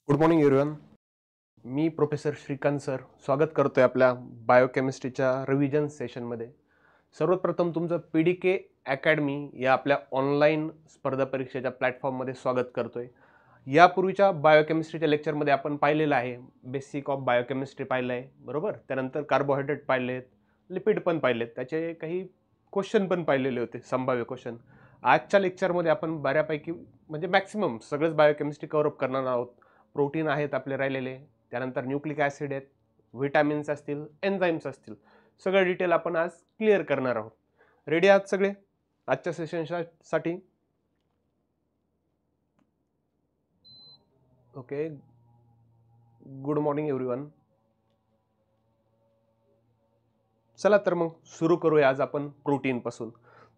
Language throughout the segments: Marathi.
Good morning everyone. मी प्रोफेसर श्रीकांत सर स्वागत करतोय आपल्या बायोकेमिस्ट्रीच्या रिव्हिजन सेशनमध्ये. सर्वप्रथम तुमचं PDK अकॅडमी या आपल्या ऑनलाईन स्पर्धा परीक्षेच्या प्लॅटफॉर्ममध्ये स्वागत करतोय. यापूर्वीच्या बायोकेमिस्ट्रीच्या लेक्चरमध्ये आपण पाहिलेलं आहे, बेसिक ऑफ बायोकेमिस्ट्री पाहिलं आहे, बरोबर. त्यानंतर कार्बोहायड्रेट पाहिलेत, लिपिड पण पाहिलेत, त्याचे काही क्वेश्चन पण पाहिलेले होते, संभाव्य क्वेश्चन. आजच्या लेक्चरमध्ये आपण बऱ्यापैकी म्हणजे मॅक्सिमम सगळंच बायोकेमिस्ट्री कव्हर अप करणार आहोत. प्रोटीन आहेत आपले राहिलेले, त्यानंतर न्यूक्लिक ॲसिड आहेत, व्हिटॅमिन्स असतील, एन्झाईम्स असतील, सगळं डिटेल आपण आज क्लिअर करणार आहोत. रेडी आहात सगळे आजच्या सेशनसाठी? Okay, good morning everyone. चला तर मग सुरू करूया आज आपण प्रोटीन पासून.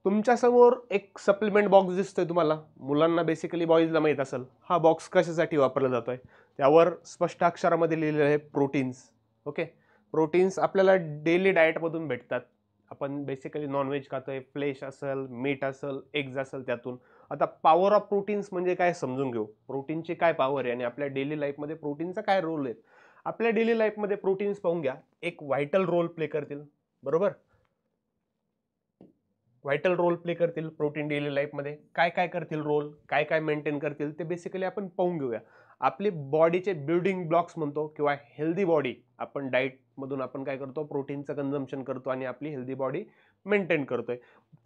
तुमच्यासमोर एक सप्लिमेंट बॉक्स दिसतोय तुम्हाला. मुलांना बेसिकली बॉईजला माहीत असेल हा बॉक्स कशासाठी वापरला जातोय. त्यावर स्पष्ट अक्षरामध्ये लिहिलेलं आहे प्रोटीन्स. ओके, प्रोटीन्स आपल्याला डेली डाएटमधून भेटतात. आपण बेसिकली नॉनव्हेज खातोय, फ्लेश असेल, मीट असेल, एग्ज असेल त्यातून. आता पॉवर ऑफ प्रोटीन्स म्हणजे काय समजून घेऊ. प्रोटीनची काय पॉवर आहे आणि आपल्या डेली लाईफमध्ये प्रोटीनचा काय रोल आहे. आपल्या डेली लाईफमध्ये प्रोटीन्स पाहून घ्या, एक व्हायटल रोल प्ले करतील, बरोबर. व्हायटल रोल प्ले करतील प्रोटीन डेली लाईफमध्ये. काय काय करतील रोल, काय काय मेंटेन करतील ते बेसिकली आपण पाहून घेऊया. आपली बॉडीचे बिल्डिंग ब्लॉक्स म्हणतो किंवा हेल्दी बॉडी, आपण डाएटमधून आपण काय करतो, प्रोटीनचं कन्झम्पशन करतो आणि आपली हेल्दी बॉडी मेंटेन करतोय.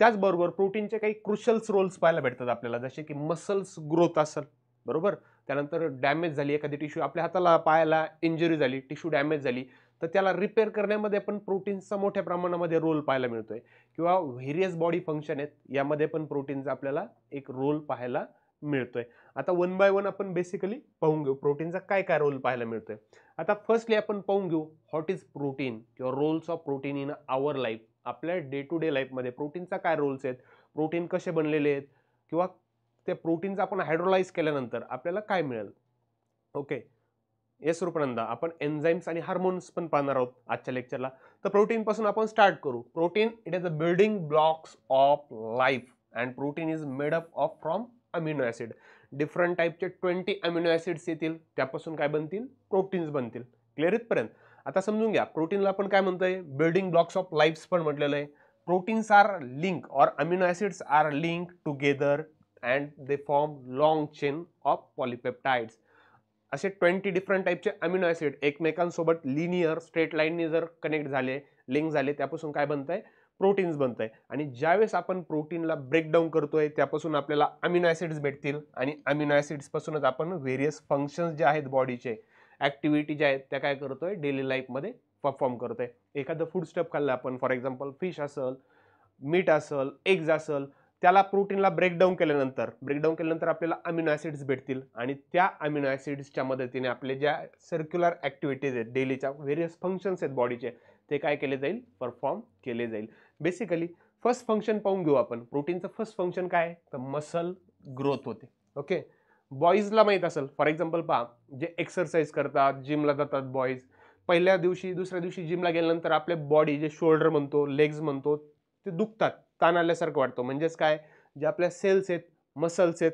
त्याचबरोबर प्रोटीनचे काही क्रुशल्स रोल्स पाहायला भेटतात आपल्याला, जसे की मसल्स ग्रोथ असेल, बरोबर. त्यानंतर डॅमेज झाली एखादी टिश्यू, आपल्या हाताला पायाला इंजुरी झाली, टिश्यू डॅमेज झाली, तर त्याला रिपेअर करण्यामध्ये पण प्रोटीनचा मोठ्या प्रमाणामध्ये रोल पाहायला मिळतोय. किंवा व्हेरियस बॉडी फंक्शन आहेत, यामध्ये पण प्रोटीनचा आपल्याला एक रोल पाहायला मिळतोय. आता वन बाय वन आपण बेसिकली पाहून घेऊ प्रोटीनचा काय काय रोल पाहायला मिळतोय. आता फर्स्टली आपण पाहून घेऊ व्हॉट इज प्रोटीन किंवा roles of protein in our life. आपल्या डे टू डे लाईफमध्ये प्रोटीनचा काय रोल्स आहेत, प्रोटीन कसे बनलेले आहेत, किंवा त्या प्रोटीनचा आपण हायड्रोलाइज केल्यानंतर आपल्याला काय मिळेल. ओके, येस रूपनंदा, आपण एन्झाईम्स आणि हार्मोन्स पण पाहणार आहोत आजच्या लेक्चरला. तर प्रोटीन पासून आपण स्टार्ट करू. Protein it is a building blocks of life and protein is made up of from amino acid. Different टाईपचे 20 अमिनो ॲसिड्स येतील, त्यापासून काय बनतील, प्रोटीन्स बनतील. क्लिअर इथपर्यंत. आता समजून घ्या, प्रोटीनला आपण काय म्हणतोय, बिल्डिंग ब्लॉक्स ऑफ लाईफ पण म्हटलेलं आहे. प्रोटीन्स आर लिंक और amino acids are link together and they form long chain of polypeptides. असे 20 डिफरंट टाईपचे अमिनो ॲसिड एकमेकांसोबत लिनियर स्ट्रेट लाईनने जर कनेक्ट झाले, लिंक झाले, त्यापासून काय बनतंय, प्रोटीन्स बनतंय. आणि ज्यावेळेस आपण प्रोटीनला ब्रेकडाऊन करतोय त्यापासून आपल्याला अमिनो ॲसिड्स भेटतील आणि अमिनो ॲसिड्स पासूनच आपण व्हेरियस फंक्शन्स जे आहेत बॉडीचे, ॲक्टिव्हिटी ज्या आहेत त्या काय करतोय, डेली लाईफमध्ये परफॉर्म करतोय. एखादं फूड स्टफ खाल्लं आपण, फॉर एक्झाम्पल फिश असेल, मीट असेल, एग्ज असेल, त्याला प्रोटीनला ब्रेकडाऊन केल्यानंतर आपल्याला अमिनो ॲसिड्स भेटतील आणि त्या अमिनो ॲसिड्सच्या मदतीने आपले ज्या सर्क्युलर ॲक्टिव्हिटीज आहेत, डेलीच्या व्हेरियस फंक्शन्स आहेत बॉडीचे, ते काय केले जाईल, परफॉर्म केले जाईल. बेसिकली फर्स्ट फंक्शन पाहून घेऊ आपण. प्रोटीनचं फर्स्ट फंक्शन काय आहे, तर मसल ग्रोथ होते. ओके, बॉईजला माहीत असेल, फॉर एक्झाम्पल पहा, जे एक्सरसाइज करतात, जिमला जातात बॉईज, पहिल्या दिवशी दुसऱ्या दिवशी जिमला गेल्यानंतर आपले बॉडी जे शोल्डर म्हणतो, लेग्स म्हणतो, ते दुखतात, ताण आल्यासारखं वाटतं. म्हणजेच काय, जे आपल्या सेल्स आहेत, मसल्स आहेत,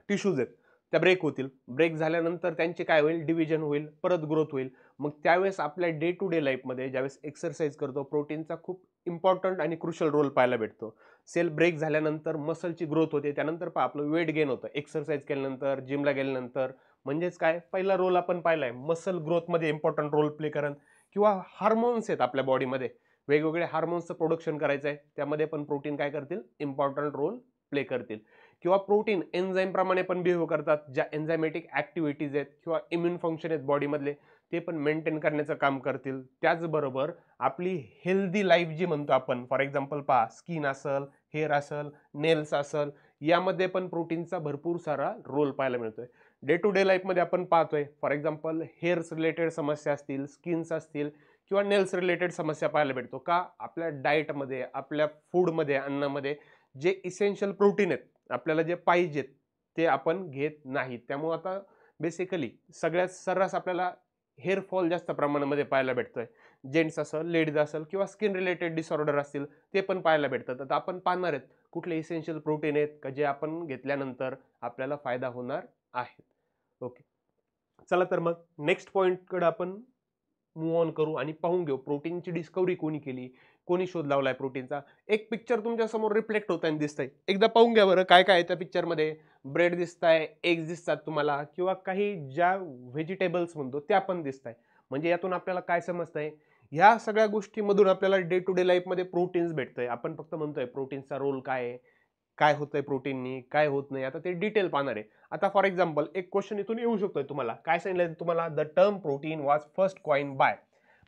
टिश्यूज आहेत, त्या ब्रेक होतील. ब्रेक झाल्यानंतर त्यांचे काय होईल, डिव्हिजन होईल, परत ग्रोथ होईल. मग त्यावेळेस आपल्या डे टू डे लाईफमध्ये ज्यावेळेस एक्सरसाइज करतो, प्रोटीनचा खूप इम्पॉर्टंट आणि क्रुशल रोल पाहायला भेटतो. सेल ब्रेक झाल्यानंतर मसलची ग्रोथ होते, त्यानंतर आपलं वेट गेन होतं एक्सरसाइज केल्यानंतर, जिमला गेल्यानंतर. म्हणजेच काय, पहिला रोल आपण पाहिलाय मसल ग्रोथमध्ये इम्पॉर्टंट रोल प्ले करेल. किंवा हार्मोन्स आहेत आपल्या बॉडीमध्ये, वेगवेगळे हार्मोन्सचं प्रोडक्शन करायचं आहे, त्यामध्ये पण प्रोटीन काय करतील, इम्पॉर्टंट रोल प्ले करतील. किंवा प्रोटीन एन्झाईम प्रमाणे पण बिहेव करतात. ज्या एन्झायमॅटिक ॲक्टिव्हिटीज आहेत किंवा इम्युन फंक्शन आहेत बॉडीमधले, ते पण मेंटेन करण्याचं काम करतील. त्याचबरोबर आपली हेल्दी लाईफ जी म्हणतो आपण, फॉर एक्झाम्पल पहा, स्किन असेल, हेअर असेल, नेल्स असेल, यामध्ये पण प्रोटीनचा भरपूर सारा रोल पाहायला मिळतोय. डे टू डे लाईफमध्ये आपण पाहतोय, फॉर एक्झाम्पल हेअर्स रिलेटेड समस्या असतील, स्किन्स असतील, किंवा नेल्स रिलेटेड समस्या पाहायला भेटतो. का, आपल्या डाएटमध्ये, आपल्या फूडमध्ये, अन्नामध्ये जे इसेन्शियल प्रोटीन आहेत, आपल्याला जे पाहिजेत ते आपण घेत नाहीत. त्यामुळे आता बेसिकली सगळ्यात सर्रास आपल्याला हेअर फॉल जास्त प्रमाणामध्ये पाहायला भेटतोय. जेंट्स असेल, लेडीज असेल, किंवा स्किन रिलेटेड डिसऑर्डर असतील, ते पण पाहायला भेटतात. आता आपण पाहणार आहेत कुठले इसेन्शियल प्रोटीन आहेत का जे आपण घेतल्यानंतर आपल्याला फायदा होणार आहे. ओके, चला तर मग नेक्स्ट पॉईंटकडे आपण मूव ऑन करू आणि पाहून घेऊ प्रोटीनची डिस्कवरी कोणी केली, कोणी शोध लावलाय प्रोटीनचा. एक पिक्चर तुमच्या समोर रिफ्लेक्ट होताना दिसतंय, एकदा पाहून घ्या बरं काय काय आहे त्या पिक्चरमध्ये. ब्रेड दिसताय, एग्स दिसतात तुम्हाला, किंवा काही ज्या व्हेजिटेबल्स म्हणतो त्या पण दिसताय. म्हणजे यातून आपल्याला काय समजतंय, ह्या सगळ्या गोष्टीमधून आपल्याला डे टू डे लाईफमध्ये प्रोटीन्स भेटतंय. आपण फक्त म्हणतोय प्रोटीनचा रोल काय आहे, काय होतंय प्रोटीननी, काय होत नाही, आता ते डिटेल पाहणार आहे. आता फॉर एक्झाम्पल एक क्वेश्चन इथून येऊ शकतोय तुम्हाला. काय सांगितलं तुम्हाला, the term protein was first coin by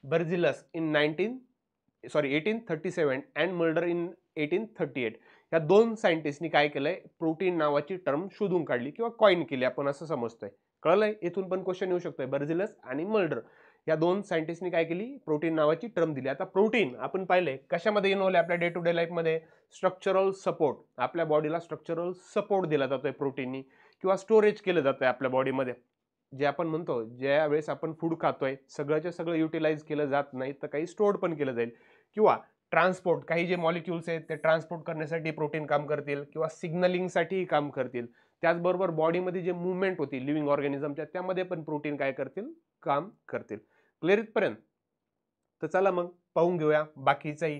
Berzelius in 1837 and Mulder in 1838. या दोन सायंटिस्टनी काय केलंय, प्रोटीन नावाची टर्म शोधून काढली किंवा कॉइन केली, आपण असं समजतोय. कळलंय? इथून पण क्वेश्चन येऊ शकतोय. बर्जिलस आणि मल्डर या दोन सायंटिस्टनी काय केली, प्रोटीन नावाची टर्म दिली. आता प्रोटीन आपण पाहिलंय कशामध्ये इन्व्हॉल्व आहे आपल्या डे टू डे लाईफमध्ये, स्ट्रक्चरल सपोर्ट. आपल्या बॉडीला स्ट्रक्चरल सपोर्ट दिला जातोय प्रोटीननी, किंवा स्टोरेज केलं जातंय आपल्या बॉडीमध्ये. जे आपण म्हणतो ज्या वेळेस आपण फूड खातोय सगळंच्या सगळं युटिलाइज केलं जात नाही, तर काही स्टोअर पण केलं जाईल. किंवा ट्रान्सपोर्ट, काही जे मॉलिक्युल्स आहेत ते ट्रान्सपोर्ट करण्यासाठी प्रोटीन काम करतील, किंवा सिग्नलिंगसाठी काम करतील. त्याचबरोबर बॉडीमध्ये जे मुवमेंट होती लिव्हिंग ऑर्गॅनिझमच्या, त्यामध्ये पण प्रोटीन काय करतील, काम करतील. क्लिअर इथपर्यंत? तर चला मग पाहून घेऊया बाकीचंही.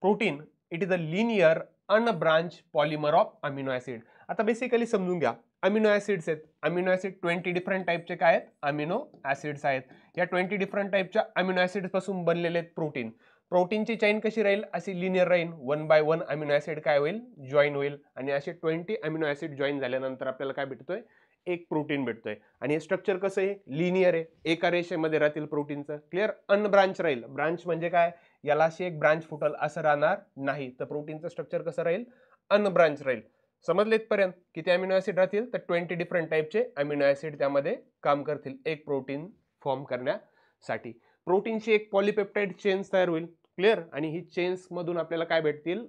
Protein it is a linear unbranch polymer of amino acid. आता बेसिकली समजून घ्या, अमिनो ऍसिड्स आहेत. अमिनो ऍसिड 20 डिफरंट टाईपचे काय आहेत, अमिनो ऍसिड्स आहेत. या 20 डिफरंट टाईपच्या अमिनो ऍसिड्स पासून बनलेले आहेत प्रोटीन. प्रोटीनची चेन कशी राहील, अशी लिनियर राहील. 1 बाय 1 अमिनो ऍसिड काय होईल, जॉईन होईल. आणि असे 20 अमिनो ऍसिड जॉईन झाल्यानंतर आपल्याला काय भेटतोय, एक प्रोटीन भेटतोय. आणि हे स्ट्रक्चर कसं आहे, लिनियर आहे, एका रेषेमध्ये राहतील प्रोटीनचं. क्लिअर? अनब्रांच राहील. ब्रांच म्हणजे काय, याला अशी एक ब्रांच फुटल असं राहणार नाही. तर प्रोटीनचं स्ट्रक्चर कसं राहील, अनब्रांच राहील. समजले इथपर्यंत? किती अमिनो ऍसिड राहतील, तर 20 डिफरंट टाईपचे अमिनो ऍसिड त्यामध्ये काम करतील एक प्रोटीन फॉर्म करण्यासाठी. प्रोटीनची एक पॉलिपेप्टाइड चेन्स तयार होईल. क्लिअर? आणि ही चेन्स मधून आपल्याला काय भेटतील,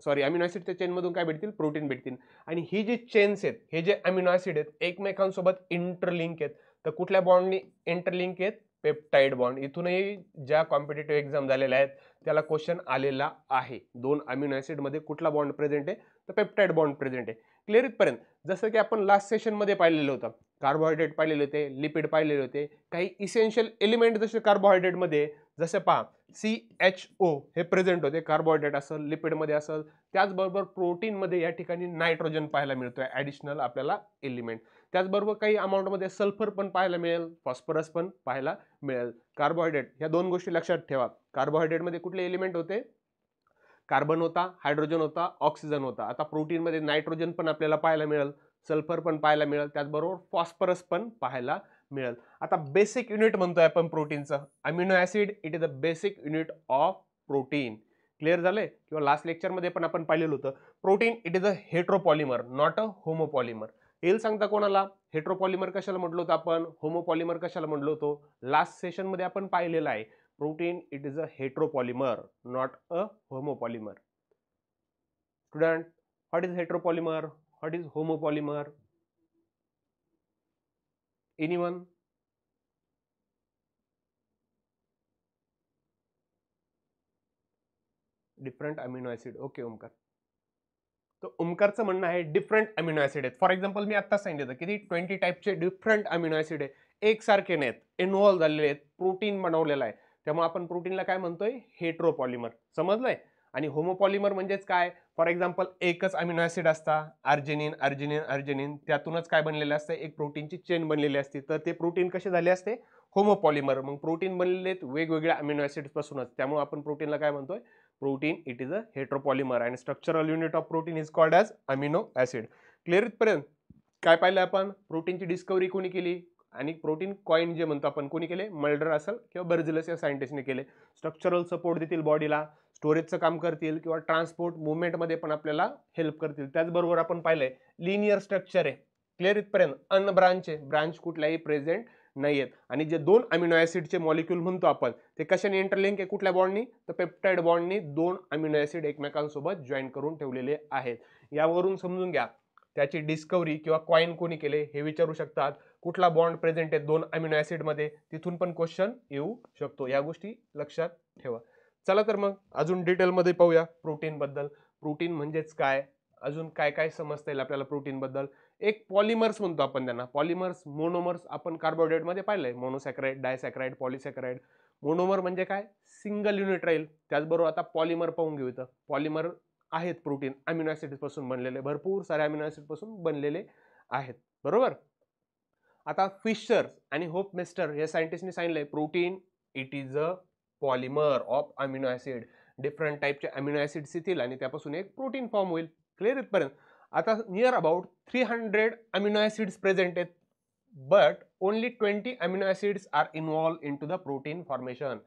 अमिनो ऍसिडच्या चेन मधून काय भेटतील, प्रोटीन भेटतील. आणि ही जी चेन्स आहेत, हे जे अमिनो ऍसिड आहेत एकमेकांसोबत इंटरलिंक आहेत. तर कुठल्या बॉन्डनी इंटरलिंक आहेत, पेप्टाइड बॉन्ड. इथूनही ज्या कॉम्पिटेटिव्ह एक्झाम झालेल्या आहेत त्याला क्वेश्चन आलेला आहे. दोन अमिनो ऍसिड मध्ये कुठला बॉन्ड प्रेझेंट आहे, तर पेप्टाइड बॉन्ड प्रेझेंट आहे. क्लिअर इथपर्यंत? जसं की आपण लास्ट सेशन मध्ये पाहिलेलं होतं, कार्बोहायड्रेट पाहिलेले होते, लिपिड पाहिलेले होते, काही इसेन्शियल एलिमेंट जसे कार्बोहायड्रेट मध्ये, जसे पहा CHO हे प्रेझेंट होते, कार्बोहायड्रेट असेल, लिपिड मध्ये असेल. त्याचबरोबर प्रोटीन मध्ये या ठिकाणी नायट्रोजन पाहायला मिळतोय, ऍडिशनल आपल्याला एलिमेंट. त्याचबरोबर काही अमाऊंट मध्ये सल्फर पण पाहायला मिळेल, फॉस्फरस पण पाहायला मिळेल. कार्बोहायड्रेट ह्या दोन गोष्टी लक्षात ठेवा. कार्बोहायड्रेट मध्ये कुठले एलिमेंट होते, कार्बन होता, हायड्रोजन होता, ऑक्सिजन होता. आता प्रोटीन मध्ये नायट्रोजन पण आपल्याला पाहायला मिळेल, सल्फर पण पाहायला मिळेल, त्याचबरोबर फॉस्फरस पण पाहायला मिळेल. आता बेसिक युनिट म्हणतोय आपण प्रोटीनचं, amino acid it is the basic unit of protein. Clear झालंय? किंवा लास्ट लेक्चर मध्ये पण आपण पाहिलेलं होतं, protein it is a heteropolymer not a homopolymer. येईल सांगता कोणाला, हेट्रोपॉलिमर कशाला म्हटलं होतं आपण, होमोपॉलिमर कशाला म्हटलं होतं, लास्ट सेशन मध्ये आपण पाहिलेलं आहे. Protein it is a heteropolymer not a homopolymer. Student, what is heteropolymer, what is homopolymer? Anyone? Different amino acid. Okay Omkar. तर ओमकारचं म्हणणं आहे डिफरंट अमिनो ऍसिड आहेत. फॉर एक्झाम्पल मी आता सांगितलं की 20 टाईपचे डिफरंट अमिनो ऍसिड आहे, एकसारखे नाहीत, इन्व्हॉल्व झालेले आहेत, प्रोटीन बनवलेला आहे. त्यामुळे आपण प्रोटीनला काय म्हणतोय, हेट्रोपॉलिमर. समजलंय? आणि होमोपॉलिमर म्हणजेच काय, फॉर एक्झाम्पल एकच अमिनो ऍसिड असता, अर्जिनिन अर्जिनिन अर्जिनिन, त्यातूनच काय बनलेलं असतं, एक प्रोटीनची चेन बनलेली असते. तर ते प्रोटीन कसे झाले असते, होमोपॉलिमर. मग प्रोटीन बनलेले आहेत वेगवेगळ्या अमिनो ऍसिड पासूनच. त्यामुळे आपण प्रोटीनला काय म्हणतोय, protein it is a heteropolymer and structural unit of protein is called as amino acid. Clear इथपर्यंत? काय पाहिलं आपण, प्रोटीनची डिस्कवरी कोणी केली, आणि प्रोटीन कॉइन जे म्हणतो आपण कोणी केले, मल्डर असेल किंवा बर्जिलस या सायंटिस्टने केले. स्ट्रक्चरल सपोर्ट देतील बॉडीला, स्टोरेजचं काम करतील, किंवा ट्रान्सपोर्ट मुवमेंटमध्ये पण आपल्याला हेल्प करतील. त्याचबरोबर आपण पाहिलंय लिनियर स्ट्रक्चर आहे. क्लिअर इथपर्यंत? अनब्रांच आहे, ब्रांच कुठल्याही प्रेझेंट नाही आहेत. आणि जे दोन अमिनो ऍसिडचे मॉलिक्यूल म्हणतो आपण, ते कशाने इंटरलिंक आहे, कुठल्या बॉन्डनी, तर पेप्टाइड बॉन्डनी दोन अमिनो ऍसिड एकमेकांसोबत जॉईन करून ठेवलेले आहेत. यावरून समजून घ्या त्याची डिस्कवरी किंवा कॉइन कोणी केले हे विचारू शकतात. कुठला बॉन्ड प्रेझेंट आहे दोन अमिनो ऍसिड मध्ये, तिथून पण क्वेश्चन येऊ शकतो. या गोष्टी लक्षात ठेवा. चला तर मग अजून डिटेलमध्ये पाहूया प्रोटीन बद्दल. प्रोटीन म्हणजेच काय, अजून काय काय समजता येईल आपल्याला प्रोटीन बद्दल. एक पॉलिमर्स म्हणतो आपण त्यांना, पॉलिमर्स, मोनोमर्स आपण कार्बोहायड्रेट मध्ये पाहिलंय, मोनोसॅकराइड, डायसॅकराइड, पॉलिसॅकराइड. मोनोमर म्हणजे काय, सिंगल युनिट राहील. त्याचबरोबर आता पॉलिमर पाहून घेऊ. इथं पॉलिमर आहेत प्रोटीन अमिनो ऍसिड पासून बनलेले, भरपूर सारे अमिनो ऍसिड पासून बनलेले आहेत, बरोबर. आता फिशर आणि होप मेस्टर या सायंटिस्टने सांगितलंय protein it is a polymer of amino acid. Different टाईपचे अमिनो ऍसिड्स येतील आणि त्यापासून एक प्रोटीन फॉर्म होईल. क्लिअर इथपर्यंत. आता near about 300 amino acids present आहेत, but only 20 amino acids are involve in to the protein formation.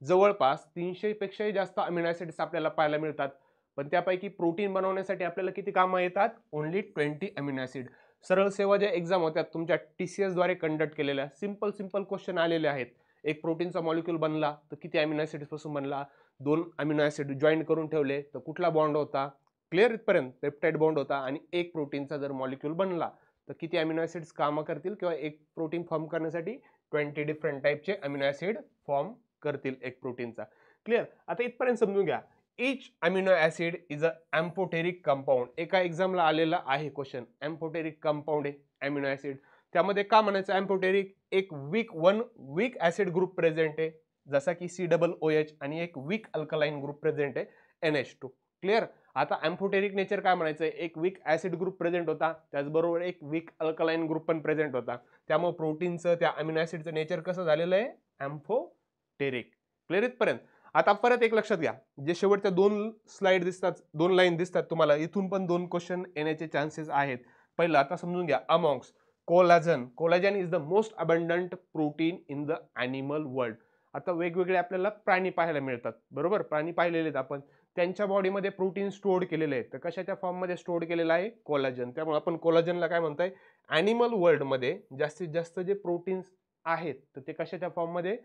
जवळपास 300 पेक्षाही जास्त अमिनो ऍसिड्स आपल्याला पाहायला मिळतात, पण त्यापैकी प्रोटीन बनवण्यासाठी आपल्याला किती कामं येतात, ओनली 20 अमिनो ऍसिड. सरळ सेवा ज्या एक्झाम होत्या तुमच्या TCS द्वारे कंडक्ट केलेल्या, सिंपल क्वेश्चन आलेले आहेत. एक प्रोटीनचा मॉलिक्यूल बनला तर किती अमिनो ऍसिड्स पासून बनला, 2 अमिनो ऍसिड जॉईन करून ठेवले तर कुठला बॉन्ड होता. क्लिअर इथपर्यंत. पेप्टाइड बॉन्ड होता. आणि एक प्रोटीनचा जर मॉलिक्यूल बनला तर किती अमिनो ऍसिड्स काम करतील, किंवा एक प्रोटीन फॉर्म करण्यासाठी 20 डिफरंट टाईपचे अमिनो ऍसिड फॉर्म करतील एक प्रोटीनचा. क्लिअर. आता इथपर्यंत समजून घ्या. Each amino acid is a amphoteric compound. एका एक्झामला आलेला आहे क्वेश्चन, एम्फोटेरिक कंपाऊंड आहे अमिनो ऍसिड. त्यामध्ये का म्हणायचं एम्फोटेरिक, एक वीक ऍसिड ग्रुप प्रेझेंट आहे जसा की COOH, आणि एक वीक अल्कलाइन ग्रुप प्रेझेंट आहे NH2. क्लिअर. आता एम्फोटेरिक नेचर काय म्हणायचं, एक वीक ऍसिड ग्रुप प्रेझेंट होता, त्याचबरोबर एक वीक अल्कलाइन ग्रुप पण प्रेझेंट होता. त्यामुळे प्रोटीनचं, त्या अमिनो ऍसिडचं नेचर कसं झालेलं आहे, एम्फोटेरिक. क्लिअर इथपर्यंत. आता परत एक लक्षात घ्या, जे शेवटच्या 2 स्लाइड दिसतात, 2 लाईन दिसतात तुम्हाला, इथून पण 2 क्वेश्चन येण्याचे चान्सेस आहेत. पहिलं आता समजून घ्या, amongst collagen is the most abundant protein in the animal world. आता वेगवेगळे आपल्याला प्राणी पाहायला मिळतात, बरोबर. प्राणी पाहिलेले आहेत आपण, त्यांच्या बॉडीमध्ये प्रोटीन स्टोअर्ड केलेले आहेत. तर कशाच्या फॉर्म मध्ये स्टोअर्ड केलेलं आहे, कोलाजन. त्यामुळे आपण कोलाजनला काय म्हणताय, ॲनिमल वर्ल्ड मध्ये जास्तीत जास्त जे प्रोटीन्स आहेत तर ते कशाच्या फॉर्म मध्ये,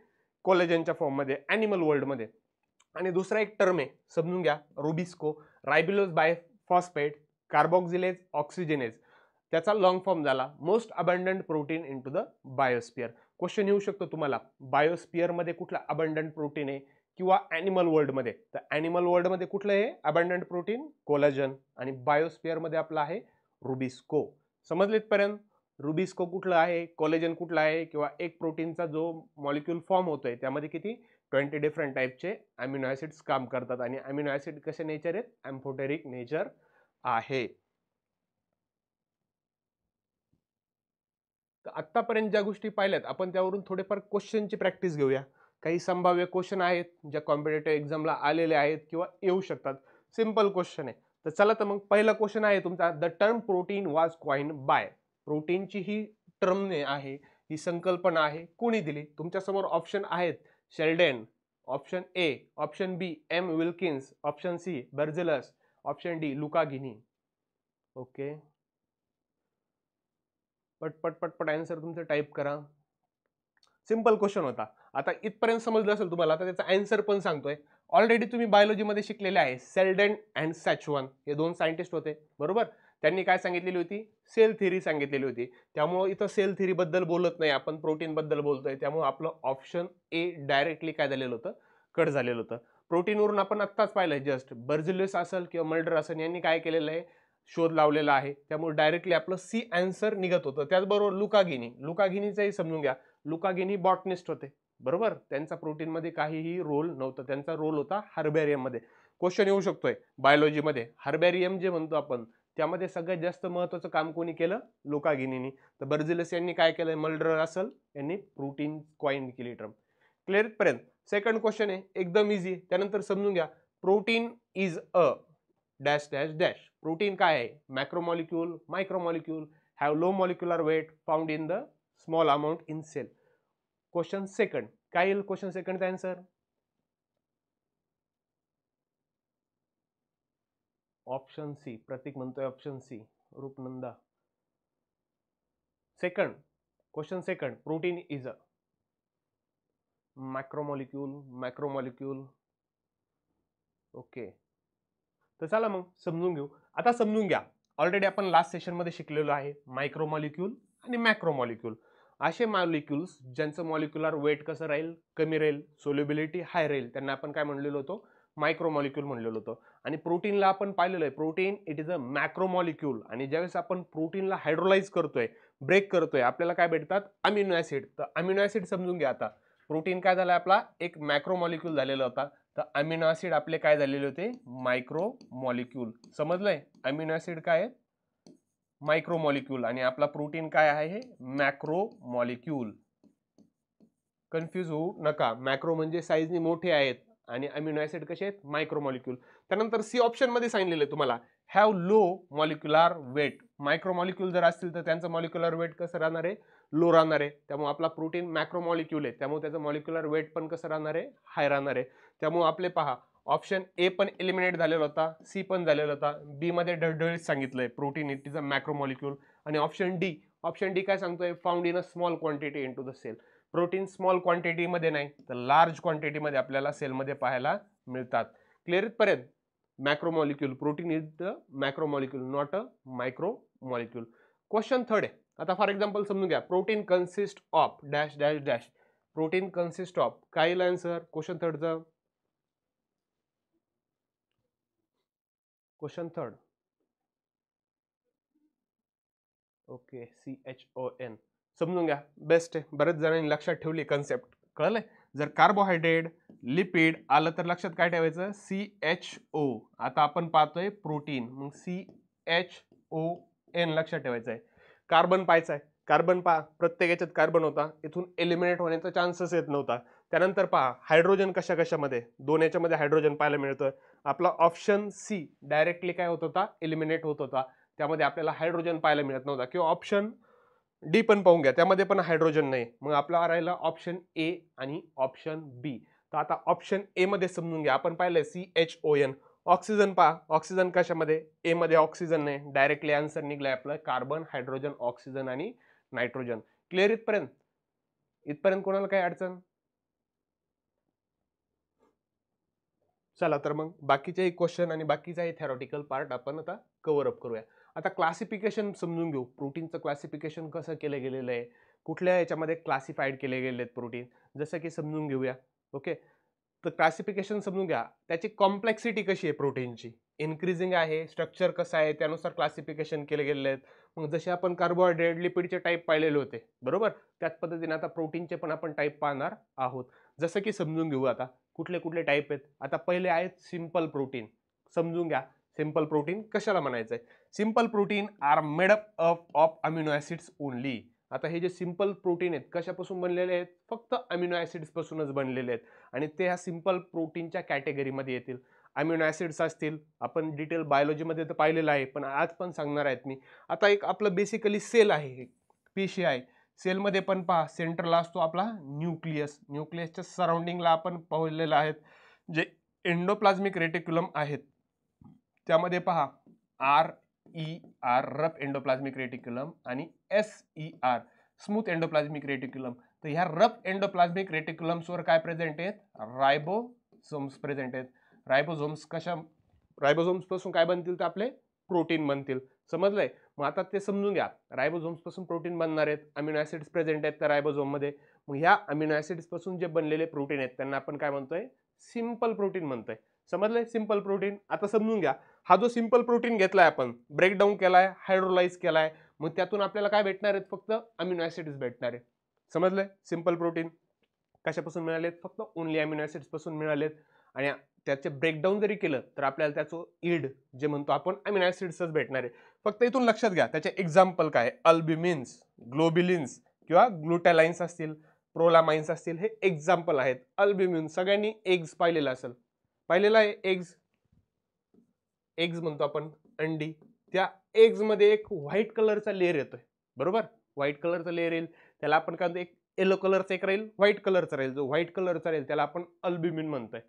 कोलाजनच्या फॉर्म मध्ये, ॲनिमल वर्ल्ड मध्ये. आणि दुसरा एक टर्म आहे, समजून घ्या, रुबिस्को, रायबिलोज बायफॉस्फेट कार्बोक्सिलेज ऑक्सिजनेज. त्याचा लॉंग फॉर्म झाला most abundant protein in to the biosphere. Question येऊ शकतो तुम्हाला, बायोस्फिअर मध्ये कुठला अबंडंट प्रोटीन आहे, किंवा ॲनिमल वर्ल्ड मध्ये. तर ॲनिमल वर्ल्ड मध्ये कुठलं आहे अबंडंट प्रोटीन, कोलाजन. आणि बायोस्फिअर मध्ये आपला आहे रुबिस्को. समजले इथपर्यंत. रुबिस्को कुठलं आहे, कोलाजन कुठला आहे, किंवा एक प्रोटीनचा जो मॉलिक्यूल फॉर्म होतोय त्यामध्ये किती 20 डिफरंट टाईपचे अमिनो ऍसिड्स काम करतात. आणि अमिनो ऍसिड कसे नेचर आहेत, एम्फोटेरिक नेचर आहे. तर आतापर्यंत ज्या गोष्टी पाहिल्यात आपण त्यावरून थोडेफार क्वेश्चनची प्रॅक्टिस घेऊया. काही संभाव्य क्वेश्चन आहेत ज्या कॉम्पिटेटिव्ह एक्झामला आलेले आहेत किंवा येऊ शकतात. सिंपल क्वेश्चन आहे. तर चला तर मग पहिला क्वेश्चन आहे तुमचा, the term protein was coined by. प्रोटीनची ही टर्म आहे, ही संकल्पना आहे, कोणी दिली. तुमच्या समोर ऑप्शन आहेत, Sheldon, option A, option B M. Wilkins, option C Berzelius, option D Luca Ghini. Okay, पटपट आन्सर तुमचं टाईप करा. सिंपल क्वेश्चन होता. आता इथपर्यंत समजलं असेल तुम्हाला, आता त्याचा आन्सर पण सांगतोय. ऑलरेडी तुम्ही बायोलॉजीमध्ये शिकलेले आहे, सेल्डन अँड सॅचुअन हे 2 सायंटिस्ट होते, बरोबर. त्यांनी काय सांगितलेली होती, सेल थिअरी सांगितलेली होती. त्यामुळे इथं सेल थिअरी बद्दल बोलत नाही आपण, प्रोटीन बद्दल बोलतोय. त्यामुळे आपलं ऑप्शन ए डायरेक्टली काय झालेलं होतं, कट झालेलं होतं. प्रोटीनवरून आपण आत्ताच पाहिलंय जस्ट, बर्जेलियस असेल किंवा मल्डर असेल यांनी काय केलेलं आहे, शोध लावलेला आहे. त्यामुळे डायरेक्टली आपलं सी आन्सर निघत होतं. त्याचबरोबर लुकागिनीचाही समजून घ्या. लुकागिनी बॉटनिस्ट होते, बरोबर. त्यांचा प्रोटीन मध्ये काहीही रोल नव्हता, त्यांचा रोल होता हर्बेरियम मध्ये. क्वेश्चन येऊ शकतोय बायोलॉजीमध्ये, हर्बेरियम जे म्हणतो आपण त्यामध्ये सगळ्यात जास्त महत्त्वाचं काम कोणी केलं, लुकागिनीनी. तर बर्जेलियस यांनी काय केलं, मल्डर असेल यांनी प्रोटीन कॉइन केली टर्म. क्लिअर पर्यंत. सेकंड क्वेश्चन आहे एकदम इझी, त्यानंतर समजून घ्या. Protein is a dash dash dash. Protein काय आहे, macromolecule, micromolecule, have low molecular weight, found in the small amount in cell. Question second काय येईल, क्वेश्चन सेकंडचा आन्सर ऑप्शन सी. प्रतीक म्हणतोय option C, Roopnanda. Second question second, protein is a macromolecule. Okay, तर चला मग समजून घेऊ. आता समजून घ्या, ऑलरेडी आपण लास्ट सेशन मध्ये शिकलेलो आहे मायक्रोमॉलिक्यूल आणि मॅक्रोमॉलिक्यूल. असे मॉलिक्यूल्स ज्यांचं मॉलिक्युलर वेट कसं राहील, कमी राहील, सोल्युबिलिटी हाय राहील, त्यांना आपण काय म्हणलेलो होतो, मायक्रोमॉलिक्यूल म्हणलेलं होतं. आणि प्रोटीनला आपण पाहिलेलं आहे, protein it is a macromolecule. आणि ज्यावेळेस आपण प्रोटीनला हायड्रोलाइज करतोय, ब्रेक करतोय, आपल्याला काय भेटतात? Amino acid. तर अमिनो ऍसिड समजून घ्या आता. प्रोटीन काय झालं आपला? एक मॅक्रोमॉलिक्यूल झालेला होता. तर अमिनो ऍसिड आपले काय झालेले होते? मायक्रोमॉलिक्यूल. समजलंय? अमिनो ऍसिड काय आहे? मायक्रोमॉलिक्यूल. आणि आपला प्रोटीन काय आहे? मॅक्रोमॉलिक्यूल. कन्फ्यूज होऊ नका. मॅक्रो म्हणजे साईजनी मोठे आहेत आणि अमिनो ऍसिड कसे आहेत? मायक्रोमॉलिक्यूल. त्यानंतर सी ऑप्शन मध्ये सांगितलेलं आहे तुम्हाला, हॅव लो मॉलिक्युलर वेट. मायक्रोमॉलिक्यूल जर असतील तर त्यांचं मॉलिक्युलर वेट कसं राहणार आहे? लो राहणार आहे. त्यामुळे आपला प्रोटीन मॅक्रोमॉलिक्यूल आहे, त्यामुळे त्याचं मॉलिक्युलर वेट पण कसं राहणार आहे? हाय राहणार आहे. त्यामुळे आपले पहा, ऑप्शन ए पण एलिमिनेट झालेला होता, सी पण झालेला होता, बी मध्ये ढळढळीत सांगितलंय protein it is a macromolecule. आणि ऑप्शन डी काय सांगतोय? Found in a small quantity in to the cell. Protein small quantity मध्ये नाही तर लार्ज क्वांटिटी मध्ये आपल्याला सेलमध्ये पाहायला मिळतात. क्लिअर इथपर्यंत? Macromolecule, protein is the macromolecule, not a micromolecule. Question third आहे. आता फॉर एक्झाम्पल समजून घ्या, protein consist of dash dash dash. Protein consist of, काय येईल आन्सर क्वेश्चन थर्डचं? Question third, okay, CHON. समजून घ्या, बेस्ट आहे. बरेच जणांनी लक्षात ठेवली कन्सेप्ट. कळलंय? जर कार्बोहायड्रेट, लिपिड आलं तर लक्षात काय ठेवायचं? CHO. आता आपण पाहतोय प्रोटीन, मग CHON लक्षात ठेवायचं आहे. कार्बन पाहायचा आहे. कार्बन पहा, प्रत्येक याच्यात कार्बन होता, इथून एलिमिनेट होण्याचा चान्सेस येत नव्हता. त्यानंतर पहा, हायड्रोजन कशा कशामध्ये? दोन याच्यामध्ये हायड्रोजन पाहायला मिळतं. आपला ऑप्शन सी डायरेक्टली काय होत होता? एलिमिनेट होत होता. त्यामध्ये आपल्याला हायड्रोजन पाहायला मिळत नव्हता. किंवा ऑप्शन डी पण पाहून घ्या, त्यामध्ये पण हायड्रोजन नाही. मग आपला राहिला ऑप्शन ए आणि ऑप्शन बी. तर आता ऑप्शन ए मध्ये समजून घ्या, आपण पाहिलंय CHON. ऑक्सिजन पहा, ऑक्सिजन कशामध्ये? ए मध्ये ऑक्सिजन नाही. डायरेक्टली आन्सर निघलाय आपलं कार्बन, हायड्रोजन, ऑक्सिजन आणि नायट्रोजन. क्लिअर इथपर्यंत? इथपर्यंत कोणाला काही अडचण? चला तर मग बाकीचे क्वेश्चन आणि बाकीचाही थेरॉटिकल पार्ट आपण आता कव्हर अप करूया. आता क्लासिफिकेशन समजून घेऊ. प्रोटीनचं क्लासिफिकेशन कसं केलं गेलेलं आहे, कुठल्या याच्यामध्ये क्लासिफाईड केले गेले आहेत प्रोटीन, जसं की समजून घेऊया. ओके, तर क्लासिफिकेशन समजून घ्या. त्याची कॉम्प्लेक्सिटी कशी आहे प्रोटीनची? इन्क्रीजिंग आहे, स्ट्रक्चर कसं आहे, त्यानुसार क्लासिफिकेशन केले गेले आहेत. मग जसे आपण कार्बोहायड्रेट, लिपिडचे टाईप पाहिलेले होते, बरोबर, त्याच पद्धतीने आता प्रोटीनचे पण आपण टाईप पाहणार आहोत. जसं की समजून घेऊ आता कुठले कुठले टाईप आहेत. आता पहिले आहेत सिंपल प्रोटीन. समजून घ्या, सिंपल प्रोटीन कशाला म्हणायचंय? Simple protein are made up of amino acids only. आता हे जे सिंपल प्रोटीन आहेत कशापासून बनलेले आहेत? फक्त अमिनो ऍसिड्स पासूनच बनलेले आहेत. आणि ते ह्या सिंपल प्रोटीनच्या कॅटेगरीमध्ये येतील. अमिनो ऍसिड्स असतील, आपण डिटेल बायोलॉजीमध्ये तर पाहिलेलं आहे, पण आज पण सांगणार आहेत मी. आता एक आपलं बेसिकली सेल आहे, पेशी आहे. सेलमध्ये पण पहा, सेंट्रल असतो आपला न्यूक्लियस. न्यूक्लियसच्या सराउंडिंगला आपण पाहिलेलं आहेत जे एंडोप्लाझ्मिक रेटिक्युलम आहेत. त्यामध्ये पहा RER रफ एंडोप्लाझ्मिक रेटिक्युलम आणि SER स्मूथ एंडोप्लाझ्मिक रेटिक्युलम. तर ह्या रफ एंडोप्लाझ्मिक रेटिक्युलम्सवर काय प्रेझेंट आहेत? रायबोझोम्स प्रेझेंट आहेत. रायबोझोम्स रायबोझोम्स पासून काय बनतील? तर आपले प्रोटीन बनतील. समजलंय? मग आता ते समजून घ्या, रायबोझोम्स पासून प्रोटीन बनणार आहेत, अमिनो ऍसिड्स प्रेझेंट आहेत त्या रायबोझोम मध्ये. मग ह्या अमिनो ऍसिड्स पासून जे बनलेले प्रोटीन आहेत त्यांना आपण काय म्हणतोय? सिंपल प्रोटीन म्हणतोय. समजलंय? Simple protein. आता समजून घ्या, हा जो सिंपल प्रोटीन घेतलाय आपण, ब्रेकडाऊन केलाय, हायड्रोलाइज केलाय, मग त्यातून आपल्याला काय भेटणार आहेत? फक्त अमिनो ऍसिड्स भेटणार आहे. समजलंय? सिंपल प्रोटीन कशापासून मिळालेत? फक्त ओनली अमिनो ऍसिड्स पासून मिळालेत. आणि त्याचे ब्रेकडाऊन जरी केलं तर आपल्याला त्याचं ईड जे म्हणतो आपण अमिनो ऍसिड्सच भेटणार आहे. फक्त इथून लक्षात घ्या, त्याचे एक्झाम्पल काय? अल्ब्युमिन्स, ग्लोबिलिन्स किंवा ग्लुटॅलाइन्स असतील, प्रोलामाइन्स असतील, हे एक्झाम्पल आहेत. अल्ब्युमिन सगळ्यांनी एग्स पाहिलेला असेल, पाहिलेला आहे एग्स. एग्स म्हणतो आपण अंडी. त्या एग्स मध्ये एक व्हाईट कलरचा लेअर येतोय, बरोबर. व्हाईट कलरचा लेअर येईल, त्याला आपण काय म्हणतो? एक येलो कलरचा एक राहील, व्हाईट कलरचा राहील. जो व्हाईट कलरचा राहील त्याला आपण अल्ब्युमिन म्हणतोय.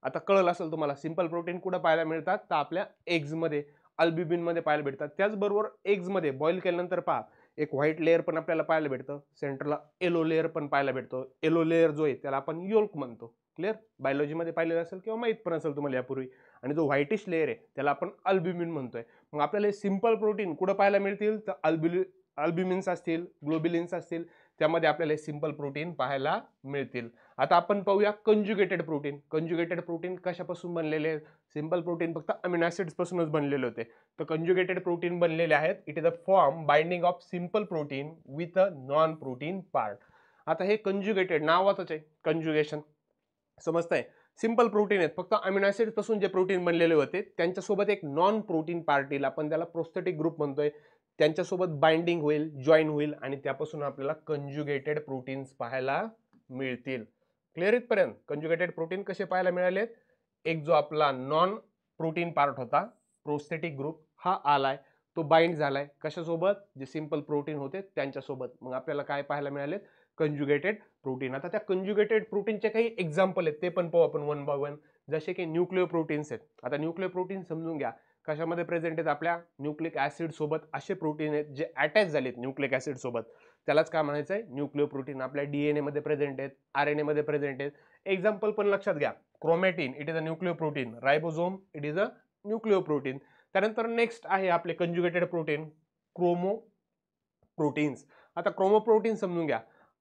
आता कळलं असेल तुम्हाला, सिंपल प्रोटीन कुठं पाहायला मिळतात? तर आपल्या एग्स मध्ये, अल्ब्युमिन मध्ये पाहायला भेटतात. त्याचबरोबर एग्स मध्ये बॉईल केल्यानंतर पहा, एक व्हाईट लेअर पण आपल्याला पाहायला भेटतं, सेंटरला येलो लेअर पण पाहायला भेटतो. येलो लेअर जो आहे त्याला आपण योल्क म्हणतो. क्लिअर? बायोलॉजीमध्ये पाहिलेलं असेल किंवा माहित पण असेल तुम्हाला यापूर्वी. आणि जो व्हाईटिश लेअर आहे त्याला आपण अल्ब्युमिन म्हणतोय. मग आपल्याला सिंपल प्रोटीन कुठं पाहायला मिळतील? तर अल्ब्युमिन्स असतील, ग्लोबिलिन्स असतील, त्यामध्ये आपल्याला सिंपल प्रोटीन पाहायला मिळतील. आता आपण पाहूया कंजुगेटेड प्रोटीन. कंजुगेटेड प्रोटीन कशापासून बनलेले? सिंपल प्रोटीन फक्त अमिनो ऍसिड्स पासूनच बनलेले होते. तर कंजुगेटेड प्रोटीन बनलेले आहेत. It is a form binding of simple protein with a non protein part. आता हे कंजुगेटेड नावातच आहे, कंजुगेशन, समजतंय? सिंपल प्रोटीन आहेत, फक्त अमिनो ऍसिड पासून जे प्रोटीन बनलेले होते त्यांच्यासोबत एक नॉन प्रोटीन पार्ट येईल, आपण त्याला प्रोस्थेटिक ग्रुप म्हणतोय, त्यांच्यासोबत बाइंडिंग होईल, जॉईन होईल आणि त्यापासून आपल्याला कंजुगेटेड प्रोटीन्स पाहायला मिळतील. क्लिअर इथपर्यंत? कंजुगेटेड प्रोटीन कसे पाहायला मिळालेत? एक जो आपला नॉन प्रोटीन पार्ट होता, प्रोस्थेटिक ग्रुप, हा आलाय, तो बाइंड झालाय कशासोबत? जे सिंपल प्रोटीन होते त्यांच्यासोबत. मग आपल्याला काय पाहायला मिळाले? Conjugated protein. आता त्या कंजुगेटेड प्रोटीनचे काही एक्झाम्पल आहेत, ते पण पाहू आपण वन बाय वन. जसे की न्यूक्लिओ प्रोटीन्स आहेत. आता न्यूक्लिओ प्रोटीन समजून घ्या कशामध्ये प्रेझेंट आहेत? आपल्या न्यूक्लिक ऍसिड सोबत असे प्रोटीन आहेत जे अटॅच झालेत न्यूक्लिक ऍसिड सोबत, त्यालाच काय म्हणायचं आहे? Nucleoprotein. आपल्या डीएनए मध्ये प्रेझेंट आहेत, आरएनए मध्ये प्रेझेंट आहेत. एक्झाम्पल पण लक्षात घ्या. Chromatin, it is a nucleoprotein. Ribosome, it is a nucleoprotein. त्यानंतर नेक्स्ट आहे आपले कंजुगेटेड प्रोटीन, क्रोमो प्रोटीन्स. आता क्रोमो प्रोटीन समजून घ्या.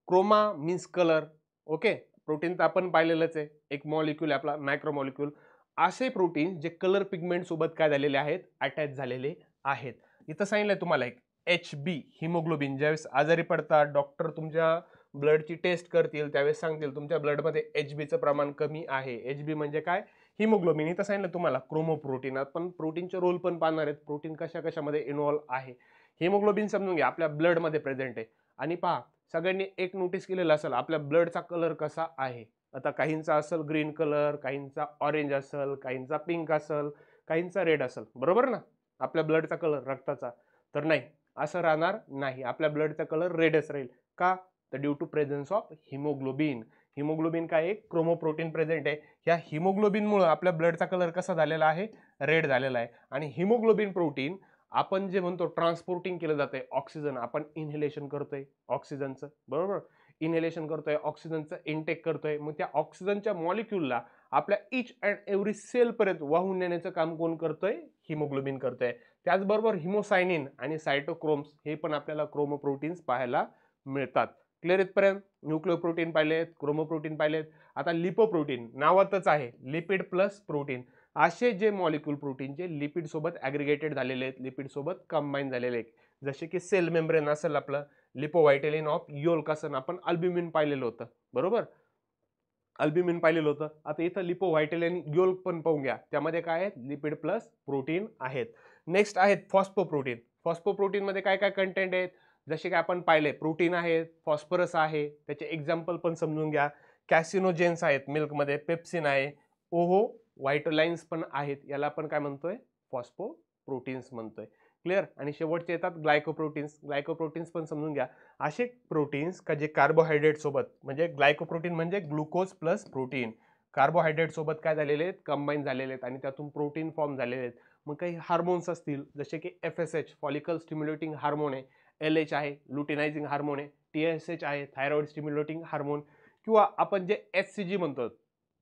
Chroma means colour, okay. Protein तर आपण पाहिलेलंच आहे, एक मॉलिक्यूल आपला मायक्रो मॉलिक्यूल. असे प्रोटीन जे कलर पिगमेंट सोबत काय झालेले आहेत? अटॅच झालेले आहेत. इथं सांगितलंय तुम्हाला एक HB हिमोग्लोबिन. ज्यावेळेस आजारी पडतात, डॉक्टर तुमच्या ब्लडची टेस्ट करतील त्यावेळेस सांगतील तुमच्या ब्लडमध्ये HBचं प्रमाण कमी आहे. HB म्हणजे काय? हिमोग्लोबिन. इथं सांगितलं तुम्हाला क्रोमो प्रोटीन. आपण प्रोटीनचे रोल पण पाहणार आहेत, प्रोटीन कशा कशामध्ये इन्व्हॉल्व आहे. हिमोग्लोबिन समजून घ्या आपल्या ब्लडमध्ये प्रेझेंट आहे. आणि पहा, सगळ्यांनी एक नोटीस केलेलं असेल आपल्या ब्लडचा कलर कसा आहे. आता काहींचा असेल ग्रीन कलर, काहींचा ऑरेंज असेल, काहींचा पिंक असेल, काहींचा रेड असेल, बरोबर ना? आपल्या ब्लडचा कलर रक्ताचा. तर नाही, असं राहणार नाही. आपल्या ब्लडचा कलर रेडच राहील. का? तर due to presence of haemoglobin. Haemoglobin काय आहे? क्रोमोप्रोटीन प्रेझेंट आहे. या हिमोग्लोबिनमुळे आपल्या ब्लडचा कलर कसा झालेला आहे? रेड झालेला आहे. आणि हिमोग्लोबिन प्रोटीन आपण जे म्हणतो ट्रान्सपोर्टिंग केलं जातंय ऑक्सिजन, आपण इनहेलेशन करतोय ऑक्सिजनचं, बरोबर? इनहेलेशन करतोय ऑक्सिजनचं, इनटेक करतोय. मग त्या ऑक्सिजनच्या मॉलिक्यूलला आपल्या इच अँड एव्हरी सेल पर्यंत वाहून नेण्याचं काम कोण करतोय? हिमोग्लोबिन करतोय. त्याचबरोबर हिमोसायनिन आणि सायटोक्रोम्स हे पण आपल्याला क्रोमोप्रोटीन्स पाहायला मिळतात. क्लिअर इथपर्यंत? न्यूक्लिओ प्रोटीन पाहिलेत, क्रोमोप्रोटीन पाहिलेत. आता लिपोप्रोटीन नावातच आहे, लिपिड प्लस प्रोटीन. असे जे मॉलिक्यूल प्रोटीन जे लिपिड सोबत ऍग्रिगेटेड झालेले आहेत, लिपिड सोबत कंबाईन झालेले आहेत. जसे की सेल मेम्ब्रेन असेल आपलं, लिपोव्हायटेलिन ऑफ योल्क असेल, आपण अल्ब्युमिन पाहिलेलं होतं, बरोबर? अल्ब्युमिन पाहिलेलं होतं. आता इथं लिपोव्हायटेलिन योल्क पण पाहून घ्या, त्यामध्ये काय आहेत? लिपिड प्लस प्रोटीन आहेत. नेक्स्ट आहेत फॉस्फोप्रोटीन. फॉस्फोप्रोटीन मध्ये काय काय कंटेंट आहेत? जसे की आपण पाहिले, प्रोटीन आहे, फॉस्फरस आहे, त्याचे एक्झाम्पल पण समजून घ्या. कॅसिनोजेन्स आहेत मिल्कमध्ये, पेप्सिन आहे, ओहो व्हायटोलाइन्स पण आहेत. याला आपण काय म्हणतोय? फॉस्फोप्रोटीन्स म्हणतोय. क्लिअर? आणि शेवटचे येतात ग्लायकोप्रोटीन्स. ग्लायकोप्रोटीन्स पण समजून घ्या. असे प्रोटीन्स का जे कार्बोहायड्रेट सोबत, म्हणजे ग्लायकोप्रोटीन म्हणजे ग्लुकोज प्लस प्रोटीन, कार्बोहायड्रेट सोबत काय झालेले आहेत? कंबाईन झालेले आहेत आणि त्यातून प्रोटीन फॉर्म झालेले आहेत. मग काही हार्मोन्स असतील जसे की FSH फॉलिकल स्टिम्युलेटिंग हार्मोन आहे, LH आहे लुटिनायझिंग हार्मोन आहे, TSH आहे थायरॉइड स्टिम्युलेटिंग हार्मोन, किंवा आपण जे HCG म्हणतो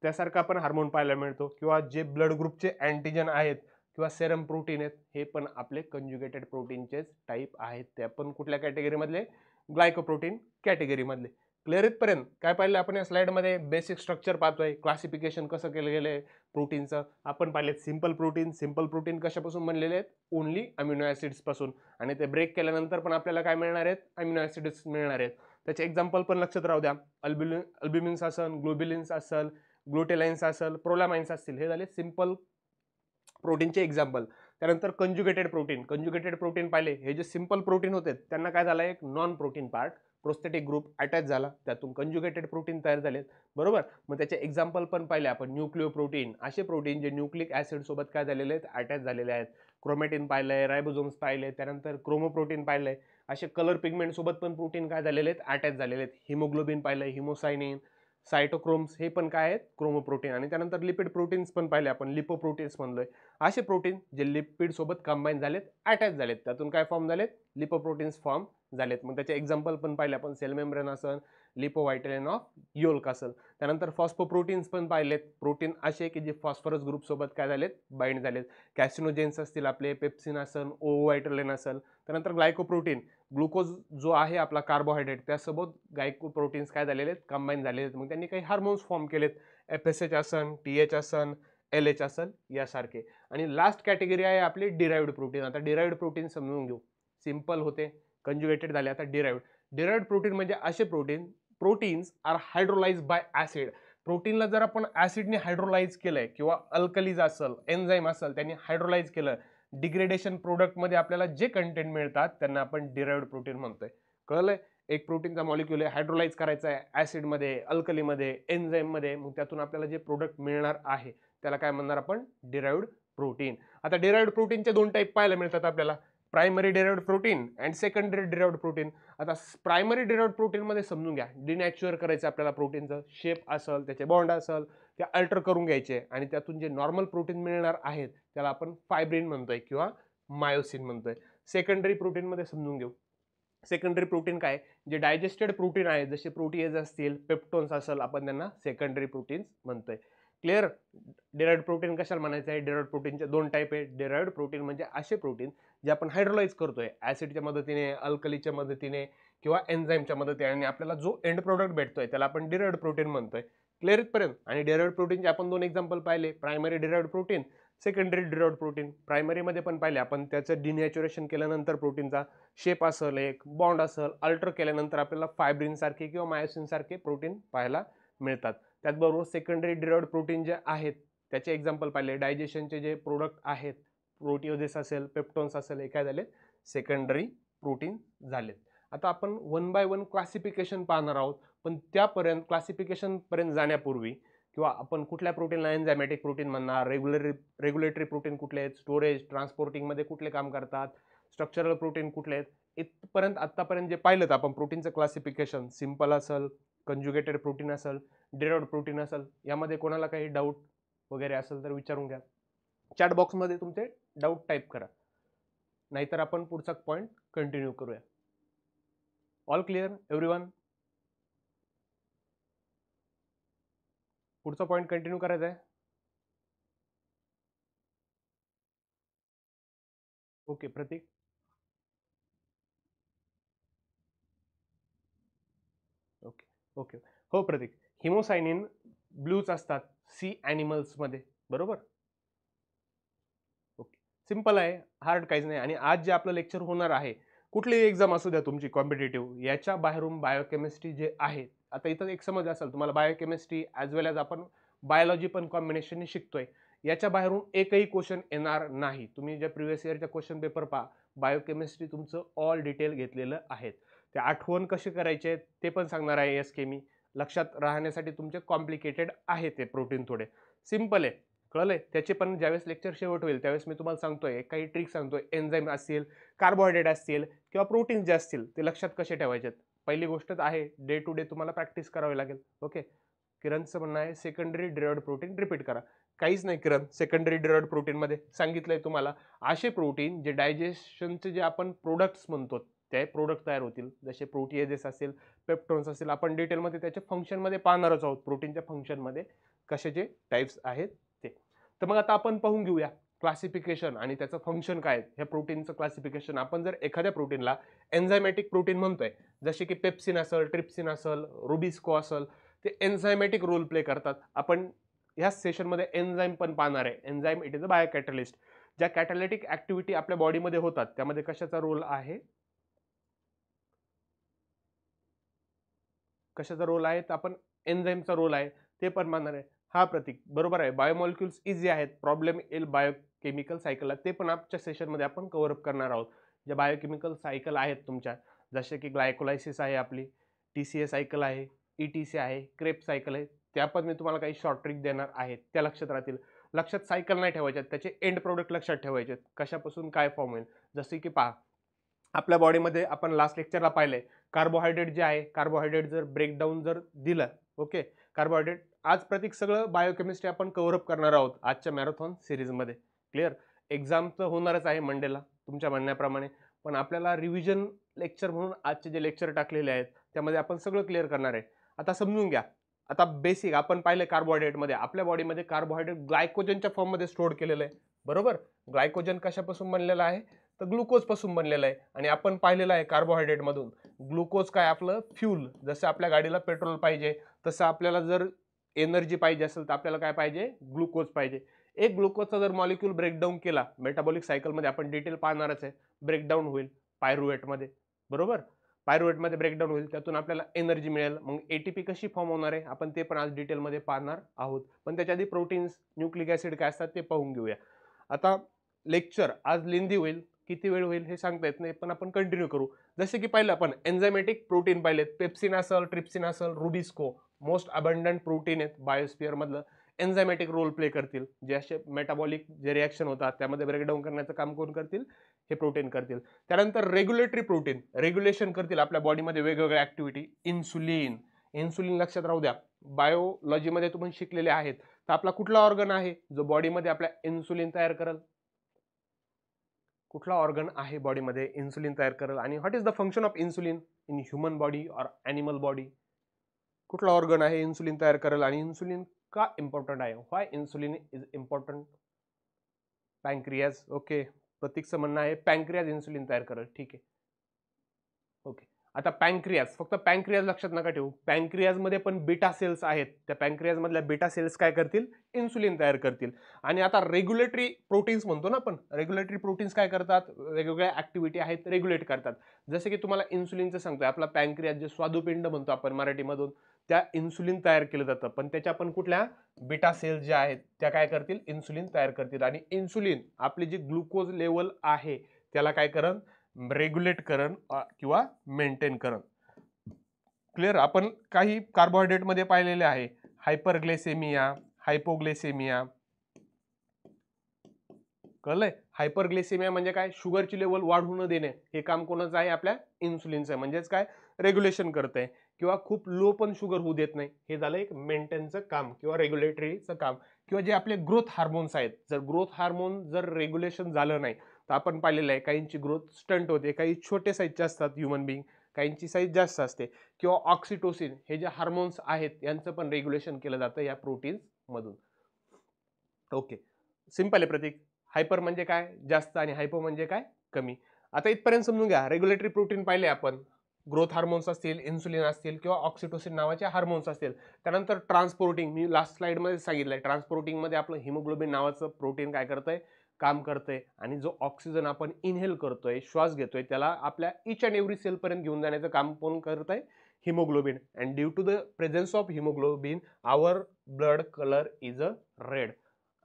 त्यासारखा पण हार्मोन पाहायला मिळतो, किंवा जे ब्लड ग्रुपचे अँटीजन आहेत किंवा सेरम प्रोटीन आहेत, हे पण आपले कंजुगेटेड प्रोटीनचेच टाईप आहेत. ते आपण कुठल्या कॅटेगरीमधले? ग्लायकोप्रोटीन कॅटेगरीमधले. क्लिअर इथपर्यंत? काय पाहिलं आपण या स्लाइडमध्ये? बेसिक स्ट्रक्चर पाहतोय, क्लासिफिकेशन कसं केलं गेलंय प्रोटीनचं. आपण पाहिलेत सिंपल प्रोटीन. सिंपल प्रोटीन कशापासून बनलेले आहेत? ओनली अमिनो ऍसिड्स पासून. आणि ते ब्रेक केल्यानंतर पण आपल्याला काय मिळणार आहेत? अमिनो ऍसिड्स मिळणार आहेत. त्याचे एक्झाम्पल पण लक्षात राहू द्या. अल्ब्युमिन्स असेल, ग्लोबिलिन्स असेल, ग्लुटेलाइन्स असेल, प्रोलामाइन्स असतील, हे झाले सिंपल प्रोटीनचे एक्झाम्पल. त्यानंतर कंजुगेटेड प्रोटीन. कंजुगेटेड प्रोटीन पाहिले, हे जे सिंपल प्रोटीन होते त्यांना काय झालं? एक non protein part, prosthetic group attach झाला, त्यातून कंजुगेटेड प्रोटीन तयार झालेत, बरोबर? मग त्याचे एक्झाम्पल पण पाहिले आपण. न्यूक्लिओ प्रोटीन, असे प्रोटीन जे न्यूक्लिक ऍसिड सोबत काय झालेले आहेत? अटॅच झालेले आहेत. क्रोमॅटिन पाहिलंय, रायबोझोम्स पाहिले, त्यानंतर क्रोमोप्रोटीन पाहिलंय. असे कलर पिगमेंट सोबत पण प्रोटीन काय झालेले आहेत? अटॅच झालेले आहेत. हिमोग्लोबिन पाहिलंय, हिमोसायनिन, सायटोक्रोम्स, हे पण काय आहेत? क्रोमोप्रोटीन. आणि त्यानंतर लिपिड प्रोटीन्स पण पाहिले आपण, लिपोप्रोटीन्स म्हणलोय. असे प्रोटीन जे लिपिड सोबत कंबाईन झालेत, अटॅच झालेत, त्यातून काय फॉर्म झालेत? लिपोप्रोटीन्स फॉर्म झालेत. मग त्याचे एक्झाम्पल पण पाहिले आपण. सेल मेम्ब्रेन असेल, लिपोव्हायटेलिन ऑफ योल्क असेल. त्यानंतर फॉस्फोप्रोटीन्स पण पाहिलेत. प्रोटीन असे की जे फॉस्फरस ग्रुप सोबत काय झालेत? बाइंड झालेत. कॅसिनोजेन्स असतील आपले, पेप्सिन असेल, ओव्हायटोलिन असेल. त्यानंतर ग्लायकोप्रोटीन ग्लुकोज जो आहे आपला कार्बोहायड्रेट त्यासोबत ग्लायकोप्रोटीन्स काय झालेले आहेत, कंबाईन झालेले आहेत. मग त्यांनी काही हार्मोन्स फॉर्म केलेत, FSH असन, TH असन, LH असन यासारखे. आणि लास्ट कॅटेगरी आहे आपली डिराइव्ड प्रोटीन. आता डिराइव्ड प्रोटीन समजून घेऊ. सिंपल होते, कंजुगेटेड झाले. आता डिराइव्ड प्रोटीन म्हणजे असे proteins R hydrolyse by acid. प्रोटीनला जर आपण ऍसिडने हायड्रोलाइज केलंय किंवा अल्कलीज असेल, एन्झाईम असेल, त्यांनी हायड्रोलाइज केलं, डिग्रेडेशन प्रोडक्टमध्ये आपल्याला जे कंटेंट मिळतात त्यांना आपण डिराइव्ड प्रोटीन म्हणतोय. कळलंय? एक प्रोटीनचा मॉलिक्यूल आहे, हायड्रोलाइज करायचा आहे ऍसिडमध्ये, अल्कलीमध्ये, एन्झाईममध्ये, मग त्यातून आपल्याला जे प्रोडक्ट मिळणार आहे त्याला काय म्हणणार आपण, डिराइव्ड प्रोटीन. आता डिराइव्ड प्रोटीनचे दोन टाईप पाहायला मिळतात आपल्याला, primary derived protein and secondary derived protein. आता प्रायमरी डिराइव्ड प्रोटीन मध्ये समजून घ्या, डिनॅच्युअर करायचं आपल्याला प्रोटीनचं, शेप असेल, त्याचे बॉन्ड असेल, ते अल्टर करून घ्यायचे आणि त्यातून जे नॉर्मल प्रोटीन मिळणार आहेत त्याला आपण फायब्रिन म्हणतोय किंवा मायोसिन म्हणतोय. सेकंडरी प्रोटीन मध्ये समजून घेऊ. सेकंडरी प्रोटीन काय, जे डायजेस्टेड प्रोटीन आहे, जसे प्रोटीएज असतील, पेप्टोन्स असेल, आपण त्यांना सेकंडरी प्रोटीन्स म्हणतोय. क्लिअर? डिराइव्ड प्रोटीन कशाला म्हणायचं आहे? डिराइव्ड प्रोटीनचे दोन टाईप आहे. डिराइव्ड प्रोटीन म्हणजे असे प्रोटीन जे आपण हायड्रोलाइज करतोय ऍसिडच्या मदतीने, अल्कलीच्या मदतीने किंवा एन्झाईमच्या मदतीने, आणि आपल्याला जो एंड प्रोडक्ट भेटतोय त्याला आपण डिराइव्ड प्रोटीन म्हणतोय. क्लिअर इथपर्यंत? आणि डिराइव्ड प्रोटीनचे आपण दोन एक्झाम्पल पाहिले, primary derived protein, secondary derived protein. प्रायमरीमध्ये पण पाहिले आपण, त्याचं डिनॅच्युरेशन केल्यानंतर प्रोटीनचा शेप असेल, एक बॉन्ड असेल, अल्टर केल्यानंतर आपल्याला फायब्रिन सारखे किंवा मायोसिन सारखे प्रोटीन पाहायला मिळतात. त्याचबरोबर सेकंडरी डिराइव्ड प्रोटीन जे आहेत त्याचे एक्झाम्पल पाहिले, डायजेशनचे जे प्रोडक्ट आहेत, प्रोटीओजेस असेल, पेप्टोन्स असेल, हे काय झाले, सेकंडरी प्रोटीन झालेत. आता आपण वन बाय वन क्लासिफिकेशन पाहणार आहोत, पण त्यापर्यंत क्लासिफिकेशन पर्यंत जाण्यापूर्वी किंवा आपण कुठल्या प्रोटीनला एन्झायमॅटिक प्रोटीन म्हणणार, रेग्युलेटरी प्रोटीन कुठले आहेत, स्टोरेज ट्रान्सपोर्टिंग मध्ये कुठले काम करतात, स्ट्रक्चरल प्रोटीन कुठले आहेत, इथपर्यंत आतापर्यंत जे पाहिलं आपण प्रोटीनचं क्लासिफिकेशन, सिंपल असेल, कंजुगेटेड प्रोटीन असेल, डिराइव्ड प्रोटीन असेल, यामध्ये कोणाला काही डाऊट वगैरे असेल तर विचारून घ्या. चॅट बॉक्समध्ये तुमचे डाऊट टाईप करा, नाहीतर आपण पुढचा पॉइंट कंटिन्यू करूया. All clear everyone? पुढचा पॉइंट कंटिन्यू करायचा आहे. ओके प्रतीक. ओके ओके हो प्रतीक. हिमोसायनिन ब्लूज असतात सी ॲनिमल्स मध्ये, बरोबर? ओके, सिंपल आहे, हार्ड काहीच नाही. आणि आज जे आपलं लेक्चर होणार आहे, कुठलीही एक्झाम असू द्या तुमची कॉम्पिटेटिव्ह, याच्या बाहेरून बायोकेमिस्ट्री जे आहे, आता इथं एक समज असेल तुम्हाला, बायोकेमिस्ट्री ॲज वेल ॲज आपण बायोलॉजी पण कॉम्बिनेशनने शिकतोय, याच्या बाहेरून एकही क्वेश्चन येणार नाही. तुम्ही ज्या प्रिव्हियस इयरच्या क्वेश्चन पेपर पहा, बायोकेमिस्ट्री तुमचं ऑल डिटेल घेतलेलं आहे. ते आठवण कसे करायचे ते पण सांगणार आहे एस के मी. लक्षात राहण्यासाठी तुमचे कॉम्प्लिकेटेड आहे ते प्रोटीन, थोडे सिंपल आहे. कळलंय? त्याचे पण ज्यावेळेस लेक्चर शेवट होईल त्यावेळेस मी तुम्हाला सांगतोय, काही ट्रिक सांगतोय, एन्झाईम असतील, कार्बोहायड्रेट असतील किंवा प्रोटीन जे असतील ते लक्षात कसे ठेवायचे. पहिली गोष्ट आहे, डे टू डे तुम्हाला प्रॅक्टिस करावी लागेल. ओके, किरणचं म्हणणं आहे सेकंडरी डिराइव्ड प्रोटीन रिपीट करा. काहीच नाही किरण, सेकंडरी डिराइव्ड प्रोटीन मध्ये सांगितलंय तुम्हाला, असे प्रोटीन जे डायजेशनचे जे आपण प्रोडक्ट्स म्हणतो ते प्रोडक्ट तयार होतील, जसे प्रोटीएजेस असेल, पेप्टोन्स असेल. आपण डिटेलमध्ये त्याच्या फंक्शनमध्ये पाहणारच आहोत, प्रोटीनच्या फंक्शनमध्ये कशाचे टाइप्स आहेत ते. तर मग आता आपण पाहून घेऊया क्लासिफिकेशन आणि त्याचं फंक्शन काय आहे. ह्या प्रोटीनचं क्लासिफिकेशन, आपण जर एखाद्या प्रोटीनला एन्झायमॅटिक प्रोटीन म्हणतोय, जसे की पेप्सिन असेल, ट्रिप्सिन असेल, रुबिस्को असेल, ते एन्झायमॅटिक रोल प्ले करतात. आपण ह्या सेशनमध्ये एन्झाईम पण पाहणार आहे. Enzyme it is a biocatalyst. ज्या कॅटॅलिटिक ऍक्टिव्हिटी आपल्या बॉडीमध्ये होतात त्यामध्ये कशाचा रोल आहे, कशाचा रोल आहे, तर आपण एन्झाईमचा रोल आहे ते पण पाहणार आहे. हा प्रतीक बरोबर आहे. बायोमॉलिक्युल्स इझी आहेत, प्रॉब्लेम येईल बायोकेमिकल सायकलला, ते पण आजच्या सेशनमध्ये आपण कव्हर अप करणार आहोत. ज्या बायोकेमिकल सायकल आहेत तुमच्या, जसे की ग्लायकोलायसिस आहे आपली, TCA सायकल आहे, ETC आहे, क्रेप सायकल आहे, त्या पण मी तुम्हाला काही शॉर्ट ट्रिक देणार आहेत, त्या लक्षात राहतील. लक्षात सायकल नाही ठेवायच्यात, त्याचे एंड प्रोडक्ट लक्षात ठेवायचे, कशापासून काय फॉर्म होईल. जसे की पहा, आपल्या बॉडीमध्ये आपण लास्ट लेक्चरला पाहिलंय, कार्बोहायड्रेट जे आहे, कार्बोहायड्रेट जर ब्रेकडाऊन जर दिलं, ओके, कार्बोहायड्रेट आज प्रतीक सगळं बायोकेमिस्ट्री आपण कव्हर अप करणार आहोत आजच्या मॅरेथॉन सिरीजमध्ये. क्लिअर? एक्झाम तर होणारच आहे मंडेला तुमच्या म्हणण्याप्रमाणे, पण आपल्याला रिव्हिजन लेक्चर म्हणून आजचे जे लेक्चर टाकलेले आहेत त्यामध्ये आपण सगळं क्लिअर करणार आहे. आता समजून घ्या. आता बेसिक आपण पाहिलं, कार्बोहायड्रेटमध्ये आपल्या बॉडीमध्ये कार्बोहायड्रेट ग्लायकोजनच्या फॉर्ममध्ये स्टोअर केलेलं आहे, बरोबर? ग्लायकोजन कशापासून बनलेलं आहे, तर ग्लुकोज पासून बनलेलं आहे. आणि आपण पाहिलेलं आहे कार्बोहायड्रेट मधून ग्लुकोज काय आपलं फ्यूल, जसं आपल्या गाडीला पेट्रोल पाहिजे तसं आपल्याला जर एनर्जी पाहिजे असेल तर आपल्याला काय पाहिजे, ग्लुकोज पाहिजे. एक ग्लुकोजचा जर मॉलिक्यूल ब्रेकडाऊन केला मेटाबॉलिक सायकलमध्ये, आपण डिटेल पाहणारच आहे, ब्रेकडाऊन होईल पायरुवेटमध्ये, बरोबर, पायरुवेटमध्ये ब्रेकडाऊन होईल, त्यातून आपल्याला एनर्जी मिळेल. मग एटीपी कशी फॉर्म होणार आहे आपण ते पण आज डिटेलमध्ये पाहणार आहोत. पण त्याच्या आधी प्रोटीन्स, न्यूक्लिक ऍसिड काय असतात ते पाहून घेऊया. आता लेक्चर आज लेंदी होईल, किती वेळ होईल हे सांगता येत नाही, पण आपण कंटिन्यू करू. जसे की पाहिलं आपण एन्झायमॅटिक प्रोटीन पाहिलेत, पेप्सिन असेल, ट्रिप्सिन असेल, रुबिस्को, मोस्ट अबंडंट प्रोटीन आहेत बायोस्फिअर मधलं, एन्झायमॅटिक रोल प्ले करतील. जे असे मेटाबॉलिक जे रिॲक्शन होतात त्यामध्ये ब्रेकडाऊन करण्याचं काम कोण करतील, हे प्रोटीन करतील. त्यानंतर रेग्युलेटरी प्रोटीन रेग्युलेशन करतील आपल्या बॉडीमध्ये वेगवेगळ्या ऍक्टिव्हिटी. इन्सुलिन, इन्सुलिन लक्षात राहू द्या, बायोलॉजीमध्ये तुम्ही शिकलेले आहेत. तर आपला कुठला ऑर्गन आहे जो बॉडीमध्ये आपल्या इन्सुलिन तयार करेल, कुठला ऑर्गन आहे बॉडीमध्ये इन्सुलिन तयार करेल, आणि what is the function of insulin in human body और ॲनिमल बॉडी, कुठला ऑर्गन आहे इन्सुलिन तयार करेल आणि इन्सुलिन का इम्पॉर्टंट आहे, व्हाय इन्सुलिन इज इम्पॉर्टंट. पॅन्क्रियाज, ओके, प्रतीकचं म्हणणं आहे पॅन्क्रियाज इन्सुलिन तयार करेल, ठीक आहे, ओके. आता पॅन्क्रियाज, फक्त पॅन्क्रियाज लक्षात नका ठेवू, पॅन्क्रियाज मध्ये पण बीटा सेल्स आहेत, त्या पॅन्क्रियाज मधल्या बीटा सेल्स काय करतील, इन्सुलिन तयार करतील. आणि आता रेग्युलेटरी प्रोटीन्स म्हणतो ना आपण, रेग्युलेटरी प्रोटीन्स काय करतात, वेगवेगळ्या ऍक्टिव्हिटी आहेत रेग्युलेट करतात. जसे की तुम्हाला इन्सुलिनचं सांगतोय, आपला पॅन्क्रियाज जे स्वादुपिंड म्हणतो आपण मराठीमधून, त्या इन्सुलिन तयार केलं जातं, पण त्याच्या पण कुठल्या बीटा सेल्स ज्या आहेत त्या काय करतील, इन्सुलिन तयार करतील. आणि इन्सुलिन आपली जी ग्लुकोज लेवल आहे त्याला काय करण, रेग्युलेट करण किंवा मेंटेन करण. क्लिअर. आपण काही कार्बोहायड्रेट मध्ये पाहिलेले आहे, हायपरग्लायसेमिया, हायपोग्लायसेमिया, कळलंय. हायपरग्लायसेमिया म्हणजे काय, शुगरची लेवल वाढू न देणे, हे काम कोणाचं आहे, आपल्या इन्सुलिनचं आहे. म्हणजेच काय, रेग्युलेशन करते. किंवा खूप लो पण शुगर होऊ देत नाही, हे झालं एक मेंटेनचं काम किंवा रेग्युलेटरीचं काम. किंवा जे आपले ग्रोथ हार्मोन्स आहेत, जर ग्रोथ हार्मोन जर रेग्युलेशन झालं नाही तर आपण पाहिलेलं आहे काहींची ग्रोथ स्टंट होते, काही छोटे साईजचे असतात ह्युमन बिंग, काहींची साईज जास्त असते. किंवा ऑक्सिटोसिन, हे जे हार्मोन्स आहेत यांचं पण रेग्युलेशन केलं जातं या प्रोटीन्स मधून. ओके, सिंपल आहे प्रतीक. हायपर म्हणजे काय, जास्त, आणि हायपो म्हणजे काय, कमी. आता इथपर्यंत समजून घ्या. रेग्युलेटरी प्रोटीन पाहिले आपण, ग्रोथ हार्मोन्स असतील, इन्सुलिन असतील, किंवा ऑक्सिटोसिन नावाचे हार्मोन्स असतील. त्यानंतर ट्रान्सपोर्टिंग, मी लास्ट स्लाइडमध्ये सांगितलंय, ट्रान्सपोर्टिंग मध्ये आपलं हिमोग्लोबिन नावाचं प्रोटीन काय करतंय, काम करतंय. आणि जो ऑक्सिजन आपण इनहेल करतोय, श्वास घेतोय, त्याला आपल्या इच अँड एव्हरी सेल पर्यंत घेऊन जाण्याचं काम कोण करतंय, haemoglobin. And due to the presence of haemoglobin our blood colour is a red.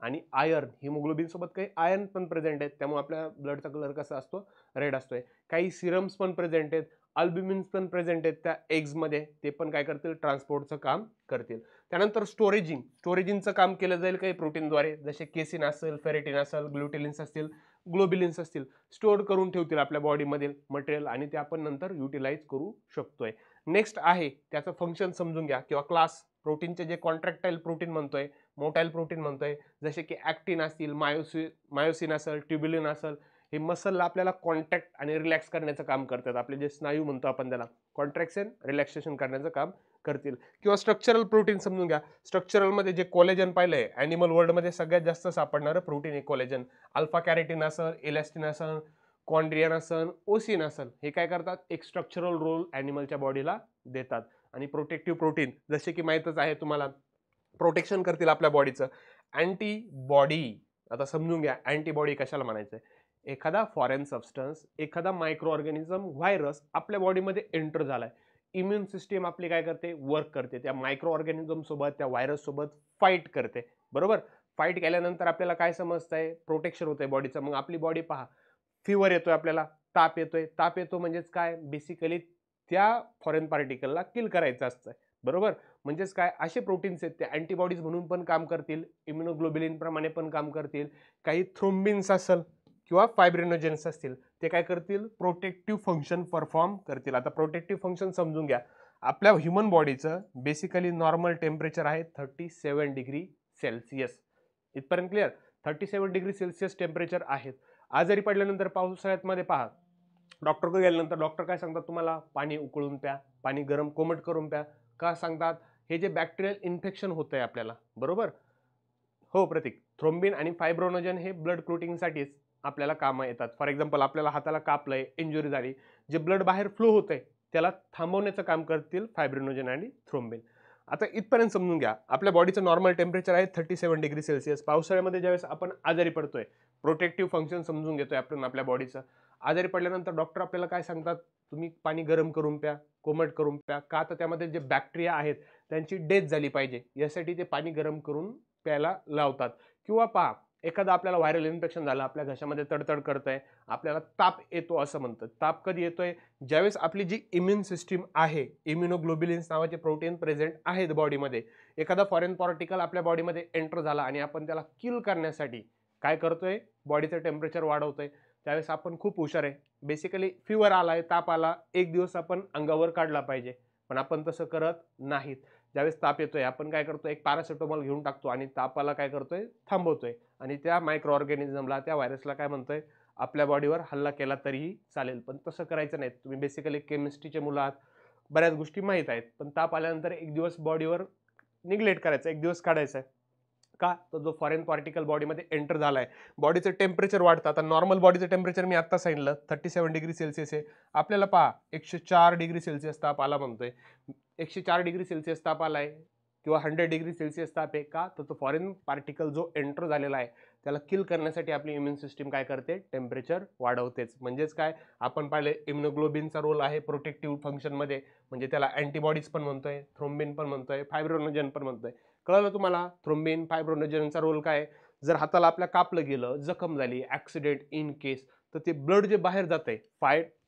आणि आयर्न, हिमोग्लोबिन सोबत काही आयर्न पण प्रेझेंट आहेत, त्यामुळे आपल्या ब्लडचा कलर कसा असतो, रेड असतोय. काही सिरम्स पण प्रेझेंट आहेत, अल्ब्युमिन्स पण प्रेझेंट आहेत त्या एग्ज मध्ये, ते पण काय करतील, ट्रान्सपोर्टचं काम करतील. त्यानंतर स्टोरेजिंग, स्टोरेजिंगचं काम केलं जाईल काही प्रोटीनद्वारे, जसे केसिन असेल, फेरेटिन असेल, ग्लुटेलिन्स असतील, ग्लोबिलिन्स असतील, स्टोअर करून ठेवतील आपल्या बॉडीमधील मटेरियल, आणि ते आपण नंतर युटिलाइज करू शकतोय. नेक्स्ट आहे त्याचं फंक्शन समजून घ्या, किंवा क्लास. प्रोटीनचे जे कॉन्ट्रॅक्टाईल प्रोटीन म्हणतोय, मोटाईल प्रोटीन म्हणतोय, जसे की ऍक्टिन असतील, मायोसिन असेल, ट्युब्युलिन असेल, हे मसलला आपल्याला कॉन्ट्रॅक्ट आणि रिलॅक्स करण्याचं काम करतात. आपले जे स्नायू म्हणतो आपण त्याला, कॉन्ट्रॅक्शन रिलॅक्सेशन करण्याचं काम करतील. किंवा स्ट्रक्चरल प्रोटीन समजून घ्या. स्ट्रक्चरल मध्ये जे कोलेजन पाहिलंय, ॲनिमल वर्ल्ड मध्ये सगळ्यात जास्त सापडणारं प्रोटीन आहे कोलेजन. अल्फा कॅरेटिन असेल, इलॅस्टिन असेल, कॉन्ड्रियन असेल, ओसिन असेल, हे काय करतात, एक स्ट्रक्चरल रोल ॲनिमलच्या बॉडीला देतात. आणि प्रोटेक्टिव्ह प्रोटीन, जसे की माहीतच आहे तुम्हाला, प्रोटेक्शन करतील आपल्या बॉडीचं. अँटीबॉडी, आता समजून घ्या अँटीबॉडी कशाला म्हणायचंय. एखादा फॉरेन सबस्टन्स, एखादा मायक्रो ऑर्गॅनिझम, व्हायरस आपल्या बॉडीमध्ये एंटर झालाय, इम्युन सिस्टीम आपली काय करते, वर्क करते, त्या मायक्रो ऑर्गॅनिझम सोबत, त्या व्हायरस सोबत फाईट करते, बरोबर. फाईट केल्यानंतर आपल्याला काय समजतंय, प्रोटेक्शन होतंय बॉडीचं. मग आपली बॉडी पहा, फिवर येतोय आपल्याला, ताप येतोय, ताप येतो म्हणजेच काय, बेसिकली त्या फॉरेन पार्टिकलला किल करायचं असतं, बरोबर. म्हणजेच काय, असे प्रोटीन्स आहेत ते अँटीबॉडीज म्हणून पण काम करतील, इम्युनोग्लोबिलिन प्रमाणे पण काम करतील. काही थ्रोम्बिन्स असेल किंवा फायब्रिनोजेन्स असतील, ते काय करतील, प्रोटेक्टिव्ह फंक्शन परफॉर्म करतील. आता प्रोटेक्टिव्ह फंक्शन समजून घ्या. आपल्या ह्युमन बॉडीचं बेसिकली नॉर्मल टेम्परेचर आहे 37 डिग्री सेल्सिअस. इथपर्यंत क्लिअर. 37 डिग्री सेल्सिअस टेम्परेचर आहे. आजारी पडल्यानंतर पावसाळ्यात मध्ये पहा, डॉक्टरकडे गेल्यानंतर डॉक्टर काय सांगतात तुम्हाला, पाणी उकळून प्या, पाणी गरम कोमट करून प्या. का सांगतात, हे जे बॅक्टेरियल इन्फेक्शन होतंय आपल्याला, बरोबर. हो प्रतीक, थ्रोम्बिन आणि फायब्रोनोजन हे ब्लड क्लोटिंगसाठीच आपल्याला कामं येतात. फॉर एक्झाम्पल आपल्याला हाताला कापलंय, इंजुरी झाली, जे ब्लड बाहेर फ्लो होतंय त्याला थांबवण्याचं काम करतील फायब्रिनोजन आणि थ्रोम्बिन. आता इथपर्यंत समजून घ्या, आपल्या बॉडीचं नॉर्मल टेम्परेचर आहे 37°C. पावसाळ्यामध्ये ज्यावेळेस आपण आजारी पडतोय, प्रोटेक्टिव्ह फंक्शन समजून घेतोय आपण आपल्या बॉडीचं. आजारी पडल्यानंतर डॉक्टर आपल्याला काय सांगतात, तुम्ही पाणी गरम करून प्या, कोमट करून प्या. का तर त्यामध्ये जे बॅक्टेरिया आहेत त्यांची डेथ झाली पाहिजे, यासाठी ते पाणी गरम करून प्यायला लावतात. किंवा पहा, एखादा आपल्याला व्हायरल इन्फेक्शन झालं, आपल्या घशामध्ये तडतड करतंय, आपल्याला ताप येतो असं म्हणतात. ताप कधी येतोय, ज्यावेळेस आपली जी इम्युन सिस्टीम आहे, इम्युनोग्लोब्युलिन्स नावाचे प्रोटीन प्रेझेंट आहेत बॉडीमध्ये, एखादा फॉरेन पार्टिकल आपल्या बॉडीमध्ये एंटर झाला आणि आपण त्याला किल करण्यासाठी काय करतोय, बॉडीचं टेम्परेचर वाढवतोय. त्यावेळेस आपण खूप हुशार आहे. बेसिकली फिवर आलाय, ताप आला, एक दिवस आपण अंगावर काढला पाहिजे, पण आपण तसं करत नाहीत. ज्यावेळेस ताप येतोय आपण काय करतोय, एक पॅरासिटामॉल घेऊन टाकतो आणि तापाला काय करतोय, थांबवतोय. आणि त्या मायक्रो ऑर्गॅनिझमला, त्या व्हायरसला काय म्हणतोय, आपल्या बॉडीवर हल्ला केला तरीही चालेल. पण तसं करायचं नाही. तुम्ही बेसिकली केमिस्ट्रीचे मुलं आहात, बऱ्याच गोष्टी माहीत आहेत. पण ताप आल्यानंतर एक दिवस बॉडीवर निग्लेक्ट करायचा, एक दिवस काढायचा आहे. का तर जो फॉरेन पार्टिकल बॉडीमध्ये एंटर झालाय, बॉडीचं टेम्परेचर वाढतं. आता नॉर्मल बॉडीचं टेम्परेचर मी आत्ता सांगितलं 37°C आहे. आपल्याला पहा 104°C ताप आला म्हणतोय. 104°C ताप आलाय किंवा 100°C ताप आहे. का तर तो फॉरेन पार्टिकल जो एंटर झालेला आहे त्याला किल करण्यासाठी आपली इम्युन सिस्टीम काय करते, टेम्परेचर वाढवतेच. म्हणजेच काय, आपण पाहिले इम्युनोग्लोबिनचा रोल आहे प्रोटेक्टिव्ह फंक्शनमध्ये, म्हणजे त्याला अँटीबॉडीज पण म्हणतोय, थ्रोम्बिन पण म्हणतोय, फायब्रोनोजन पण म्हणतोय. कळलं तुम्हाला थ्रोम्बिन फायब्रोनोजनचा रोल काय? जर हाताला आपल्या कापलं गेलं, जखम झाली, ऍक्सिडेंट इन केस, तर ते ब्लड जे बाहेर जातंय,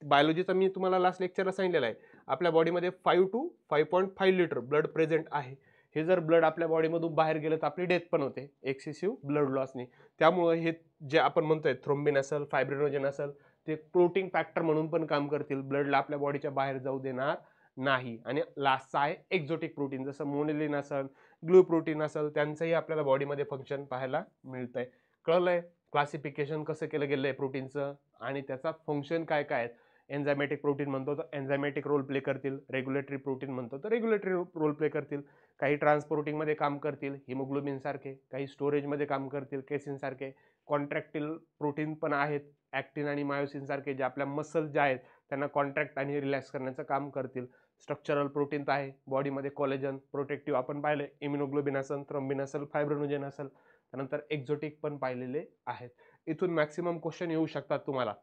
बायोलॉजीचा मी तुम्हाला लास्ट लेक्चरला सांगितलेलं आहे, आपल्या बॉडीमध्ये 5 to 5.5 लिटर ब्लड प्रेझेंट आहे. हे जर ब्लड आपल्या बॉडीमधून बाहेर गेलं तर आपली डेथ पण होते एक्सेसिव्ह ब्लड लॉसने. त्यामुळे हे जे आपण म्हणतोय थ्रोम्बिन असेल, फायब्रिनोजन असेल, ते प्रोटीन फॅक्टर म्हणून पण काम करतील, ब्लडला आपल्या बॉडीच्या बाहेर जाऊ देणार नाही. आणि लास्टचा आहे एक्झोटिक प्रोटीन, जसं मोनेलिन असेल, ग्लू प्रोटीन असेल, त्यांचंही आपल्याला बॉडीमध्ये फंक्शन पाहायला मिळतंय. कळलंय क्लासिफिकेशन कसं केलं गेलंय प्रोटीनचं आणि त्याचा फंक्शन काय काय आहेत. एन्झायमॅटिक प्रोटीन म्हणतो तर एन्झायमॅटिक रोल प्ले करतील, रेग्युलेटरी प्रोटीन म्हणतो तर रेग्युलेटरी रोल प्ले करतील, काही ट्रान्सपोर्टिंगमध्ये काम करतील हिमोग्लोबिन सारखे, काही स्टोरेजमध्ये काम करतील केसिन सारखे, कॉन्ट्रॅक्टिल प्रोटीन पण आहेत ॲक्टिन आणि मायोसिन सारखे, जे आपल्या मसल ज्या आहेत त्यांना कॉन्ट्रॅक्ट आणि रिलॅक्स करण्याचं काम करतील. स्ट्रक्चरल प्रोटीन तर आहे बॉडीमध्ये, कोलेजन, प्रोटेक्टिव्ह आपण पाहिले, इम्युनोग्लोबिन असेल, थ्रोम्बिन असेल, फायब्रोनोजन असेल, त्यानंतर एक्झोटिक पण पाहिलेले आहेत. इथून मॅक्सिमम क्वेश्चन येऊ शकतात तुम्हाला,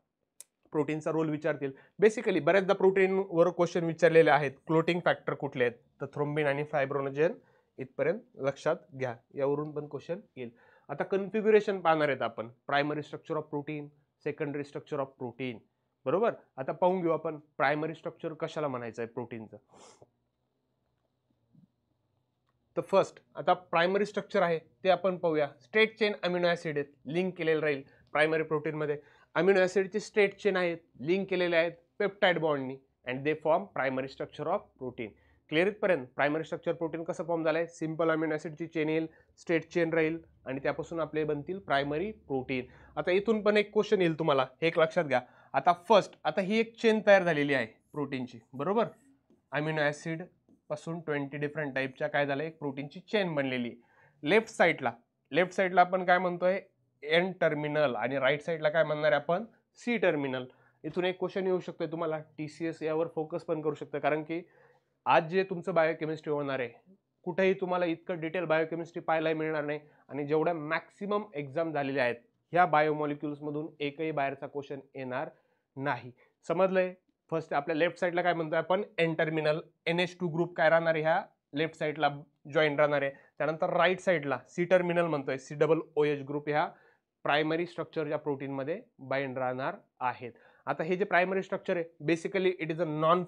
प्रोटीनचा रोल विचारतील. बेसिकली बऱ्याचदा प्रोटीनवर क्वेश्चन विचारलेले आहेत. क्लोटिंग फॅक्टर कुठले आहेत, तर थ्रोम्बिन आणि फायब्रोनोजन, इथपर्यंत लक्षात घ्या, यावरून पण क्वेश्चन येईल. आता कन्फिग्युरेशन पाहणार आहेत आपण, primary structure of protein, secondary structure of protein, बरोबर. आता पाहून घेऊ आपण प्रायमरी स्ट्रक्चर कशाला म्हणायचं आहे प्रोटीनचं. तर फर्स्ट आता प्रायमरी स्ट्रक्चर आहे ते आपण पाहूया. स्ट्रेट चेन अमिनो ऍसिड आहेत, लिंक केलेलं राहील प्रायमरी प्रोटीनमध्ये. अमिनो ऍसिडचे स्ट्रेट चेन आहेत, लिंक केलेले आहेत पेप्टाइड बॉन्डनी, and they form primary structure of protein. Clear इथपर्यंत प्रायमरी स्ट्रक्चर प्रोटीन कसं फॉर्म झालंय, सिंपल अमिनो ऍसिडची चेन येईल, स्ट्रेट चेन राहील आणि त्यापासून आपले बनतील प्रायमरी प्रोटीन. आता इथून पण एक क्वेश्चन येईल तुम्हाला, हे एक लक्षात घ्या. आता फर्स्ट, आता ही एक चेन तयार झालेली आहे प्रोटीनची, बरोबर. अमिनो ऍसिड पासून 20 डिफरंट टाईपच्या काय झालं, एक प्रोटीनची चेन बनलेली. लेफ्ट साईडला आपण काय म्हणतोय, एन टर्मिनल, आणि राईट साईडला काय म्हणणार आहे आपण, सी टर्मिनल. इथून एक क्वेश्चन येऊ शकतोय तुम्हाला, TCS यावर फोकस पण करू शकतं, कारण की आज जे तुमचं बायोकेमिस्ट्री होणार आहे, कुठेही तुम्हाला इतकं डिटेल बायोकेमिस्ट्री पाहायला मिळणार नाही. आणि जेवढ्या मॅक्सिमम एक्झाम झालेल्या आहेत ह्या बायोमॉलिक्युल्समधून एकही बाहेरचा क्वेश्चन येणार नाही. समजलंय. फर्स्ट आपल्या लेफ्ट साईडला काय म्हणतोय आपण, एन टर्मिनल, NH2 ग्रुप काय राहणार आहे, ह्या लेफ्ट साईडला जॉईन राहणार आहे. त्यानंतर राईट साईडला सी टर्मिनल म्हणतोय, COOH ग्रुप ह्या प्रायमरी स्ट्रक्चरच्या प्रोटीनमध्ये बाइंड राहणार आहेत. आता हे जे प्रायमरी स्ट्रक्चर आहे basically it is a non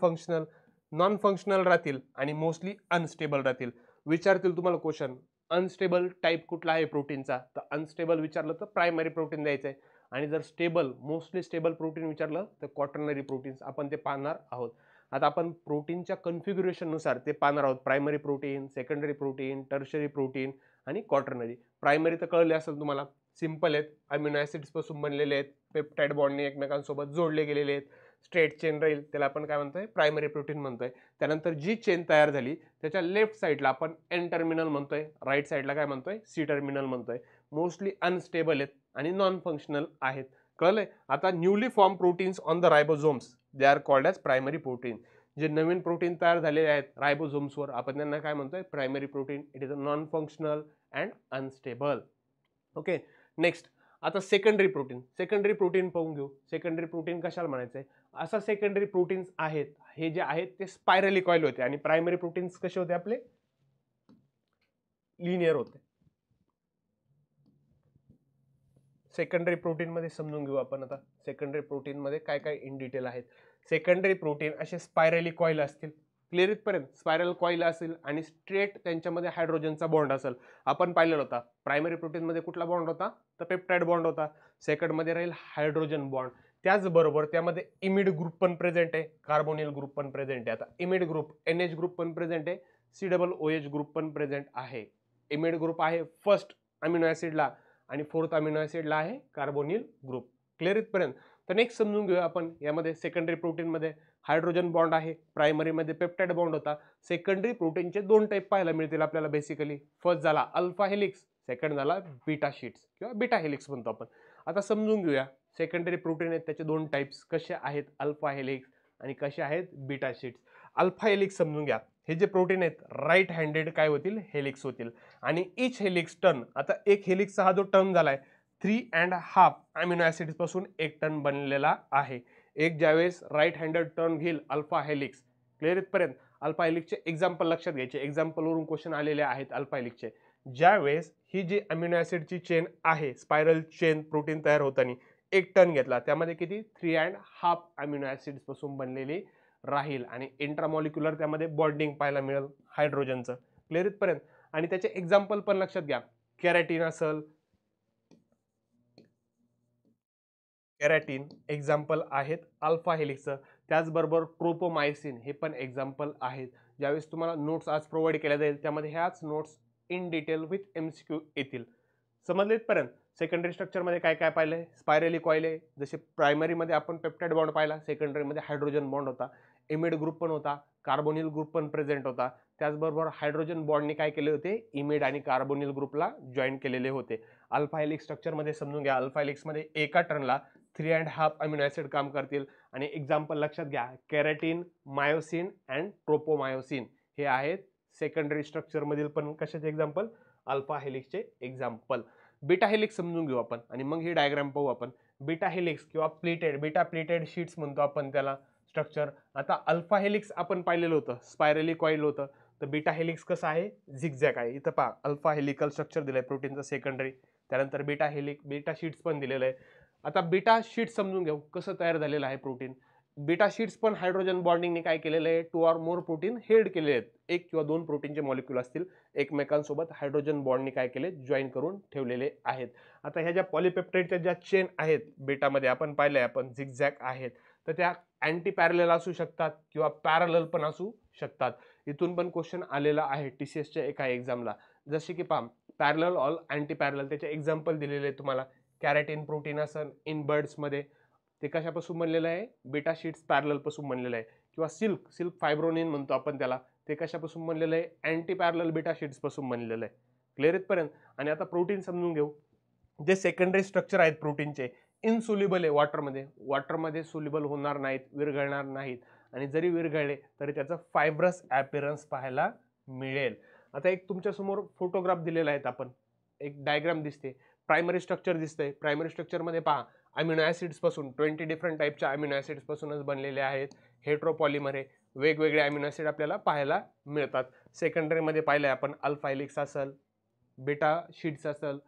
functional राहतील आणि मोस्टली अनस्टेबल राहतील. विचारतील तुम्हाला क्वेश्चन, अनस्टेबल टाईप कुठला आहे प्रोटीनचा, तर अनस्टेबल विचारलं तर प्रायमरी प्रोटीन द्यायचं आहे. आणि जर स्टेबल, मोस्टली स्टेबल प्रोटीन विचारलं तर क्वाटर्नरी प्रोटीन्स आपण ते पाहणार आहोत. आता आपण प्रोटीनच्या कन्फिग्युरेशननुसार ते पाहणार आहोत, primary protein, secondary protein, tertiary protein आणि क्वाटर्नरी. प्रायमरी तर कळले असेल तुम्हाला, सिंपल आहेत, अमिनो ऍसिड्स पासून बनलेले आहेत, पेप्टाइड बॉन्डने एकमेकांसोबत जोडले गेलेले आहेत, स्ट्रेट चेन राहील, त्याला आपण काय म्हणतोय, प्रायमरी प्रोटीन म्हणतोय. त्यानंतर जी चेन तयार झाली त्याच्या लेफ्ट साईडला आपण एन टर्मिनल म्हणतोय, राईट साईडला काय म्हणतोय, सी टर्मिनल म्हणतोय. मोस्टली अनस्टेबल आहेत आणि नॉन फंक्शनल आहेत. कळलंय? आता newly form proteins on the ribosomes they are called as primary protein. जे नवीन प्रोटीन तयार झालेले आहेत रायबोझोम्सवर आपण त्यांना काय म्हणतोय? Primary protein. It is a non functional and unstable. Okay, next आता सेकंडरी प्रोटीन. सेकंडरी प्रोटीन पाहून घेऊ. सेकंडरी प्रोटीन कशाला म्हणायचंय? असा सेकंडरी प्रोटीन्स आहेत, हे जे आहेत ते स्पायरली कॉइल होते आणि प्रायमरी प्रोटीन्स कसे होते आपले? लिनियर होते. सेकंडरी प्रोटीन मध्ये समजून घेऊ आपण आता. सेकंडरी प्रोटीन मध्ये काय काय इन डिटेल आहेत. सेकंडरी प्रोटीन असे स्पायरली कॉइल असतील, क्लिअर इथपर्यंत? स्पायरल कॉइल असेल आणि स्ट्रेट त्यांच्यामध्ये हायड्रोजनचा बॉन्ड असेल. आपण पाहिलेला होता प्रायमरी प्रोटीन मध्ये कुठला बॉन्ड होता? तर पेप्टाइड बॉन्ड होता. सेकंड मध्ये राहील हायड्रोजन बॉन्ड. त्याचबरोबर त्यामध्ये इमिड ग्रुप पण प्रेझेंट आहे, कार्बोनिल ग्रुप पण प्रेझेंट आहे. आता इमिड ग्रुप NH ग्रुप पण प्रेझेंट आहे, COOH ग्रुप पण प्रेझेंट आहे. इमिड ग्रुप आहे फर्स्ट अमिनो ऍसिडला आणि फोर्थ अमिनो ऍसिडला आहे कार्बोनिल ग्रुप. क्लिअर इथपर्यंत? तर नेक्स्ट समजून घेऊया आपण. यामध्ये सेकंडरी प्रोटीन मध्ये हायड्रोजन बॉन्ड आहे, प्रायमरी मध्ये पेप्टाइड बॉन्ड होता. सेकंडरी प्रोटीनचे दोन टाईप पाहायला मिळतील आपल्याला बेसिकली. फर्स्ट झाला अल्फा हेलिक्स, सेकंड झाला बीटा शीट्स किंवा बीटा हेलिक्स म्हणतो आपण. आता समजून घेऊया सेकंडरी प्रोटीन आहेत त्याचे दोन टाइप्स कसे आहेत, अल्फा हेलिक्स आणि कसे आहेत बीटा शीट्स. अल्फा हेलिक्स समजून घ्या. हे जे प्रोटीन आहेत राईट हँडेड काय होतील? हेलिक्स होतील. आणि इच हेलिक्स टर्न, आता एक हेलिक्सचा हा जो टर्न झालाय 3.5 अमिनो ऍसिड्स पासून एक टर्न बनलेला आहे. एक ज्यावेळेस राईट हँडेड टर्न घेईल अल्फा हेलिक्स, क्लिअर इथपर्यंत? अल्फा हेलिक्सचे एक्झाम्पल लक्षात घ्यायचे, एक्झाम्पलवरून क्वेश्चन आलेले आहेत अल्फा हेलिक्सचे. ज्यावेळेस ही जी अमिनो ऍसिडची चेन आहे, स्पायरल चेन प्रोटीन तयार होताना एक टर्न घेतला, त्यामध्ये किती? 3.5 अमिनो ऍसिड्स पासून बनलेली राहील आणि इंट्रामॉलिक्युलर त्यामध्ये बॉन्डिंग पाहायला मिळेल हायड्रोजनचं, क्लिअर इथपर्यंत? आणि त्याचे एक्झाम्पल पण लक्षात घ्या. कॅरेटीन असेल, कॅरेटीन एक्झाम्पल आहेत अल्फा हेलिक्सचं. त्याचबरोबर ट्रोपोमायसिन हे पण एक्झाम्पल आहेत. ज्यावेळेस तुम्हाला नोट्स आज प्रोव्हाइड केल्या जाईल त्यामध्ये ह्याच notes in detail with MCQ येतील. समजले इथपर्यंत? सेकंडरी स्ट्रक्चरमध्ये काय काय पाहिलंय? स्पायरली कॉइल आहे, जसे प्रायमरीमध्ये आपण पेप्टाइड बॉन्ड पाहिला, सेकंडरीमध्ये हायड्रोजन बॉन्ड होता, इमिड ग्रुप पण होता, कार्बोनिल ग्रुप पण प्रेझेंट होता. त्याचबरोबर हायड्रोजन बॉन्डने काय केले होते? इमिड आणि कार्बोनिल ग्रुपला जॉईन केलेले होते. अल्फा हेलिक्स स्ट्रक्चरमध्ये समजून घ्या. अल्फा हेलिक्समध्ये एका टर्नला 3.5 अमिनो ऍसिड काम करतील आणि एक्झाम्पल लक्षात घ्या. कॅरेटीन, मायोसिन अँड ट्रोपोमायोसिन हे आहेत सेकंडरी स्ट्रक्चर मधील पण कशाचे एक्झाम्पल? अल्फा हेलिक्सचे एक्झाम्पल. बीटा हेलिक्स समजून घेऊ आपण आणि मग ही डायग्राम पाहू आपण. बीटा हेलिक्स किंवा प्लेटेड, बीटा प्लेटेड शीट्स म्हणतो आपण त्याला स्ट्रक्चर. आता अल्फा हेलिक्स आपण पाहिलेलं होतं, स्पायरली कॉइल होतं. तर बीटा हेलिक्स कसं आहे? झिगझॅग आहे. इथं पहा अल्फा हेलिकल स्ट्रक्चर दिलंय प्रोटीनचं सेकंडरी, त्यानंतर बीटा शीट्स पण दिलेलं आहे. आता बीटा शीट समजून घेऊ कसं तयार झालेलं आहे प्रोटीन. बीटा शीट्स पण हायड्रोजन बॉन्डिंगने काय केलेलं आहे? 2 or more प्रोटीन हेल्ड केले आहेत. एक किंवा दोन प्रोटीनचे मॉलिक्यूल असतील, एकमेकांसोबत हायड्रोजन बॉन्डने काय केले? जॉईन करून ठेवलेले आहेत. आता ह्या ज्या पॉलिपेप्टाइडच्या ज्या चेन आहेत बेटामध्ये आपण पाहिलंय आपण झिगझॅग आहेत, तर त्या अँटी पॅरलल असू शकतात किंवा पॅरलल पण असू शकतात. इथून पण क्वेश्चन आलेला आहे TCSच्या एका एक्झामला. जसे की पहा पॅरलल ऑल अँटी पॅरलल, त्याचे एक्झाम्पल दिलेले आहे तुम्हाला. कॅरेटीन प्रोटीन असन इन बर्ड्समध्ये, ते कशापासून बनलेलं आहे? बीटा शीट्स पॅरलल पासून बनलेलं आहे. किंवा सिल्क फायब्रोनिन म्हणतो आपण त्याला, ते कशापासून बनलेलं आहे? अँटी पॅरलल बीटा शीट्स पासून बनलेलं आहे. क्लिअर इथपर्यंत? आणि आता प्रोटीन समजून घेऊ. जे सेकंडरी स्ट्रक्चर आहेत प्रोटीनचे इनसोल्युबल आहे वॉटरमध्ये, वॉटरमध्ये सोल्युबल होणार नाहीत, विरघळणार नाहीत आणि जरी विरघळले तरी त्याचं फायब्रस ॲपिरन्स पाहायला मिळेल. आता एक तुमच्यासमोर फोटोग्राफ दिलेला आहे, आपण एक डायग्राम दिसते, प्रायमरी स्ट्रक्चर दिसतंय. प्रायमरी स्ट्रक्चरमध्ये पहा अमिनो ऍसिड्स पासून 20 डिफरंट टाईपच्या अमिनो ऍसिड्स पासूनच बनलेले आहेत. हेट्रोपॉलिमर आहे, वेगवेगळे अमिनो ऍसिड आपल्याला पाहायला मिळतात. सेकंडरीमध्ये पाहिलंय आपण अल्फा हेलिक्स असेल, बीटा शीट्स असेल,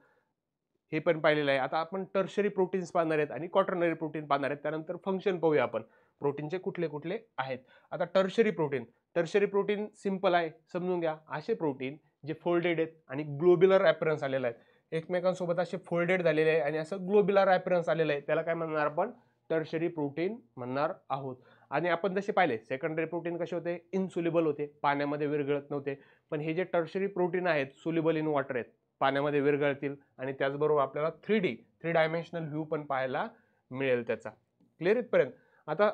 हे पण पाहिलेलं आहे. आता आपण टर्शरी प्रोटीन्स पाहणार आहेत आणि क्वाटर्नरी प्रोटीन पाहणार आहेत. त्यानंतर फंक्शन पाहूया आपण प्रोटीनचे कुठले कुठले आहेत. आता टर्शरी प्रोटीन सिंपल आहे, समजून घ्या. असे प्रोटीन जे फोल्डेड आहेत आणि ग्लोब्युलर ॲपिरन्स आलेला आहे, एकमेकांसोबत असे फोल्डेड झालेले आहे आणि असं ग्लोब्युलर ॲपिरन्स आलेलं आहे, त्याला काय म्हणणार आपण? टर्शरी प्रोटीन म्हणणार आहोत. आणि आपण जसे पाहिले सेकंडरी प्रोटीन कसे होते? इनसोल्युबल होते, पाण्यामध्ये विरघळत नव्हते. पण हे जे टर्शरी प्रोटीन आहेत सोल्युबल इन वॉटर आहेत, पाण्यामध्ये विरघळतील आणि त्याचबरोबर आपल्याला 3 डायमेन्शनल व्ह्यू पण पाहायला मिळेल त्याचा. क्लिअर इथपर्यंत? आता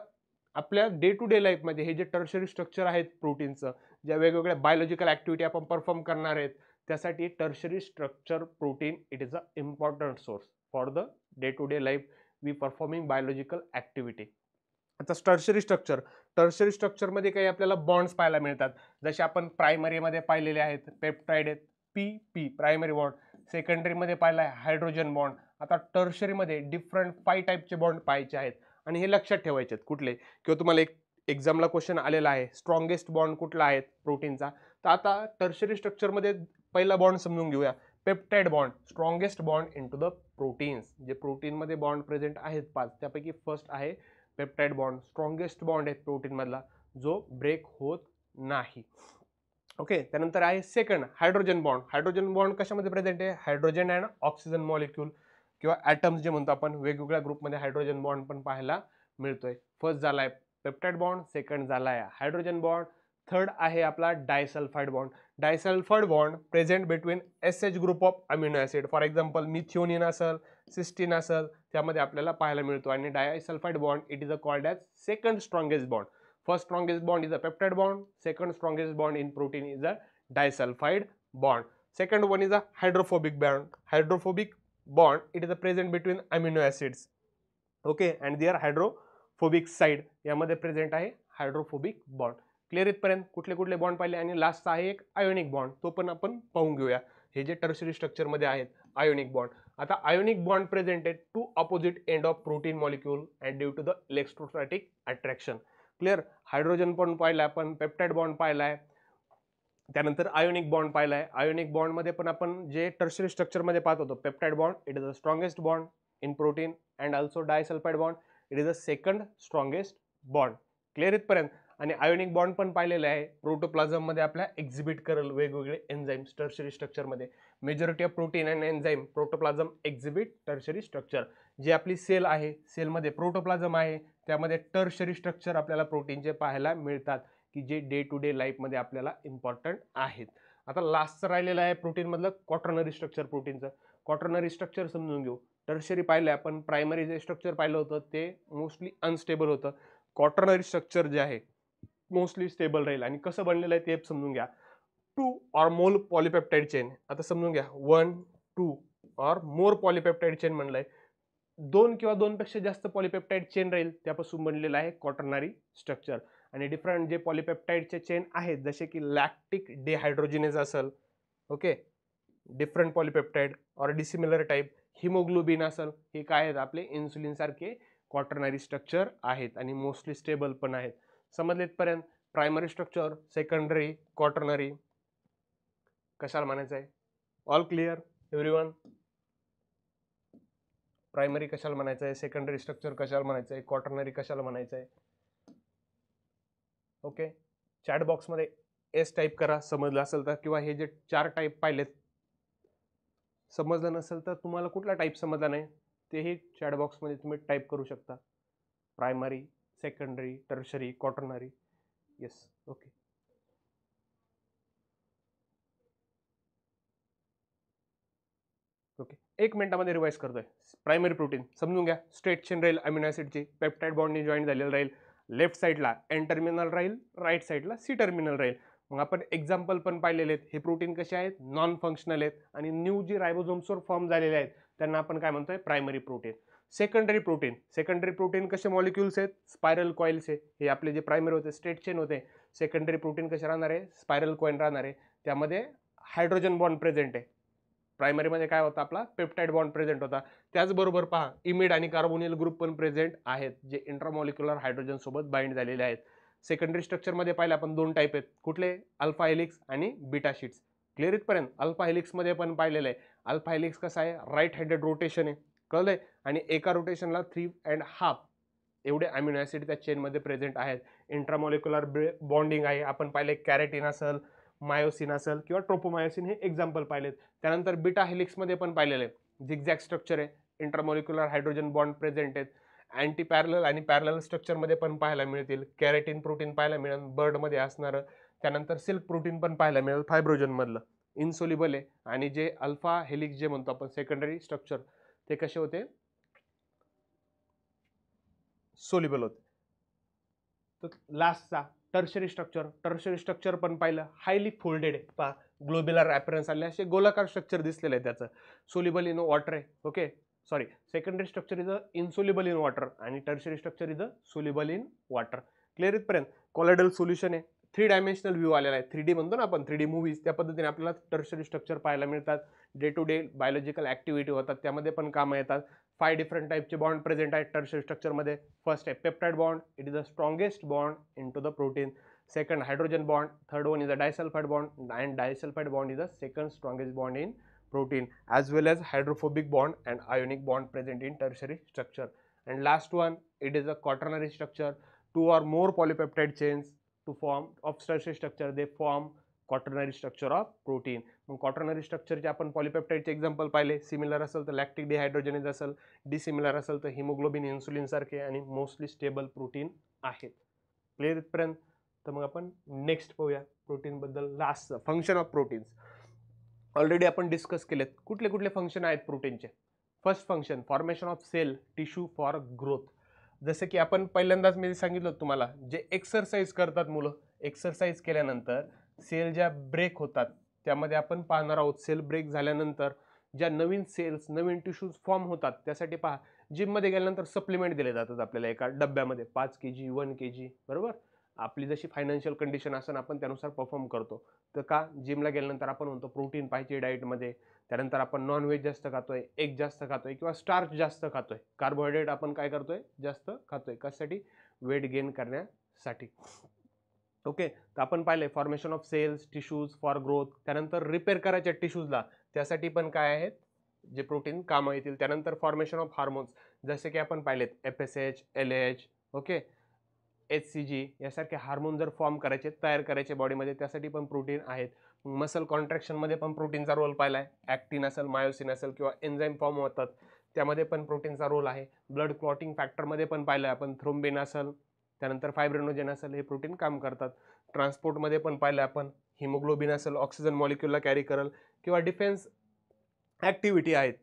आपल्या डे टू डे लाईफमध्ये हे जे टर्शरी स्ट्रक्चर आहेत प्रोटीनचं, ज्या वेगवेगळ्या बायोलॉजिकल ॲक्टिव्हिटी आपण परफॉर्म करणार आहेत, त्यासाठी tertiary structure protein it is a important source for the day to day life. We performing biological activity. आता टर्शरी स्ट्रक्चरमध्ये काही आपल्याला बॉन्ड्स पाहायला मिळतात, जसे आपण प्रायमरीमध्ये पाहिलेले आहेत पेप्टाइड आहेत PP प्रायमरी बॉन्ड, सेकंडरीमध्ये पाहिला आहे हायड्रोजन बॉन्ड. आता टर्शरीमध्ये डिफरंट 5 टाईपचे बॉन्ड पाहायचे आहेत आणि हे लक्षात ठेवायचे आहेत कुठले, किंवा तुम्हाला एक एक्झामला क्वेश्चन आलेला आहे स्ट्रॉंगेस्ट बॉन्ड कुठला आहे प्रोटीनचा. तर आता टर्शरी स्ट्रक्चरमध्ये पहिला बॉन्ड समजून घेऊया, peptide bond, strongest bond into the proteins. जे प्रोटीनमध्ये बॉन्ड प्रेझेंट आहेत 5, त्यापैकी फर्स्ट आहे पेप्टाइड बॉन्ड, स्ट्रॉंगेस्ट बॉन्ड आहे प्रोटीनमधला जो ब्रेक होत नाही. ओके, त्यानंतर आहे second hydrogen bond. Hydrogen bond कशामध्ये प्रेझेंट आहे, हायड्रोजन अँड ऑक्सिजन मॉलिक्यूल किंवा ॲटम्स जे म्हणतो आपण, वेगवेगळ्या ग्रुपमध्ये हायड्रोजन बॉन्ड पण पाहायला मिळतोय. फर्स्ट झाला आहे पेप्टाइड बॉन्ड, सेकंड झाला आहे हायड्रोजन बॉन्ड, थर्ड आहे आपला disulphide bond. Disulphide bond present between SH group of amino acid, for example methionine असेल, सिस्टीन असेल, त्यामध्ये आपल्याला पाहायला मिळतो. आणि disulphide bond it is called as second strongest bond. First strongest bond is a peptide bond. Second strongest bond in protein is a disulfide bond. Second one is a hydrophobic bond. Hydrophobic bond, it is present between amino acids. Okay, and their hydrophobic side यामध्ये प्रेझेंट आहे हायड्रोफोबिक बॉन्ड. क्लिअर इथपर्यंत कुठले कुठले बॉन्ड पाहिले. आणि लास्ट आहे एक आयोनिक बॉन्ड, तो पण आपण पाहून घेऊया. हे जे टर्शरी स्ट्रक्चरमध्ये आहेत आयोनिक बॉन्ड. आता ionic bond presented to opposite end of protein molecule and due to the electrostatic attraction. Clear, hydrogen bond पाहिला आपण, पेप्टाइड बॉन्ड पाहिलाय, त्यानंतर आयोनिक बॉन्ड पाहिलाय. आयोनिक बॉन्डमध्ये पण आपण जे टर्शरी स्ट्रक्चरमध्ये पाहत होतो peptide bond it is the strongest bond in protein and also disulphide bond it is the second strongest bond. Clear इथपर्यंत. आणि आयोनिक बॉन्ड पण पाहिलेले आहे प्रोटोप्लाझममध्ये आपल्या एक्झिबिट करेल वेगवेगळे एन्झाईम्स टर्शरी स्ट्रक्चरमध्ये. Majority of protein and enzyme protoplasm exhibit tertiary structure. जी आपली सेल आहे, सेलमध्ये प्रोटोप्लाझम आहे, त्यामध्ये टर्शरी स्ट्रक्चर आपल्याला प्रोटीनचे पाहायला मिळतात की जे डे टू डे लाईफमध्ये आपल्याला इम्पॉर्टंट आहेत. आता लास्टचं राहिलेलं आहे प्रोटीनमधलं क्वाटर्नरी स्ट्रक्चर. प्रोटीनचं क्वाटर्नरी स्ट्रक्चर समजून घेऊ. टर्शरी पाहिलं आपण, प्रायमरी जे स्ट्रक्चर पाहिलं होतं ते मोस्टली अनस्टेबल होतं. क्वाटर्नरी स्ट्रक्चर जे आहे मोस्टली स्टेबल राहील. आणि कसं बनलेलं आहे ते समजून घ्या. 2 or more पॉलिपेप्टाइड चेन. आता समजून घ्या 1, 2 or more पॉलिपेप्टाइड चेन म्हणलंय, 2 किंवा 2 पेक्षा जास्त पॉलिपेप्टाइड चेन राहील त्यापासून बनलेलं आहे क्वाटर्नरी स्ट्रक्चर. आणि डिफरंट जे पॉलिपेप्टाइडचे चेन आहेत जसे की लॅक्टिक डिहायड्रोजिनेज असेल, ओके, डिफरंट पॉलिपेप्टाइड और डिसिमिलर टाईप, हिमोग्लोबिन असेल, हे काय आहेत आपले इन्सुलिन सारखे क्वाटर्नरी स्ट्रक्चर आहेत आणि मोस्टली स्टेबल पण आहेत. समजलेतपर्यंत प्रायमरी स्ट्रक्चर, सेकंडरी, क्वाटर्नरी कशाला म्हणायचं आहे, ऑल क्लिअर एव्हरीवन. प्रायमरी कशाला म्हणायचं आहे, सेकंडरी स्ट्रक्चर कशाला म्हणायचं आहे, क्वाटर्नरी कशाला म्हणायचं आहे. ओके, चॅट बॉक्समध्ये एस टाईप करा समजलं असेल तर, किंवा हे जे 4 टाईप पाहिलेत समजलं नसेल तर तुम्हाला कुठला टाईप समजला नाही तेही चॅट बॉक्समध्ये तुम्ही टाईप करू शकता. Primary, secondary, tertiary, quaternary. Yes, okay. Okay, 1 मिनिटामध्ये रिवाइज करतोय. प्रायमरी प्रोटीन समजून घ्या, स्ट्रेट चेन राहील अमिनो ॲसिडची, पेप्टाइड बॉन्डनी जॉईन झालेलं राहील. लेफ्ट साईडला एन टर्मिनल राहील, राईट साईडला सी टर्मिनल राहील. मग आपण एक्झाम्पल पण पाहिलेले आहेत. हे प्रोटीन कसे आहेत, नॉन फंक्शनल आहेत आणि न्यू जे रायबोझोम्सवर फॉर्म झालेले आहेत त्यांना आपण काय म्हणतोय, प्रायमरी प्रोटीन. सेकंडरी प्रोटीन कसे मॉलिक्युल्स आहेत, स्पायरल कॉइल्स आहे. हे आपले जे प्रायमरी होते स्ट्रेट चेन होते, सेकंडरी प्रोटीन कसे राहणार आहे, स्पायरल कॉइल राहणार आहे. त्यामध्ये हायड्रोजन बॉन्ड प्रेझेंट आहे. प्रायमरीमध्ये काय होता आपला पेप्टाइड बॉन्ड प्रेझेंट होता. त्याचबरोबर पहा इमिड आणि कार्बोनिल ग्रुप पण प्रेझेंट आहेत जे इंट्रामॉलिक्युलर हायड्रोजन सोबत बाइंड झालेले आहेत. सेकंडरी स्ट्रक्चरमध्ये पाहिलं आपण 2 टाईप आहेत, कुठले, अल्फा हेलिक्स आणि बीटा शीट्स. क्लिअर इथपर्यंत. अल्फा हेलिक्समध्ये पण पाहिलेलं आहे. अल्फा हेलिक्स कसा आहे, राईट हँडेड रोटेशन आहे, कळलंय, आणि एका रोटेशनला 3.5 एवढे अमिनो ॲसिड त्या चेनमध्ये प्रेझेंट आहेत. इंट्रामॉलिक्युलर बॉन्डिंग आहे. आपण पाहिले कॅरेटिन असेल, मायोसिन असेल किंवा ट्रोपोमायोसिन, हे एक्झाम्पल पाहिलेत. त्यानंतर बीटा हेलिक्समध्ये पण पाहिलेलं आहे, झिगझॅग स्ट्रक्चर आहे, इंट्रामॉलिक्युलर हायड्रोजन बॉन्ड प्रेझेंट आहेत. अँटी पॅरलल आणि पॅरलल स्ट्रक्चरमध्ये पण पाहायला मिळतील. कॅरेटिन प्रोटीन पाहायला मिळेल बर्डमध्ये असणारं. त्यानंतर सिल्क प्रोटीन पण पाहायला मिळेल फायब्रोजनमधलं, इन्सोल्युबल आहे. आणि जे अल्फा हेलिक्स जे म्हणतो आपण सेकंडरी स्ट्रक्चर, ते कसे होते, सोल्युबल होते. तर लास्टचा टर्शरी स्ट्रक्चर पण पाहिलं, हायली फोल्डेड आहे. पहा ग्लोब्युलर अपीअरन्स आले, असे गोलाकार स्ट्रक्चर दिसलेलं आहे त्याचं. सोल्युबल इन वॉटर आहे, okay. Sorry, secondary structure is insoluble in water आणि tertiary structure is soluble in water. Clear इथपर्यंत? कॉलॉइडल सोल्युशन आहे, 3 डायमेन्शनल व्ह्यू आलेला आहे, 3D म्हणतो ना आपण, 3D मूव्हीज, त्या पद्धतीने आपल्याला टर्शरी स्ट्रक्चर पाहायला मिळतात. Day to day biological activity होतात, त्यामध्ये पण कामं येतात. 5 डिफरंट टाईपचे बॉन्ड प्रेझेंट आहेत टर्शरी स्ट्रक्चरमध्ये. फर्स्ट आहे peptide bond, it is the strongest bond in to the protein. Second, hydrogen bond. Third one is a disulfide bond, and disulfide bond is the second strongest bond in protein, as well as hydrophobic bond and ionic bond present in tertiary structure. And last one, it is a quaternary structure. 2 or more polypeptide chains to form of tertiary structure, they form quaternary structure of protein. मग quaternary structure चे आपण polypeptide चे example पाहिले. सिमिलर असेल तर लॅक्टिक डिहायड्रोजनेज असेल, डिसिमिलर असेल तर हिमोग्लोबिन, इन्सुलिन सारखे आणि मोस्टली स्टेबल प्रोटीन आहेत. क्लिअर इथपर्यंत? तर मग आपण नेक्स्ट पाहूया प्रोटीन बद्दल. Last function of proteins already आपण डिस्कस केलेत. कुठले कुठले फंक्शन आहेत प्रोटीनचे? First function, formation of cell tissue for growth. जसं की आपण पहिल्यांदाच मी सांगितलं तुम्हाला, जे एक्सरसाइज करतात मुलं, एक्सरसाइज केल्यानंतर सेल ज्या ब्रेक होतात त्यामध्ये आपण पाहणार आहोत. सेल ब्रेक झाल्यानंतर ज्या नवीन सेल्स, नवीन टिश्यूज फॉर्म होतात, त्यासाठी पहा, जिममध्ये गेल्यानंतर सप्लिमेंट दिले जातात आपल्याला एका डब्यामध्ये, 5 kg 1 kg, बरोबर. आपली जशी फायनान्शियल कंडिशन असेल आपण त्यानुसार परफॉर्म करतो. तर का जिमला गेल्यानंतर आपण म्हणतो प्रोटीन पाहिजे डाएटमध्ये, त्यानंतर आपण नॉनव्हेज जास्त खातोय, एग जास्त खातोय किंवा स्टार्च जास्त खातोय, कार्बोहायड्रेट आपण काय करतोय, जास्त खातोय. कशासाठी? वेट गेन करण्यासाठी. ओके, तर आपण पाहिले formation of cells tissues for growth. त्यानंतर रिपेअर करायच्या टिश्यूजला, त्यासाठी पण काय आहेत जे प्रोटीन कामं येतील. त्यानंतर फॉर्मेशन ऑफ हार्मोन्स, जसे की आपण पाहिलेत FSH, LH, ओके, HCG यासारखे हार्मोन जर फॉर्म करायचे, तयार करायचे बॉडीमध्ये, त्यासाठी पण प्रोटीन आहेत. मसल कॉन्ट्रॅक्शनमध्ये पण प्रोटीनचा रोल पाहिला आहे. ॲक्टिन असेल, मायोसिन असेल किंवा एन्झाईम फॉर्म होतात, त्यामध्ये पण प्रोटीनचा रोल आहे. ब्लड क्लॉटिंग फॅक्टरमध्ये पण पाहिलं आहे आपण, थ्रोम्बिन असेल, त्यानंतर फायब्रिनोजेन असेल, हे प्रोटीन काम करतात. ट्रान्सपोर्टमध्ये पण पाहिलं आपण, हिमोग्लोबिन असेल, ऑक्सिजन मॉलिक्यूलला कॅरी करेल, किंवा डिफेन्स ॲक्टिव्हिटी आहेत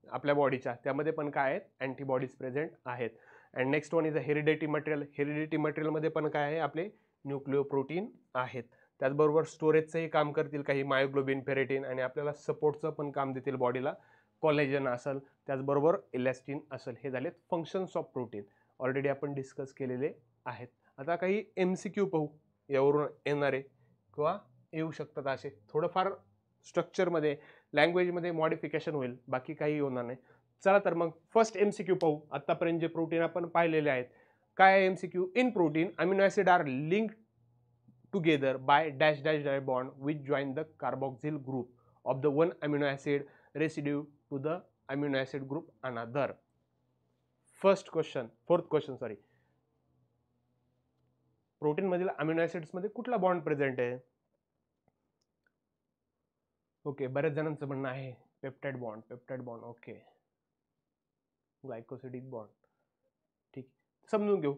आपल्या बॉडीच्या, त्यामध्ये पण काय आहेत, अँटीबॉडीज प्रेझेंट आहेत. And next one is a heredity material. Heredity मटेरियलमध्ये पण काय आहे, आपले न्यूक्लिओप्रोटीन आहेत. त्याचबरोबर स्टोरेजचंही काम करतील काही, मायोग्लोबिन, फेरेटिन, आणि आपल्याला सपोर्टचं पण काम देतील बॉडीला, कॉलेजन असेल, त्याचबरोबर इलॅस्टिन असेल. हे झाले फंक्शन्स ऑफ प्रोटीन, ऑलरेडी आपण डिस्कस केलेले आहेत. आता काही MCQ पाहू, यावरून येणारे किंवा येऊ शकतात असे. थोडंफार स्ट्रक्चरमध्ये, लँग्वेजमध्ये मॉडिफिकेशन होईल, बाकी काही होणार नाही. चला तर मग फर्स्ट MCQ पाहू. आतापर्यंत जे प्रोटीन आपण पाहिलेले आहेत, काय MCQ? In protein amino acid are linked together by dash dash dash bond which join the carboxyl group of the one amino acid residue to the amino acid group another. First question, fourth question sorry, protein मधील अमिनो ॲसिड्स मध्ये कुठला बॉन्ड प्रेझेंट आहे? ओके, बऱ्याच जणांचं म्हणणं आहे peptide bond, peptide bond. Okay, glycosidic bond. ठीक, समजून घेऊ.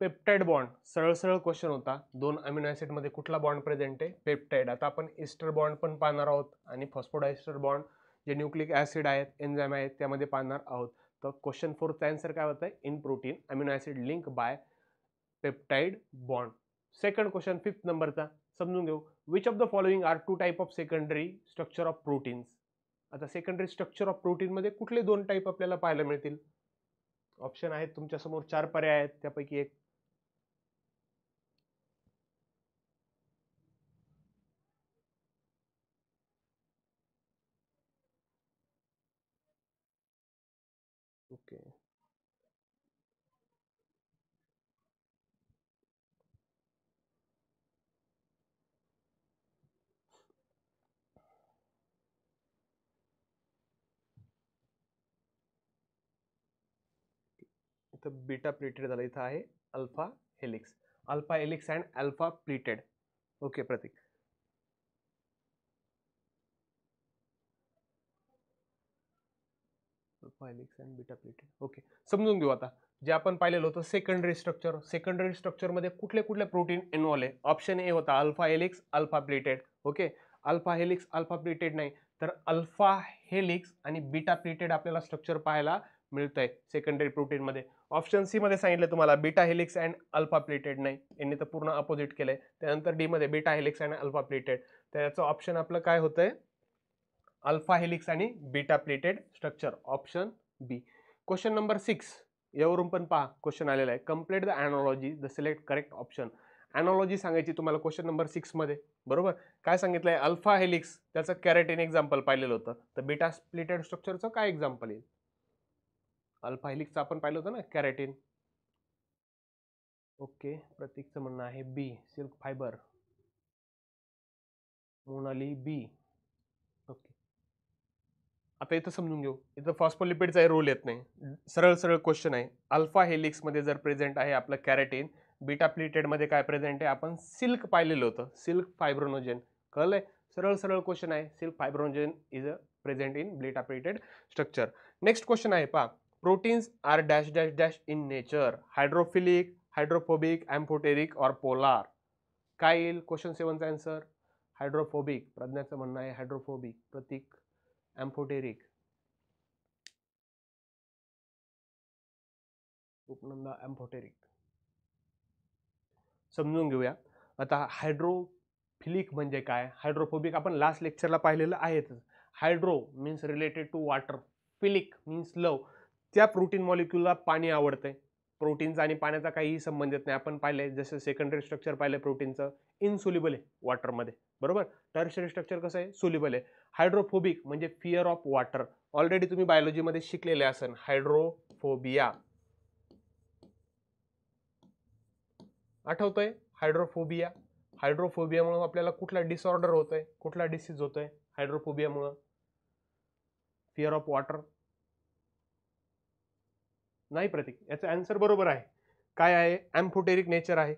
पेप्टाइड बॉन्ड, सरळ सरळ क्वेश्चन होता, 2 अमिनो ॲसिड मध्ये कुठला बॉन्ड प्रेझेंट आहे? पेप्टाइड. आता आपण एस्टर बॉन्ड पण पाहणार आहोत आणि फॉस्फोडायस्टर बॉन्ड, जे न्यूक्लिक ॲसिड आहेत, एन्झाईम आहेत, त्यामध्ये पाहणार आहोत. तर क्वेश्चन 4चा आन्सर काय होतं? In protein amino acid link by peptide bond. Second question 5th नंबरचा समजून घेऊ. Which of the following are 2 type of secondary structure of proteins? आता सेकंडरी स्ट्रक्चर ऑफ प्रोटीन मध्ये कुठले 2 टाइप आपल्याला पाहायला मिळतील? ऑप्शन आहेत तुमच्या समोर, 4 पर्याय आहेत, त्यापैकी एक. ओके, इथं बीटा प्लेटेड झालं, इथं आहे alpha helix. Alpha helix and alpha pleated. Okay Pratik. Alpha helix and beta pleated. Okay, समजून घेऊ. आता जे आपण पाहिलेलं होतं सेकंडरी स्ट्रक्चर, सेकंडरी स्ट्रक्चर मध्ये कुठले कुठले प्रोटीन इन्व्हॉल्व आहे? ऑप्शन ए होता alpha helix, alpha pleated. Okay, alpha helix, alpha plated नाही, तर अल्फा हेलिक्स आणि बीटा प्लेटेड आपल्याला स्ट्रक्चर पाहायला मिळतंय सेकंडरी प्रोटीन मध्ये. ऑप्शन सी मध्ये सांगितलं तुम्हाला beta helix and alpha plated नाही, यांनी तर पूर्ण अपोजिट केलंय. त्यानंतर डी मध्ये beta helix and alpha plated, त्याचं ऑप्शन आपलं काय होतंय? अल्फा हेलिक्स आणि बीटा प्लेटेड स्ट्रक्चर, ऑप्शन बी. क्वेश्चन नंबर 6 यावरून पण पहा क्वेश्चन आलेला आहे. Complete the analogy the select correct option. Analogy सांगायची तुम्हाला क्वेश्चन नंबर 6 मध्ये. बरोबर. काय सांगितलंय? अल्फा हेलिक्स त्याचं कॅरेटिन एक्झाम्पल पाहिलेलं होतं. तर बीटा स्प्लिटेड स्ट्रक्चरचं काय एक्झाम्पल येईल? अल्फा हेलिक्सचं आपण पाहिलं होतं ना, कॅरेटिन. ओके, प्रतीकचं म्हणणं आहे बी, सिल्क फायबर. मोनाली बी. ओके, आता इथं समजून घेऊ. इथं फॉस्फोलिपिडचा रोल येत नाही. सरळ सरळ क्वेश्चन आहे. अल्फा हेलिक्स मध्ये जर प्रेझेंट आहे आपलं कॅरेटिन, बीटा प्लेटेड मध्ये काय प्रेझेंट आहे? आपण सिल्क पाहिलेलं होतं, सिल्क फायब्रोनोजेन. कळलंय? सरळ सरळ क्वेश्चन आहे. Silk fibrinogen is a present in beta pleated structure. Next question आहे पहा. Proteins are dash dash dash in nature, hydrophilic, hydrophobic, amphoteric और पोलार. काय येईल क्वेश्चन 7चा आन्सर? हायड्रोफोबिक. प्रज्ञाचं म्हणणं आहे hydrophobic. Pratik amphoteric. Upananda amphoteric. समजून घेऊया. आता हायड्रोफिलिक म्हणजे काय, हायड्रोफोबिक आपण लास्ट लेक्चरला पाहिलेलं आहेच. Hydro means related to water, philic means love. त्या प्रोटीन मॉलिक्यूलला पाणी आवडतंय. प्रोटीनचा आणि पाण्याचा काहीही संबंध येत नाही. आपण पाहिलंय जसं सेकंडरी स्ट्रक्चर पाहिलंय प्रोटीनचं, इनसोल्युबल आहे वॉटरमध्ये. बरोबर. टर्शरी स्ट्रक्चर कसं आहे? सोल्युबल आहे. हायड्रोफोबिक म्हणजे फिअर ऑफ वॉटर. ऑलरेडी तुम्ही बायोलॉजीमध्ये शिकलेले असन हायड्रोफोबिया. आठवतंय? हायड्रोफोबिया. हायड्रोफोबियामुळे आपल्याला कुठला डिसऑर्डर होतोय, कुठला डिसीज होतोय हायड्रोफोबियामुळे? Fear of water. नाही प्रतीक, याचं आन्सर बरोबर आहे. काय आहे? एम्फोटेरिक नेचर आहे.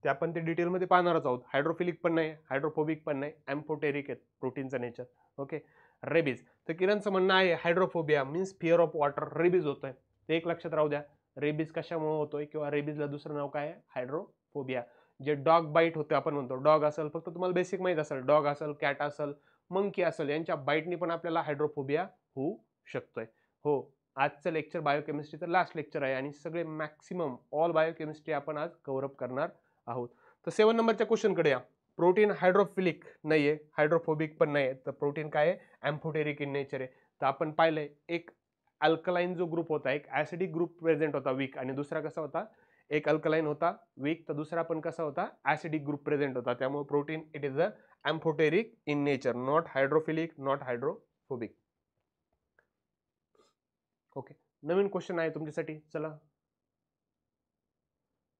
ते आपण ते डिटेलमध्ये पाहणारच आहोत. हायड्रोफिलिक पण नाही, हायड्रोफोबिक पण नाही, एम्फोटेरिक आहे प्रोटीनचं नेचर. ओके. रेबीज. तर किरणचं म्हणणं आहे hydrophobia means fear of water. Rabies होतोय, ते एक लक्षात राहू द्या. रेबीज कशामुळे होतोय किंवा रेबीजला दुसरं नाव काय आहे? हायड्रोफोबिया. जे डॉग बाईट होते आपण म्हणतो, डॉग असेल, फक्त तुम्हाला बेसिक माहित असेल, डॉग असेल, कॅट असेल, मंकी असेल, यांच्या बाईटनी पण आपल्याला हायड्रोफोबिया होऊ शकतोय. हो, आजचं लेक्चर बायोकेमिस्ट्रीचं लास्ट लेक्चर आहे आणि सगळे मॅक्सिमम ऑल बायोकेमिस्ट्री आपण आज कव्हर अप करणार आहोत. तर 7 नंबरच्या क्वेश्चनकडे या. प्रोटीन हायड्रोफिलिक नाहीये, हायड्रोफोबिक पण नाहीये, तर प्रोटीन काय आहे? एम्फोटेरिक इन नेचर आहे. तर आपण पाहिलंय एक अल्कलाइन जो ग्रुप होता, एक ऍसिडिक ग्रुप प्रेझेंट होता वीक, आणि दुसरा कसा होता? एक अल्कलाइन होता वीक, तर दुसरा पण कसा होता? ऍसिडिक ग्रुप प्रेझेंट होता. त्यामुळे protein it is a amphoteric in nature, not hydrophilic, not hydrophobic. Okay. Naveen question आहे तुमच्यासाठी. चला.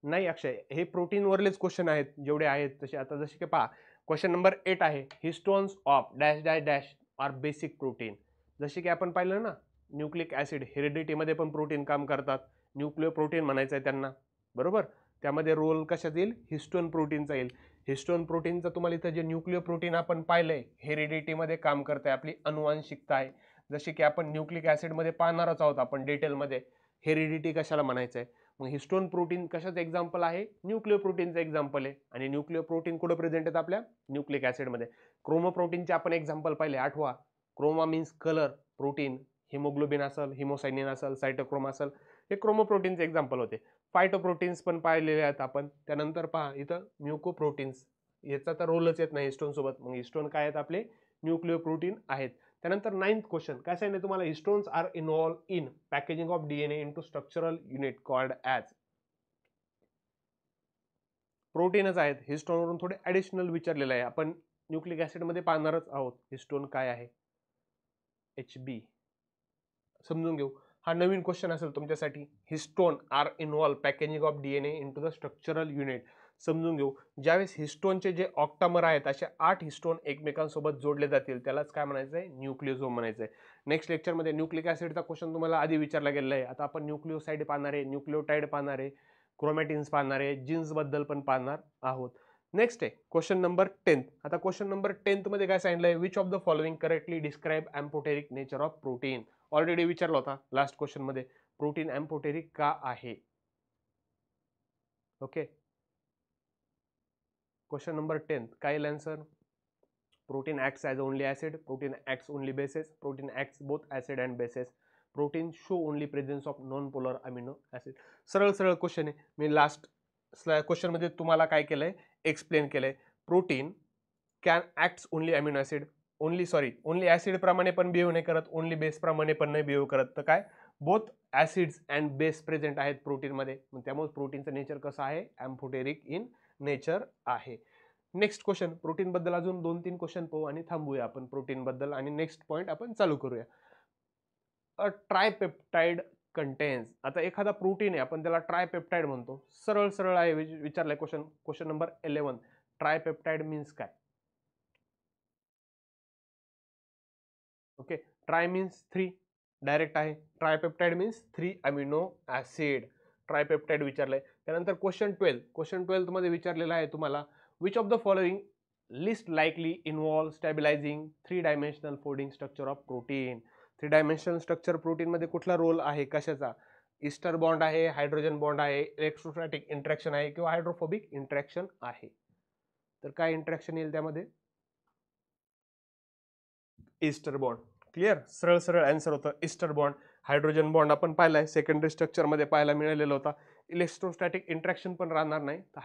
नाही अक्षय, हे प्रोटीन वरलेच क्वेश्चन आहेत जेवढे आहेत तसे. आता जसे की पहा, क्वेश्चन नंबर 8 आहे, histones of dash dash dash are basic protein. जसे की आपण पाहिलं ना, न्यूक्लिक ऍसिड हेरिडिटीमध्ये पण प्रोटीन काम करतात. न्यूक्लिओ प्रोटीन म्हणायचं आहे त्यांना. बरोबर. त्यामध्ये रोल कशात येईल? हिस्टोन प्रोटीनचा येईल. हिस्टोन प्रोटीनचं तुम्हाला इथं जे न्यूक्लिओ प्रोटीन आपण पाहिलंय हेरिडिटीमध्ये काम करतंय, आपली अनुवांशिकता आहे. जसे की आपण न्यूक्लिक ऍसिडमध्ये पाहणारच आहोत आपण डिटेलमध्ये हेरिडिटी कशाला म्हणायचं आहे. मग हिस्टोन प्रोटीन कशाचं एक्झाम्पल आहे? न्यूक्लिओ प्रोटीनचं एक्झाम्पल आहे. आणि न्यूक्लिओ प्रोटीन कुठे प्रेझेंट आहेत? आपल्या न्यूक्लिक ऍसिडमध्ये. क्रोमो प्रोटीनचे आपण एक्झाम्पल पाहिले, आठवा. Chroma means colour protein. Haemoglobin असेल, हिमोसायनिन असेल, सायटोक्रोम असेल, हे क्रोमो प्रोटीनचे एक्झाम्पल होते. फायटोप्रोटीन्स पण पाहिलेले आहेत आपण. त्यानंतर पहा इथं म्युकोप्रोटीन्स, याचा तर रोलच येत नाही हिस्टोन सोबत. मग हिस्टोन काय आहेत? आपले न्यूक्लिओ प्रोटीन आहेत. त्यानंतर 9th क्वेश्चन काय सांगितलं तुम्हाला? Histones are involve in packaging of DNA into structural unit called as. प्रोटीनच आहेत. हिस्टोनवरून थोडे ऍडिशनल विचारलेलं आहे. आपण न्यूक्लिक ऍसिडमध्ये पाहणारच आहोत. हिस्टोन काय आहे? HB. समजून घेऊ. हा नवीन क्वेश्चन असेल तुमच्यासाठी. Histone are involve packaging of DNA into the structural unit. समजून घेऊ. ज्यावेळेस हिस्टोनचे जे ऑक्टामर आहेत, असे 8 हिस्टोन एकमेकांसोबत जोडले जातील, त्यालाच काय म्हणायचं आहे? न्यूक्लिओझोम म्हणायचं आहे. नेक्स्ट लेक्चरमध्ये न्यूक्लिक ऍसिडचा क्वेश्चन तुम्हाला आधी विचारला गेलेला आहे. आता आपण न्यूक्लिओसाइड पाहणार आहे, न्यूक्लिओटाइड पाहणार आहे, क्रोमॅटिन्स पाहणार आहे, जीन्स बद्दल पण पाहणार आहोत. नेक्स्ट आहे क्वेश्चन नंबर 10. आता क्वेश्चन नंबर 10 मध्ये काय सांगितलंय? Which of the following correctly describe amphoteric nature of protein. Already विचारला होता लास्ट क्वेश्चन मध्ये. प्रोटीन एम्फोटेरिक का आहे? ओके. क्वेश्चन नंबर 10 काय येईल answer? Protein acts as only acid, protein acts only bases, protein acts both acid and bases, protein show only presence of non polar amino acid. सरळ सरळ क्वेश्चन आहे. मी लास्ट क्वेश्चन मध्ये तुम्हाला काय केलंय? एक्सप्लेन केलंय. Protein can acts only amino acid, only acid प्रमाणे पण बिहेव नाही करत, ओनली बेस प्रमाणे पण नाही बिहेव करत. तर काय? Both acids and base present आहेत प्रोटीनमध्ये, मग त्यामुळे प्रोटीनचं नेचर कसं आहे, ॲम्फोटेरिक इन नेचर आहे. नेक्स्ट क्वेश्चन, प्रोटीन बद्दल अजून 2-3 क्वेश्चन पाहू आणि थांबूया आपण प्रोटीन बद्दल आणि नेक्स्ट पॉइंट आपण चालू करूया. अ ट्रायपेप्टाइड कंटेन्स, आता एखादा प्रोटीन आहे आपण त्याला ट्रायपेप्टाइड म्हणतो. सरळ सरळ आहे, विचारलाय question. Question number 11, tripeptide means काय? ओके, ट्राय मीन्स 3, डायरेक्ट आहे. Tripeptide means 3 amino acid. Tripeptide विचारलंय. त्यानंतर क्वेश्चन 12, क्वेश्चन 12 मध्ये विचारलेला आहे तुम्हाला, which of the following list likely involve stabilizing 3 dimensional folding structure of protein. 3 dimensional structure protein मध्ये कुठला रोल आहे, कशाचा? ईस्टर बॉन्ड आहे, हायड्रोजन बॉन्ड आहे, इलेक्ट्रोस्टॅटिक इंटरॅक्शन आहे किंवा हायड्रोफोबिक इंटरॅक्शन आहे. तर काय इंटरॅक्शन येईल त्यामध्ये? Ester bond. क्लिअर, सरळ सरळ आन्सर होतं ईस्टर बॉन्ड. हायड्रोजन बॉन्ड आपण पाहिलाय सेकंडरी स्ट्रक्चर मध्ये पाहायला मिळालेला होता. इलेक्ट्रोस्टॅटिक इंटरॅक्शन पण राहणार नाही, तर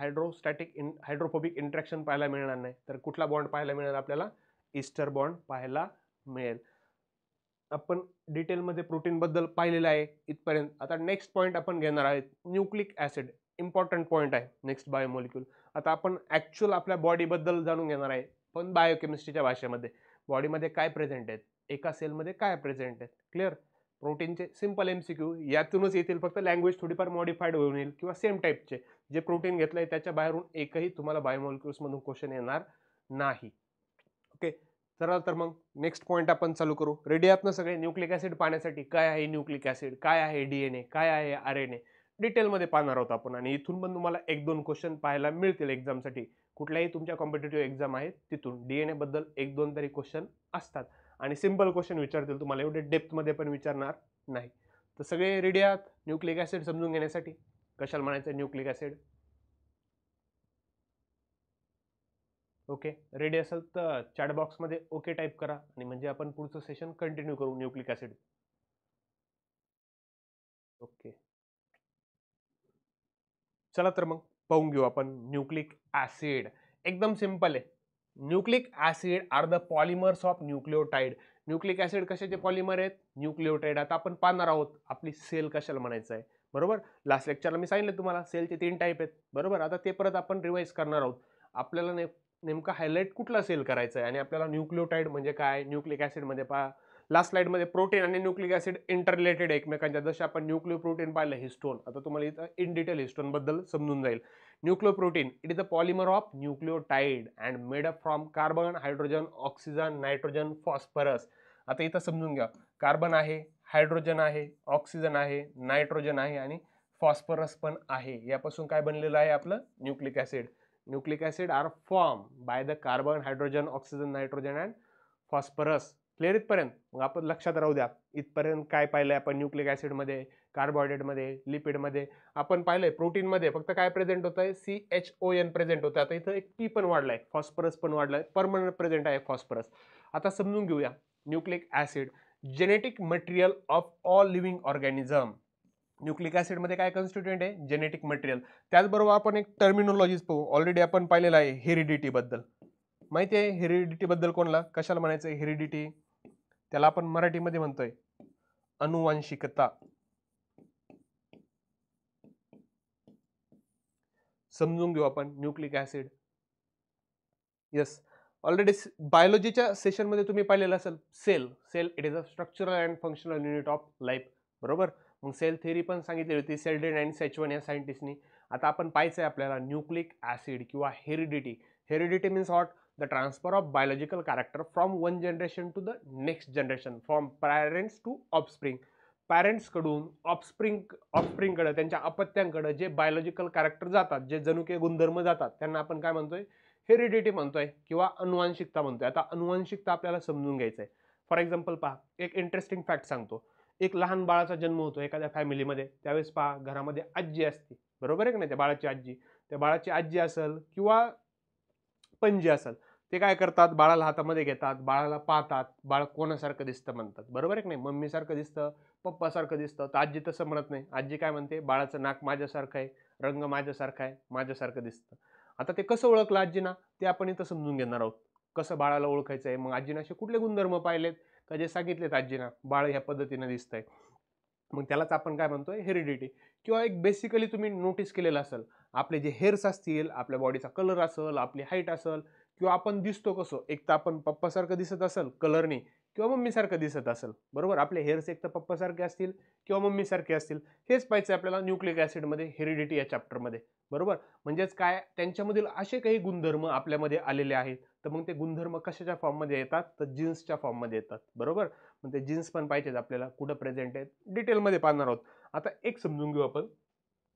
हायड्रोफोबिक इंटरॅक्शन पाहायला मिळणार नाही. तर कुठला बॉन्ड पाहायला मिळेल आपल्याला? ईस्टर बॉन्ड पाहायला मिळेल. आपण डिटेलमध्ये प्रोटीन बद्दल पाहिलेलं आहे इथपर्यंत. आता नेक्स्ट पॉइंट आपण घेणार आहे न्यूक्लिक ऍसिड. इम्पॉर्टंट पॉइंट आहे नेक्स्ट, बायोमॉलिक्यूल. आता आपण ऍक्च्युअल आपल्या बॉडी बद्दल जाणून घेणार आहे, पण बायोकेमिस्ट्रीच्या भाषेमध्ये. बॉडीमध्ये काय प्रेझेंट आहेत, एका सेलमध्ये काय प्रेझेंट आहेत. क्लिअर, प्रोटीनचे सिंपल MCQ यातूनच येतील, फक्त लँग्वेज थोडीफार मॉडिफाईड होऊन येईल किंवा सेम टाईपचे. जे प्रोटीन घेतलंय त्याच्या बाहेरून एकही तुम्हाला बायोमॉलिक्युल्स मधून क्वेश्चन येणार नाही. ओके, चला तर मग नेक्स्ट पॉइंट आपण चालू करू. रेडी आहात ना सगळे न्यूक्लिक ऍसिड पाहण्यासाठी? काय आहे न्यूक्लिक ऍसिड, काय आहे DNA, काय आहे RNA, डिटेलमध्ये पाहणार आहोत आपण. आणि इथून पण तुम्हाला 1-2 क्वेश्चन पाहायला मिळतील एक्झामसाठी. कुठल्याही तुमच्या कॉम्पिटेटिव्ह एक्झाम आहेत तिथून DNA बद्दल 1-2 तरी क्वेश्चन असतात. आणि सिंपल क्वेश्चन विचारतील तुम्हाला, एवढे डेप्थमध्ये पण विचारणार नाही. तर सगळे रेडी आहात न्यूक्लिक ऍसिड समजून घेण्यासाठी? कशाला म्हणायचं न्यूक्लिक ऍसिड? ओके, रेडी असेल तर चॅट बॉक्समध्ये ओके टाईप करा, आणि म्हणजे आपण पुढचं सेशन कंटिन्यू करू न्यूक्लिक ऍसिड. ओके, चला तर मग पाहून घेऊ आपण न्यूक्लिक ऍसिड. एकदम सिंपल आहे. Nucleic acid are the polymers of nucleotide. Nucleic acid कशाचे पॉलिमर आहेत? न्यूक्लिओटाइड. आता आपण पाहणार आहोत आपली सेल कशाला म्हणायचं आहे. बरोबर, लास्ट लेक्चरला मी सांगितलं तुम्हाला सेलचे 3 टाईप आहेत. बरोबर, आता ते परत आपण रिवाइज करणार आहोत. आपल्याला नेमका हायलाइट कुठला सेल करायचा आहे, आणि आपल्याला न्यूक्लिओटाइड म्हणजे काय, न्यूक्लिक ऍसिड मध्ये पहा लास्ट स्लाइडमध्ये प्रोटीन आणि न्यूक्लिक ऍसिड इंटररिलेटेड एकमेकांच्या. जसे आपण न्यूक्लिओप्रोटीन पाहिलं हिस्टोन, आता तुम्हाला इथं इन डिटेल हिस्टोन बद्दल समजून जाईल. Nucleoprotein, it is a polymer of nucleotide and made up from carbon, hydrogen, oxygen, nitrogen, phosphorus. आता इथं समजून घ्या, कार्बन आहे, हायड्रोजन आहे, ऑक्सिजन आहे, नायट्रोजन आहे आणि फॉस्फरस पण आहे. यापासून काय बनलेलं आहे आपलं nucleic acid. Nucleic acid are form by the carbon, hydrogen, oxygen, nitrogen and phosphorus. Clear इथपर्यंत? मग आपण लक्षात राहू द्या, इथपर्यंत काय पाहिलंय आपण न्यूक्लिक ऍसिड मध्ये, कार्बोहायड्रेट मध्ये, लिपिड मध्ये. आपण पाहिलंय प्रोटीन मध्ये फक्त काय प्रेझेंट होत आहे, CHON प्रेझेंट होतं. आता इथं एक P पण वाढलाय, फॉस्फरस पण वाढलाय, परमनंट प्रेझेंट आहे फॉस्फरस. आता समजून घेऊया nucleic acid, genetic material of all living organism. Nucleic acid मध्ये काय कॉन्स्टिट्यूएंट आहे, जेनेटिक मटेरियल. त्याचबरोबर आपण एक टर्मिनॉलॉजीज पाहू. ऑलरेडी आपण पाहिलेलं आहे हेरिडिटी बद्दल. माहिती आहे हेरिडिटी बद्दल कोणला, कशाला म्हणायचं हेरिडिटी? त्याला आपण मराठीमध्ये म्हणतोय अनुवांशिकता. समजून घेऊ आपण न्यूक्लिक ऍसिड. येस, ऑलरेडी बायोलॉजीच्या सेशन मध्ये तुम्ही पाहिलेलं असेल cell. Cell it is a structural and functional unit of life. बरोबर, मग सेल थेअरी पण सांगितली होती सेल्डेन अँड सेचवन या सायंटिस्टनी. आता आपण पाहायचंय आपल्याला न्यूक्लिक ऍसिड किंवा heredity. Heredity means what? The transfer of biological character from one generation to the next generation, from parents to offspring. Parents कडून ऑफस्प्रिंगकडे, त्यांच्या अपत्यांकडे जे बायोलॉजिकल कॅरेक्टर जातात, जे जनुकीय गुणधर्म जातात, त्यांना आपण काय म्हणतोय, हेरिडिटी म्हणतोय किंवा अनुवांशिकता म्हणतोय. आता अनुवांशिकता आपल्याला समजून घ्यायचंय. फॉर एक्झाम्पल पहा, एक इंटरेस्टिंग फॅक्ट सांगतो. एक लहान बाळाचा जन्म होतो एखाद्या फॅमिलीमध्ये, त्यावेळेस पहा घरामध्ये आजी असते. बरोबर आहे की नाही? त्या बाळाची आजी, त्या बाळाची आजी असेल किंवा पणजी असेल, ते काय करतात, बाळाला हातामध्ये घेतात, बाळाला पाहतात, बाळ कोणासारखं दिसतं म्हणतात. बरोबर आहे की नाही? मम्मी सारखं दिसतं, पप्पा सारखं दिसतं. तर आजी तसं म्हणत नाही. आजी काय म्हणते, बाळाचं नाक माझ्यासारखं आहे, रंग माझ्यासारखा आहे, माझ्यासारखं दिसतं. आता ते कसं ओळखलं आजीना, ते आपण इथं समजून घेणार आहोत. कसं बाळाला ओळखायचं आहे, मग आजीना असे कुठले गुणधर्म पाहिलेत का जे सांगितलेत आजीना, बाळ ह्या पद्धतीने दिसतंय. मग त्यालाच आपण काय म्हणतोय, हेरिडिटी. किंवा एक बेसिकली तुम्ही नोटीस केलेलं असेल, आपले जे हेअर्स असतील, आपल्या बॉडीचा कलर असेल, आपली हाईट असेल, किंवा आपण दिसतो कसं, एक तर आपण पप्पासारखं दिसत असेल कलरने, किंवा मम्मीसारखं दिसत असेल, बरोबर. आपले हेअर्स एक तर पप्पासारखे असतील किंवा मम्मीसारखे असतील. हेच पाहिजे आपल्याला न्यूक्लिक ॲसिडमध्ये, हेरिडिटी या चॅप्टरमध्ये, बरोबर. म्हणजेच काय, त्यांच्यामधील असे काही गुणधर्म आपल्यामध्ये आलेले आहेत. तर मग ते गुणधर्म कशाच्या फॉर्ममध्ये येतात, तर जीन्सच्या फॉर्ममध्ये येतात, बरोबर. मग ते जीन्स पण पाहिजेत आपल्याला, कुठं प्रेझेंट आहेत, डिटेलमध्ये पाहणार आहोत. आता एक समजून घेऊ आपण,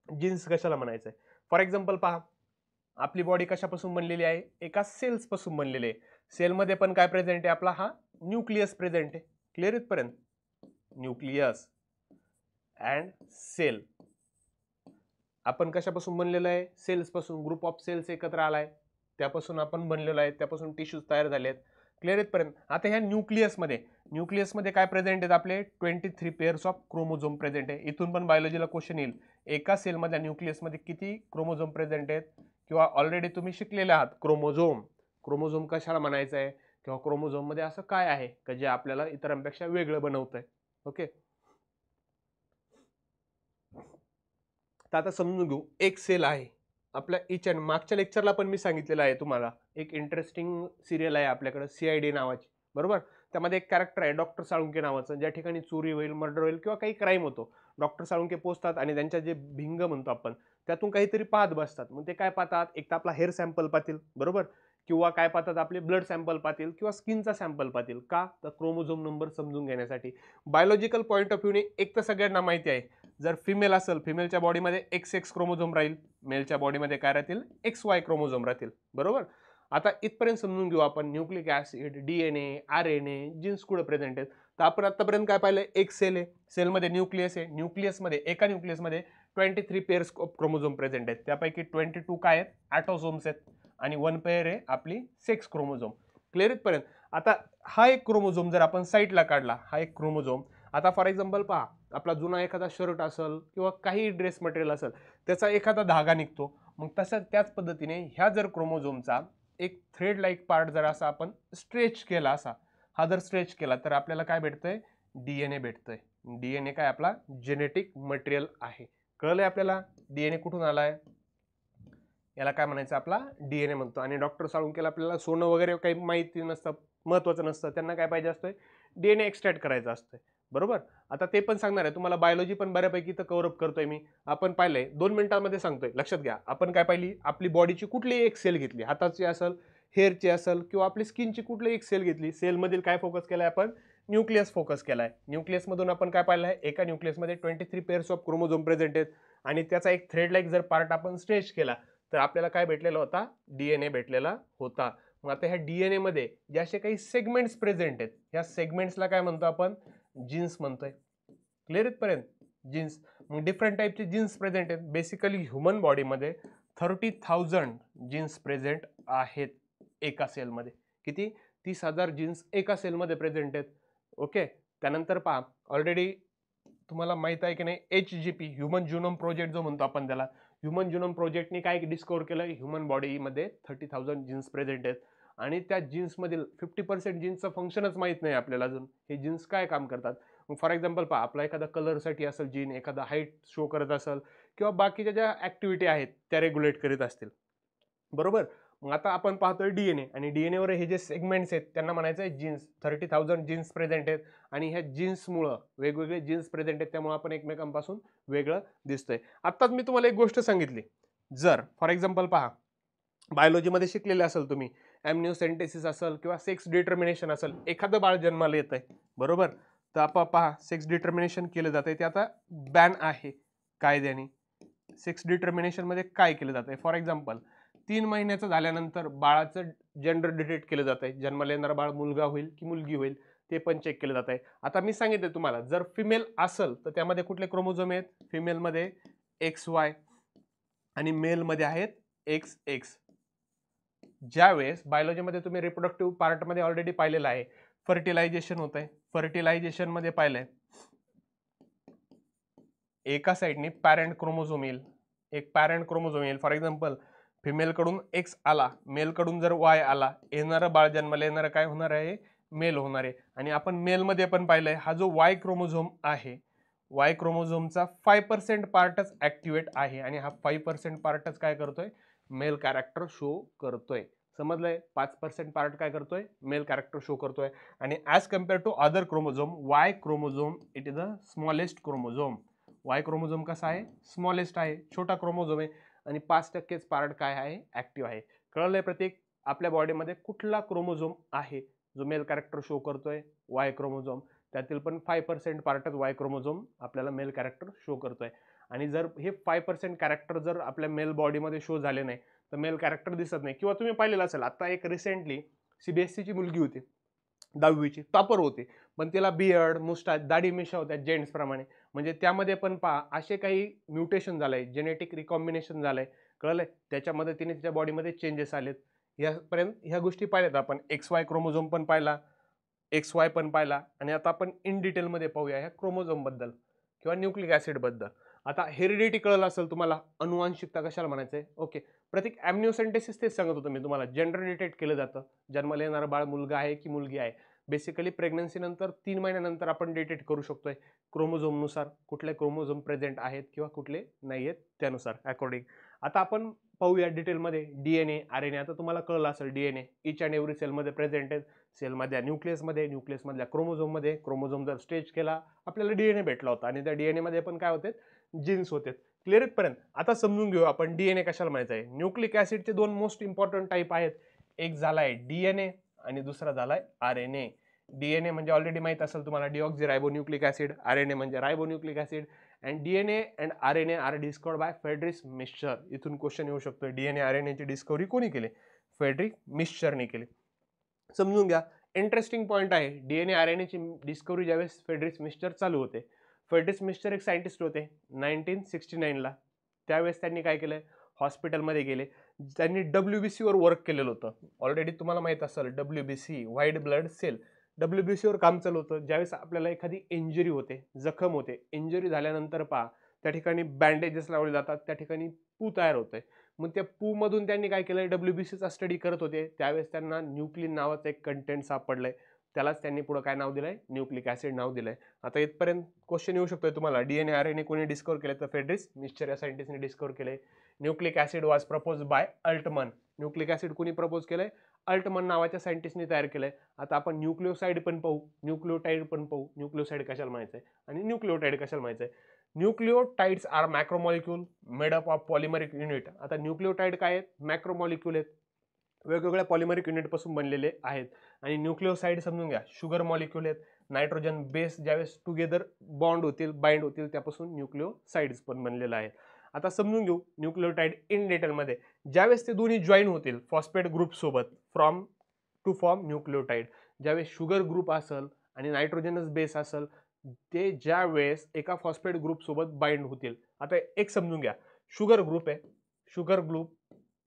जीन्स कशाला म्हणायचं आहे. फॉर एक्झाम्पल पहा, आपली बॉडी कशापासून बनलेली आहे, एका सेल्स पासून बनलेली आहे. सेलमध्ये पण काय प्रेझेंट आहे, आपला हा न्यूक्लियस प्रेझेंट आहे. क्लिअर इथपर्यंत, न्यूक्लियस अँड सेल. आपण कशापासून बनलेलं आहे, सेल्स पासून. ग्रुप ऑफ सेल्स एकत्र आलाय, त्यापासून आपण बनलेलो आहे, त्यापासून टिश्यूज तयार झाले आहेत. क्लिअर इथपर्यंत. आता ह्या न्यूक्लियसमध्ये काय प्रेझेंट आहेत, आपले 23 पेअर्स ऑफ क्रोमोझोम प्रेझेंट आहे. इथून पण बायोलॉजीला क्वेश्चन येईल, एका सेलमध्ये न्यूक्लियसमध्ये किती क्रोमोझोम प्रेझेंट आहेत. किंवा ऑलरेडी तुम्ही शिकलेले आहात, क्रोमोझोम कशाला म्हणायचं आहे, किंवा क्रोमोझोम मध्ये असं काय आहे का जे आपल्याला इतरांपेक्षा वेगळं बनवतंय. ओके, तर आता समजून घेऊ. एक सेल आहे आपल्या इच अँड, मागच्या लेक्चरला पण मी सांगितलेलं आहे तुम्हाला, एक इंटरेस्टिंग सिरियल आहे आपल्याकडे CID नावाची, बरोबर. त्यामध्ये एक कॅरेक्टर आहे डॉक्टर साळुंके नावाचं, ज्या ठिकाणी चोरी होईल, मर्डर होईल किंवा काही क्राईम होतो, डॉक्टर साळुंके पोहोचतात आणि त्यांच्या जे भिंग म्हणतो आपण, त्यातून काहीतरी पाहत बसतात. मग ते काय पाहतात, एक तर आपला हेअर सॅम्पल पाहतील, बरोबर, किंवा काय पाहतात, आपले ब्लड सॅम्पल पाहतील, किंवा स्किनचा सॅम्पल पाहतील. का, तर क्रोमोझोम नंबर समजून घेण्यासाठी. बायोलॉजिकल पॉईंट ऑफ व्ह्यूने एक तर सगळ्यांना माहिती आहे, जर फिमेल असेल, फिमेलच्या बॉडीमध्ये XX क्रोमोझोम राहील, मेलच्या बॉडीमध्ये काय राहतील, XY क्रोमोझोम राहतील, बरोबर. आता इथपर्यंत समजून घेऊ आपण, nucleic acid, DNA, RNA, genes कुठे प्रेझेंट आहेत. तर आपण आतापर्यंत काय पाहिलं, एक सेल आहे, सेलमध्ये न्यूक्लियस आहे, न्यूक्लियसमध्ये, एका न्यूक्लियसमध्ये 23 पेअर्स ऑफ क्रोमोझोम प्रेझेंट आहेत. त्यापैकी 22 काय आहेत, ॲटोझोम्स आहेत, आणि 1 पेअर आहे आपली सेक्स क्रोमोझोम. क्लिअर इथपर्यंत. आता हा एक क्रोमोझोम जर आपण साईडला काढला, हा एक क्रोमोझोम, आता फॉर एक्झाम्पल पहा, आपला जुना एखादा शर्ट असेल किंवा काही ड्रेस मटेरियल असेल, त्याचा एखादा धागा निघतो. मग तसं त्याच पद्धतीने ह्या जर क्रोमोझोमचा एक थ्रेड लाईक पार्ट जर असा आपण स्ट्रेच केला, असा हा जर स्ट्रेच केला, तर आपल्याला काय भेटतंय, DNA भेटतंय. DNA काय, आपला जेनेटिक मटेरियल आहे. कळलंय आपल्याला, DNA कुठून आलाय, याला काय म्हणायचं, आपला DNA म्हणतो. आणि डॉक्टर साळुंकेला आपल्याला सोनं वगैरे काही माहिती नसतं, महत्वाचं नसतं, त्यांना काय पाहिजे असतंय, DNA एक्सट्रॅक्ट करायचं असतंय, बरोबर. आता ते पण सांगणार आहे तुम्हाला, बायोलॉजी पण बऱ्यापैकी तर कव्हर अप करतोय मी. आपण पाहिलंय, 2 मिनिटांमध्ये सांगतोय, लक्षात घ्या. आपण काय पाहिली, आपली बॉडीची कुठलीही एक सेल घेतली, हाताची असेल, हेअरची असेल, किंवा आपली स्किनची कुठलीही एक सेल घेतली, सेलमधील काय फोकस केलाय आपण, न्यूक्लियस फोकस केलाय. न्यूक्लियसमधून आपण काय पाहिलंय, एका न्यूक्लियसमध्ये 23 पेअर्स ऑफ क्रोमोझोम प्रेझेंट आहेत, आणि त्याचा एक थ्रेड लाईक जर पार्ट आपण स्ट्रेच केला, तर आपल्याला काय भेटलेला होता, DNA भेटलेला होता. मग आता ह्या DNA मध्ये जे असे काही सेगमेंट्स प्रेझेंट आहेत, ह्या सेगमेंट्सला काय म्हणतो आपण, जीन्स म्हणतोय. क्लिअर इथपर्यंत, जीन्स. मग डिफरंट टाईपचे जीन्स प्रेझेंट आहेत. बेसिकली ह्युमन बॉडीमध्ये 30,000 जीन्स प्रेझेंट आहेत एका सेलमध्ये. किती, 30,000 जीन्स एका सेलमध्ये प्रेझेंट आहेत. ओके, त्यानंतर पहा, ऑलरेडी तुम्हाला माहित आहे की नाही, HGP, ह्युमन ज्युनोम प्रोजेक्ट जो म्हणतो आपण त्याला, ह्युमन ज्युनोम प्रोजेक्टने काय डिस्कवर केलं, ह्युमन बॉडीमध्ये 30,000 जीन्स प्रेझेंट आहेत. आणि त्या जीन्समधील 50% जीन्सचं फंक्शनच माहित नाही आपल्याला अजून, हे जीन्स काय काम करतात. मग फॉर एक्झाम्पल पहा, आपला एखादा कलरसाठी असेल जीन, एखादा हाईट शो करत असेल, किंवा बाकीच्या ज्या ऍक्टिव्हिटी आहेत त्या रेग्युलेट करीत असतील, बरोबर. मग आता आपण पाहतोय DNA, आणि DNA वर हे जे सेगमेंट्स आहेत त्यांना म्हणायचं आहे जीन्स. 30,000 जीन्स प्रेझेंट आहेत, आणि ह्या जीन्समुळं, वेगवेगळे जीन्स प्रेझेंट आहेत, त्यामुळे आपण एकमेकांपासून वेगळं दिसतोय. आत्ताच मी तुम्हाला एक गोष्ट सांगितली, जर फॉर एक्झाम्पल पहा, बायोलॉजीमध्ये शिकलेले असेल तुम्ही, ॲम्निओसेंटेसिस असेल किंवा सेक्स डिटर्मिनेशन असेल, एखादं बाळ जन्माला येत आहे, बरोबर. तर आपण पहा, सेक्स डिटर्मिनेशन केलं जातंय, ते आता बॅन आहे कायद्याने. सेक्स डिटर्मिनेशन मध्ये काय केलं जातंय, फॉर एक्झाम्पल 3 महिन्याचं झाल्यानंतर बाळाचं जेंडर डिटेक्ट केलं जातंय, जन्माला येणारा बाळ मुलगा होईल की मुलगी होईल ते पण चेक केलं जात आहे. आता मी सांगितलं तुम्हाला, जर फिमेल असेल तर त्यामध्ये कुठले क्रोमोझोम आहेत, फिमेलमध्ये XY, आणि मेलमध्ये आहेत XX. ज्यावेळेस बायोलॉजीमध्ये तुम्ही रिप्रोडक्टिव्ह पार्टमध्ये ऑलरेडी पाहिलेलं आहे, फर्टिलायझेशन होत आहे. फर्टिलायझेशन मध्ये पाहिलंय, एका साईडनी पॅरेंट क्रोमोझोम येईल, एक पॅरेंट क्रोमोझोम येईल. फॉर एक्झाम्पल फिमेल कडून X आला, मेल कडून जर Y आला, येणारं बाळ जन्माला येणारं काय होणार आहे, मेल होणार आहे. आणि आपण मेल मध्ये पण पाहिलंय, हा जो Y क्रोमोझोम आहे, वाय क्रोमोझोमचा 5% पार्टच ऍक्टिव्हेट आहे आणि हा 5% पार्टच काय करतोय, मेल कॅरेक्टर शो करतोय. समजलंय? 5% पार्ट काय करतोय, मेल कॅरेक्टर शो करतोय. आणि as compare to other chromosome, Y chromosome it is a smallest chromosome. Y chromosome कसा आहे, स्मॉलेस्ट आहे, छोटा क्रोमोझोम आहे आणि 5%च पार्ट काय आहे, ऍक्टिव्ह आहे. कळलंय प्रत्येक? आपल्या बॉडीमध्ये कुठला क्रोमोझोम आहे जो मेल कॅरेक्टर शो करतोय, वाय क्रोमोझोम. त्यातील पण 5% पार्टच वाय क्रोमोझोम आपल्याला मेल कॅरेक्टर शो करतोय. आणि जर हे 5% कॅरेक्टर जर आपल्या मेल बॉडीमध्ये शो झाले नाही तर मेल कॅरेक्टर दिसत नाही. किंवा तुम्ही पाहिलेलं असेल, आता एक रिसेंटली सीबीएसईची मुलगी होती, 10वीची टॉपर होती, पण तिला बियर्ड, मुस्टाच, दाढी मिशा होत्या जेंट्स प्रमाणे. म्हणजे त्यामध्ये पण पहा असे काही म्युटेशन झालंय, जेनेटिक रिकॉम्बिनेशन झालंय. कळलंय? त्याच्या मदतीने तिच्या बॉडीमध्ये चेंजेस आलेत. यापर्यंत ह्या गोष्टी पाहिल्यात आपण. XY क्रोमोझोम पण पाहिला, XY पण पाहिला आणि आता आपण इन डिटेलमध्ये पाहूया ह्या क्रोमोझोम बद्दल किंवा न्यूक्लिक ऍसिड बद्दल. आता हेरिडिटी कळलं असेल तुम्हाला, अनुवांशिकता कशाला म्हणायचंय. ओके, प्रत्येक ॲम्निओसेंटेसिस तेच सांगत होतं मी तुम्हाला, जेंडर डिटेक्ट केलं जातं. जन्माला येणारा बाळ मुलगा आहे की मुलगी आहे. बेसिकली प्रेग्नन्सी नंतर 3 महिन्यानंतर आपण डिटेक्ट करू शकतोय क्रोमोझोमनुसार, कुठले क्रोमोझोम प्रेझेंट आहेत किंवा कुठले नाही आहेत त्यानुसार अकॉर्डिंग. आता आपण पाहूया डिटेलमध्ये डीएनए, आरएनए. आता तुम्हाला कळलं असेल डीएनए इच अँड एव्हरी सेलमध्ये प्रेझेंट आहे. सेलमधल्या न्यूक्लियसमध्ये, न्यूक्लियसमधल्या क्रोमोझोममध्ये. क्रोमोझोम जर स्टेज केला आपल्याला डीएनए भेटला होता आणि त्या डीएनए मध्ये पण काय होते, जीन्स होते. क्लिअर इथपर्यंत? आता समजून घेऊ आपण डीएनए कशाला म्हणायचं आहे. न्यूक्लिक ऍसिडचे दोन मोस्ट इम्पॉर्टंट टाईप आहेत. एक झालाय डीएनए आणि दुसरा झालाय आरएनए. डीएनए म्हणजे ऑलरेडी माहित असेल तुम्हाला, डिऑक्झिरायबोन्यूक्लिक ऍसिड. आरएनए म्हणजे ribonucleic acid. And DNA and RNA are discovered by Friedrich Miescher. इथून क्वेश्चन येऊ शकतो, डीएनए आरएनए ची डिस्कवरी कोणी केली? फ्रेडरिक मिक्सचरने केली. समजून घ्या. इंटरेस्टिंग पॉईंट आहे, डीएनए आरएनए ची डिस्कवरी ज्यावेळेस फ्रेडरिक मिक्सचर चालू होते. फ्रेडरिक मिक्सचर एक सायंटिस्ट होते 1969ला. त्यावेळेस त्यांनी काय केलं, हॉस्पिटलमध्ये गेले. त्यांनी WBC वर वर्क केलेलं होतं. ऑलरेडी तुम्हाला माहित असेल WBC, white blood cell. WBC वर काम चालू होतं. ज्यावेळेस आपल्याला एखादी इंजुरी होते, जखम होते, इंजुरी झाल्यानंतर पहा त्या ठिकाणी बँडेजेस लावले जातात, त्या ठिकाणी पू तयार होते. मग त्या पू मधून त्यांनी काय केलं, WBCचा स्टडी करत होते. त्यावेळेस त्यांना न्यूक्लिन नावाचं एक कंटेंट सापडलंय. त्यालाच त्यांनी पुढे काय नाव दिलंय, न्यूक्लिक ऍसिड नाव दिलंय. आता इथपर्यंत क्वेश्चन येऊ शकतोय तुम्हाला, डीएनए आरएनए कोणी डिस्कवर केले, तर फ्रेडरिक मिक्सचर या सायंटिस्टने डिस्कवर केले. Nucleic acid was propose by Altmann. Nucleic acid कोणी प्रपोज केलंय, अल्टमन नावाच्या सायंटिस्टने तयार केलंय. आता आपण न्यूक्लिओसाइड पण पाहू, न्यूक्लिओटाइड पण पाहू. न्यूक्लिओसाइड कशाला म्हणायचंय आणि न्यूक्लिओटाइड कशाला म्हणायचंय. Nucleotides are macromolecule made up of polymeric unit. आता न्यूक्लिओटाइड काय आहेत, मॅक्रोमॉलिक्यूल आहेत, वेगवेगळ्या पॉलिमरिक युनिट पासून बनलेले आहेत. आणि न्यूक्लिओसाइड समजून घ्या, शुगर मॉलिक्यूल आहेत. नायट्रोजन बेस ज्यावेळेस टुगेदर बॉन्ड होतील, बाइंड होतील, त्यापासून न्यूक्लिओसाइड्स पण बनलेलं आहे. आता समजून घेऊ न्यूक्लिओटाइड इन डिटेलमध्ये. ज्यावेळेस ते दोन्ही जॉईन होतील फॉस्फेट ग्रुप सोबत फ्रॉम टू फॉर्म न्यूक्लिओटाइड, ज्यावेळेस शुगर ग्रुप असेल आणि नायट्रोजनस बेस असेल, ते ज्या वेळेस एका फॉस्फेट ग्रुप सोबत बाइंड होतील. आता एक समजून घ्या, शुगर ग्रुप आहे, sugar group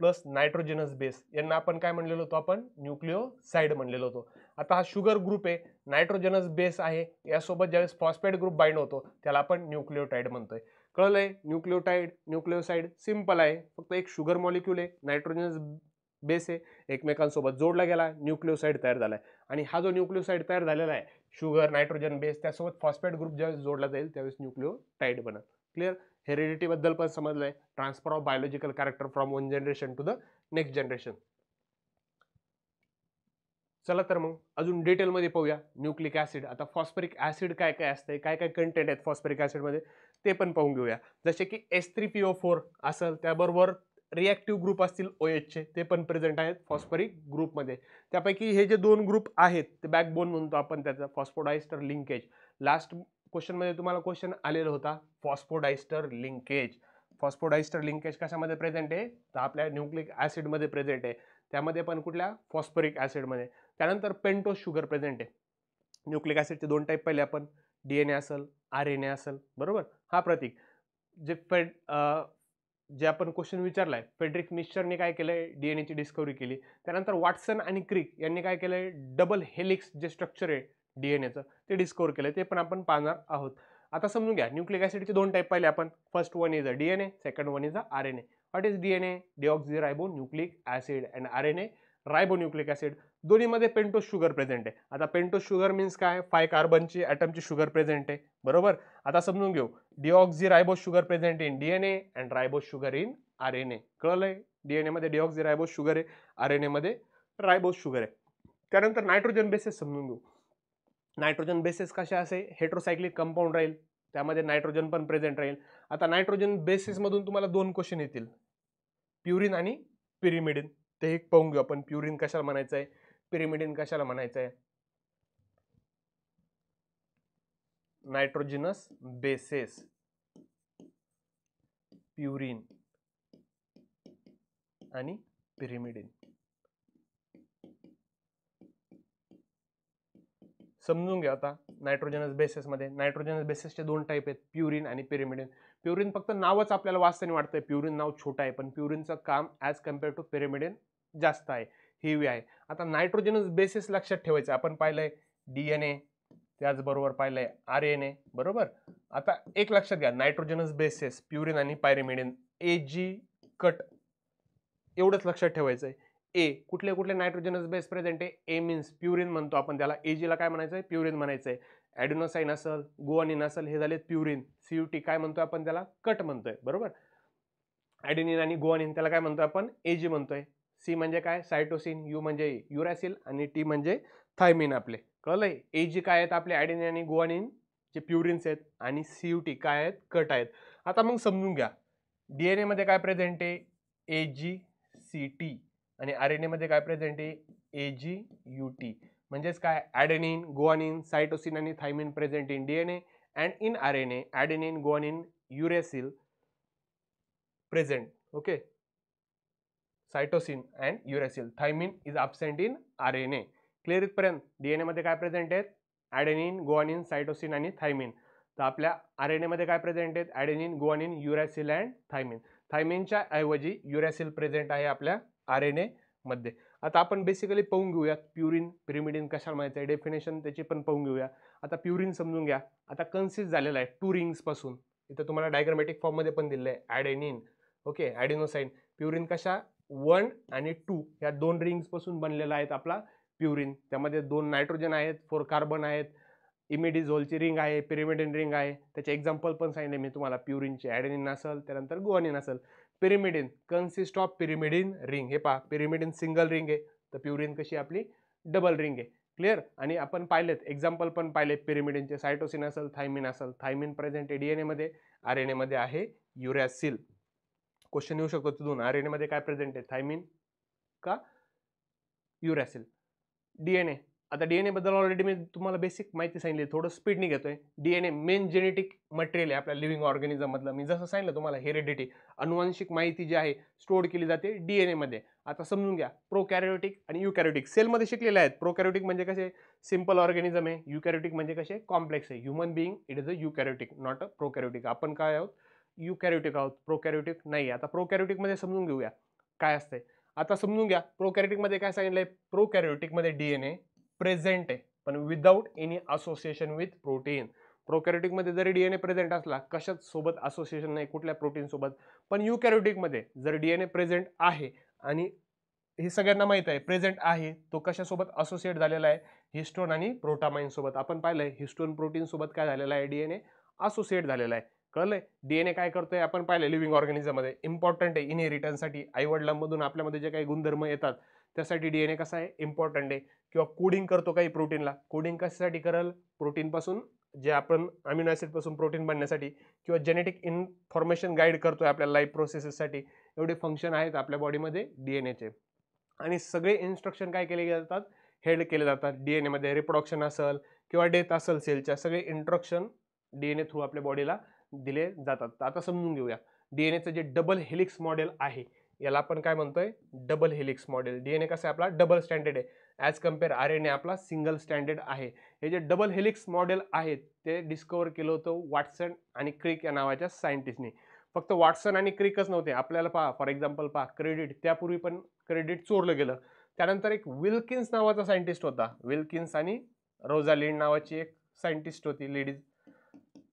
plus nitrogenous base, यांना आपण काय म्हणलेलो होतो, आपण न्यूक्लिओसाइड म्हणलेलो होतो. आता हा शुगर ग्रुप आहे, नायट्रोजनस बेस आहे, यासोबत ज्यावेळेस फॉस्फेट ग्रुप बाइंड होतो त्याला आपण न्यूक्लिओटाइड म्हणतोय. कळलंय? न्यूक्लिओटाइड, न्यूक्लिओसाइड सिंपल आहे, फक्त एक शुगर मॉलिक्यूल आहे, नायट्रोजनस बेस आहे, एकमेकांसोबत जोडला गेला, न्यूक्लिओसाइड तयार झालाय. आणि हा जो न्यूक्लिओसाइड तयार झालेला आहे, शुगर नायट्रोजन बेस, त्यासोबत फॉस्फेट ग्रुप ज्यावेळेस जोडला जाईल त्यावेळेस न्यूक्लिओटाइड बनत. क्लिअर? हेरिडिटी बद्दल पण समजलंय, transfer of biological character from one generation to the next generation. चला तर मग अजून डिटेलमध्ये पाहूया न्यूक्लिक ऍसिड. आता फॉस्फरिक ऍसिड काय काय असते, काय काय कंटेंट आहेत फॉस्फरिक ऍसिडमध्ये ते पण पाहून घेऊया. जसे की H3PO4 असेल, त्याबरोबर रिएक्टिव्ह ग्रुप असतील OH चे, ते पण प्रेझेंट आहेत फॉस्फरिक ग्रुपमध्ये. त्यापैकी हे जे दोन ग्रुप आहेत ते बॅकबोन म्हणतो आपण त्याचा, फॉस्फोडायस्टर लिंकेज. लास्ट क्वेश्चनमध्ये तुम्हाला क्वेश्चन आलेला होता, फॉस्फोडायस्टर लिंकेज. फॉस्फोडायस्टर लिंकेज कशामध्ये प्रेझेंट आहे, तर आपल्या न्यूक्लिक ऍसिडमध्ये प्रेझेंट आहे. त्यामध्ये पण कुठल्या, फॉस्फरिक ऍसिडमध्ये. त्यानंतर पेंटोज शुगर प्रेझेंट आहे. न्यूक्लिक ऍसिडचे दोन टाईप पाहिले आपण, डीएनए असेल, आरएनए असेल, बरोबर. हा प्रतीक जे आपण क्वेश्चन विचारलाय, फ्रेडरिक मिक्सचरने काय केलंय, डीएनएची डिस्कवरी केली. त्यानंतर वॉटसन आणि क्रिक यांनी काय केलंय, डबल हेलिक्स जे स्ट्रक्चर आहे डीएनएचं ते डिस्कवर केलंय, ते पण आपण पाहणार आहोत. आता समजून घ्या, न्यूक्लिक ऍसिडचे दोन टाईप पाहिले आपण. First one is a DNA, second one is a RNA. What is DNA? Deoxyribonucleic acid. And RNA, ribonucleic acid. दोन्हीमध्ये पेंटोज शुगर प्रेझेंट आहे. आता पेंटोज शुगर मीन्स काय, 5 कार्बनची ॲटमची शुगर प्रेझेंट आहे, बरोबर. आता समजून घेऊ, deoxyribose sugar present in DNA and ribose sugar in RNA. कळलंय, डीएनए मध्ये डिऑक्झिरायबोज शुगर आहे, आरएनए मध्ये रायबोज शुगर आहे. त्यानंतर नायट्रोजन बेसेस समजून घेऊ. नायट्रोजन बेसेस कशा असे, हेट्रोसायक्लिक कंपाऊंड राहील, त्यामध्ये नायट्रोजन पण प्रेझेंट राहील. आता नायट्रोजन बेसिस मधून तुम्हाला 2 क्वेश्चन येतील, प्युरिन आणि पिरिमिडिन. ते एक पाहून घेऊ आपण, प्युरिन कशाला म्हणायचं आहे, पिरिमिडिन कशाला म्हणायचं आहे. नायट्रोजिनस बेसेस, प्युरिन आणि पिरिमिडिन. समजून घ्या. आता नायट्रोजनस बेसेस मध्ये नायट्रोजनस बेसेसचे 2 टाईप आहेत, प्युरिन आणि पिरिमिडिन. प्युरिन फक्त नावच आपल्याला वाचताना वाटतंय प्युरिन नाव छोटं आहे, पण प्युरिनचं काम ॲज कम्पेअर टू पिरिमिडिन जास्त आहे, हेवी आहे. आता नायट्रोजनस बेसिस लक्षात ठेवायचं, आपण पाहिलंय डीएनए, त्याचबरोबर पाहिलंय आरएनए, बरोबर. आता एक लक्षात घ्या, नायट्रोजनस बेसिस प्युरिन आणि पिरिमिडिन, एजी कट एवढंच लक्षात ठेवायचंय. ए कुठले कुठले नायट्रोजनस बेस प्रेझेंट आहे, ए मीन्स प्युरिन म्हणतो आपण त्याला, एजीला काय म्हणायचंय, प्युरिन म्हणायचंय. ॲडेनोसाइन असेल, गुआनिन असेल, हे झाले प्युरिन. सीयूटी काय म्हणतोय आपण त्याला, कट म्हणतोय, बरोबर. ॲडेनिन आणि गुआनिन त्याला काय म्हणतोय आपण, एजी म्हणतोय. सी म्हणजे काय, सायटोसिन, यू म्हणजे युरॅसिल आणि टी म्हणजे थायमिन. आपले कळलंय. एजी काय आहेत आपले, ॲडेनिन आणि गुआनिन जे प्युरिन्स आहेत, आणि सीयूटी काय आहेत, कट आहेत. आता मग समजून घ्या, डीएनए मध्ये काय प्रेझेंट आहे, एजी सी टी, आणि आरएनए मध्ये काय प्रेझेंट आहे, एजी यू टी. म्हणजेच काय, ॲडेनिन, गुआनिन, सायटोसिन आणि thymine present in DNA and in RNA adenine, guanine, uracil present. Okay, cytosine and uracil. Thymine is absent in RNA. Clear इथपर्यंत. डीएनए मध्ये काय प्रेझेंट आहेत, ॲडेनिन, गुआनिन, सायटोसिन आणि थायमिन. तर आपल्या आरएनए मध्ये काय प्रेझेंट आहेत, adenine, guanine, uracil and thymine. थायमिनच्या ऐवजी युरॅसिल प्रेझेंट आहे आपल्या आरएनए मध्ये. आता आपण बेसिकली पाहून घेऊयात प्युरिन, पिरिमिडिन कशाला माहिती आहे, डेफिनेशन त्याची पण पाहून घेऊया. आता प्युरिन समजून घ्या. आता कन्सिस्ट झालेला आहे 2 रिंग्स पासून. इथं तुम्हाला डायग्रामॅटिक फॉर्म मध्ये पण दिलेलं आहे, ॲडेनिन, ओके, ॲडेनोसाइन. प्युरिन कशा, 1 आणि 2 या 2 रिंग्स पासून बनलेला आहेत आपला प्युरिन. त्यामध्ये 2 नायट्रोजन आहेत, 4 कार्बन आहेत, इमिडिझोलची रिंग आहे, पिरिमिडिन रिंग आहे. त्याचे एक्झाम्पल पण सांगितले मी तुम्हाला, प्युरिनचे ॲडेनिन असेल, त्यानंतर गुआनिन असेल. Pyrimidine consist of pyrimidine ring. हे पहा, पिरिमिडिन सिंगल रिंग आहे, तर प्युरिन कशी आपली डबल रिंग आहे. क्लिअर. आणि आपण पाहिलेत एक्झाम्पल पण पाहिले पिरिमिडिनचे, सायटोसिन असेल, थायमिन असेल. थायमिन प्रेझेंट आहे डीएनए मध्ये, आरएनए मध्ये आहे युरॅसिल. क्वेश्चन येऊ शकतो तिथून, आरएनए मध्ये काय प्रेझेंट आहे, थायमिन का युरॅसिल. डीएनए. आता डीएनए बद्दल ऑलरेडी मी तुम्हाला बेसिक माहिती सांगितली, थोडं स्पीडने घेतोय. डीएनए मेन जेनेटिक मटेरियल आहे आपल्या लिव्हिंग ऑर्गॅनिझम मधलं. मी जसं सांगितलं तुम्हाला, हेरिडिटी, अनुवांशिक माहिती जी आहे स्टोअर केली जाते डीएनए मध्ये. आता समजून घ्या, प्रोकॅरियोटिक आणि युकॅरियोटिक. सेलमध्ये शिकलेले आहेत. प्रोकॅरियोटिक म्हणजे कसे, सिंपल ऑर्गॅनिझम आहे. युकॅरियोटिक म्हणजे कसे, कॉम्प्लेक्स आहे. Human being it is a eukaryotic, not a prokaryotic. आपण काय आहोत, युकॅरियोटिक आहोत, प्रोकॅरियोटिक नाही. आता प्रोकॅरियोटिक मध्ये समजून घेऊया काय असतंय. आता समजून घ्या, प्रोकॅरियोटिक मध्ये काय सांगितलंय, प्रोकॅरियोटिक मध्ये डीएनए प्रेझेंट आहे, पण without any association with protein. Prokaryotic मध्ये जरी डीएनए प्रेझेंट असला, कशाच सोबत असोसिएशन नाही, कुठल्या प्रोटीन सोबत. पण युकॅरियोटिक मध्ये जर डीएनए प्रेझेंट आहे, आणि हे सगळ्यांना माहित आहे प्रेझेंट आहे, तो कशासोबत असोसिएट झालेला आहे, हिस्टोन आणि प्रोटामाइन सोबत. आपण पाहिलंय हिस्टोन प्रोटीन सोबत काय झालेला आहे, डीएनए असोसिएट झालेला आहे. कळलंय. डीएनए काय करतोय, आपण पाहिलंय लिव्हिंग ऑर्गॅनिझम मध्ये इम्पॉर्टंट आहे इनहेरिटन्ससाठी. आई वडिलांमधून आपल्यामध्ये जे काही गुणधर्म येतात त्यासाठी डीएनए कसा आहे, इम्पॉर्टंट आहे. किंवा कोडिंग करतो काही प्रोटीनला. कोडिंग कशासाठी करल, प्रोटीन पासून, जे आपण अमिनो ऍसिड पासून प्रोटीन बनण्यासाठी, किंवा जेनेटिक इन्फॉर्मेशन गाईड करतोय आपल्या लाईफ प्रोसेसेससाठी. एवढे फंक्शन आहेत आपल्या बॉडीमध्ये डीएनएचे. आणि सगळे इन्स्ट्रक्शन काय केले जातात, हेल्ड केले जातात डीएनए मध्ये. रिप्रोडक्शन असेल किंवा डेथ असेल सेलच्या, सगळे इंस्ट्रक्शन डीएनए थ्रू आपल्या बॉडीला दिले जातात. आता समजून घेऊया, डीएनएचं जे डबल हेलिक्स मॉडेल आहे, याला आपण काय म्हणतोय, डबल हेलिक्स मॉडेल. डीएनए कसं आहे आपला डबल स्टँडर्ड आहे, ॲज कम्पेअर आरएनए आपला सिंगल स्टँडर्ड आहे. हे जे डबल हेलिक्स मॉडेल आहेत ते डिस्कवर केलं होतं वॉटसन आणि क्रिक या नावाच्या सायंटिस्टनी. फक्त वॉटसन आणि क्रिकच नव्हते. आपल्याला पहा, फॉर एक्झाम्पल पहा, क्रेडिट, त्यापूर्वी पण क्रेडिट चोरलं गेलं. त्यानंतर एक विल्किन्स नावाचा सायंटिस्ट होता, विल्किन्स आणि रोझालिंड नावाची एक सायंटिस्ट होती, लेडीज.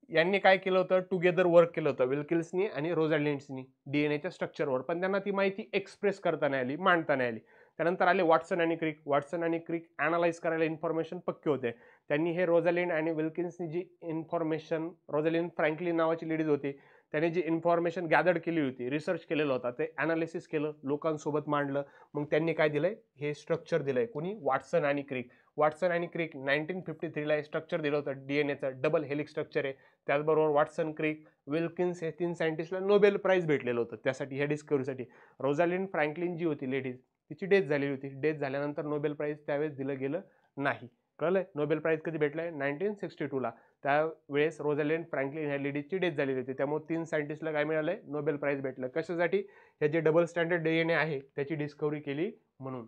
यांनी काय केलं होतं, टुगेदर वर्क केलं होतं विल्किन्सनी आणि रोझालिंड्सनी डीएनएच्या स्ट्रक्चरवर. पण त्यांना ती माहिती एक्सप्रेस करता नाही आली, मांडता नाही आली. त्यानंतर आले वॉटसन आणि क्रिक. वॉटसन आणि क्रिक ॲनालाइज करायला इन्फॉर्मेशन पक्के होते. त्यांनी हे रोझालिंड आणि विल्किन्सनी जी इन्फॉर्मेशन, रोझालिंड फ्रँकलिन नावाची लेडीज होती, त्याने जी इन्फॉर्मेशन गॅदर्ड केली होती, रिसर्च केलेलं होता, ते ॲनालिसिस केलं, लोकांसोबत मांडलं. मग त्यांनी काय दिलंय, हे स्ट्रक्चर दिलंय. कोणी? वॉटसन आणि क्रिक. वॉटसन आणि क्रिक 1953ला हे स्ट्रक्चर दिलं होतं डीएनएचं. डबल हेलिक्स स्ट्रक्चर आहे. त्याचबरोबर वॉटसन, क्रिक, विल्किन्स हे 3 सायंटिस्टला नोबेल प्राइज भेटलेलं होतं त्यासाठी, ह्या डिस्कव्हरीसाठी. रोझालिंड फ्रँकलिन जी होती लेडीज, तिची डेथ झालेली होती. डेथ झाल्यानंतर नोबेल प्राइज त्यावेळेस दिलं गेलं नाही. कळलंय? नोबेल प्राइज कधी भेटलंय? 1962ला. त्यावेळेस रोझालिंड फ्रँकलिन ह्या लेडीजची डेथ झालेली होती. त्यामुळे 3 सायंटिस्टला काय मिळालंय? नोबेल प्राइज भेटलं. कशासाठी? हे जे डबल स्टँडर्ड डीएनए आहे त्याची डिस्कव्हरी केली म्हणून.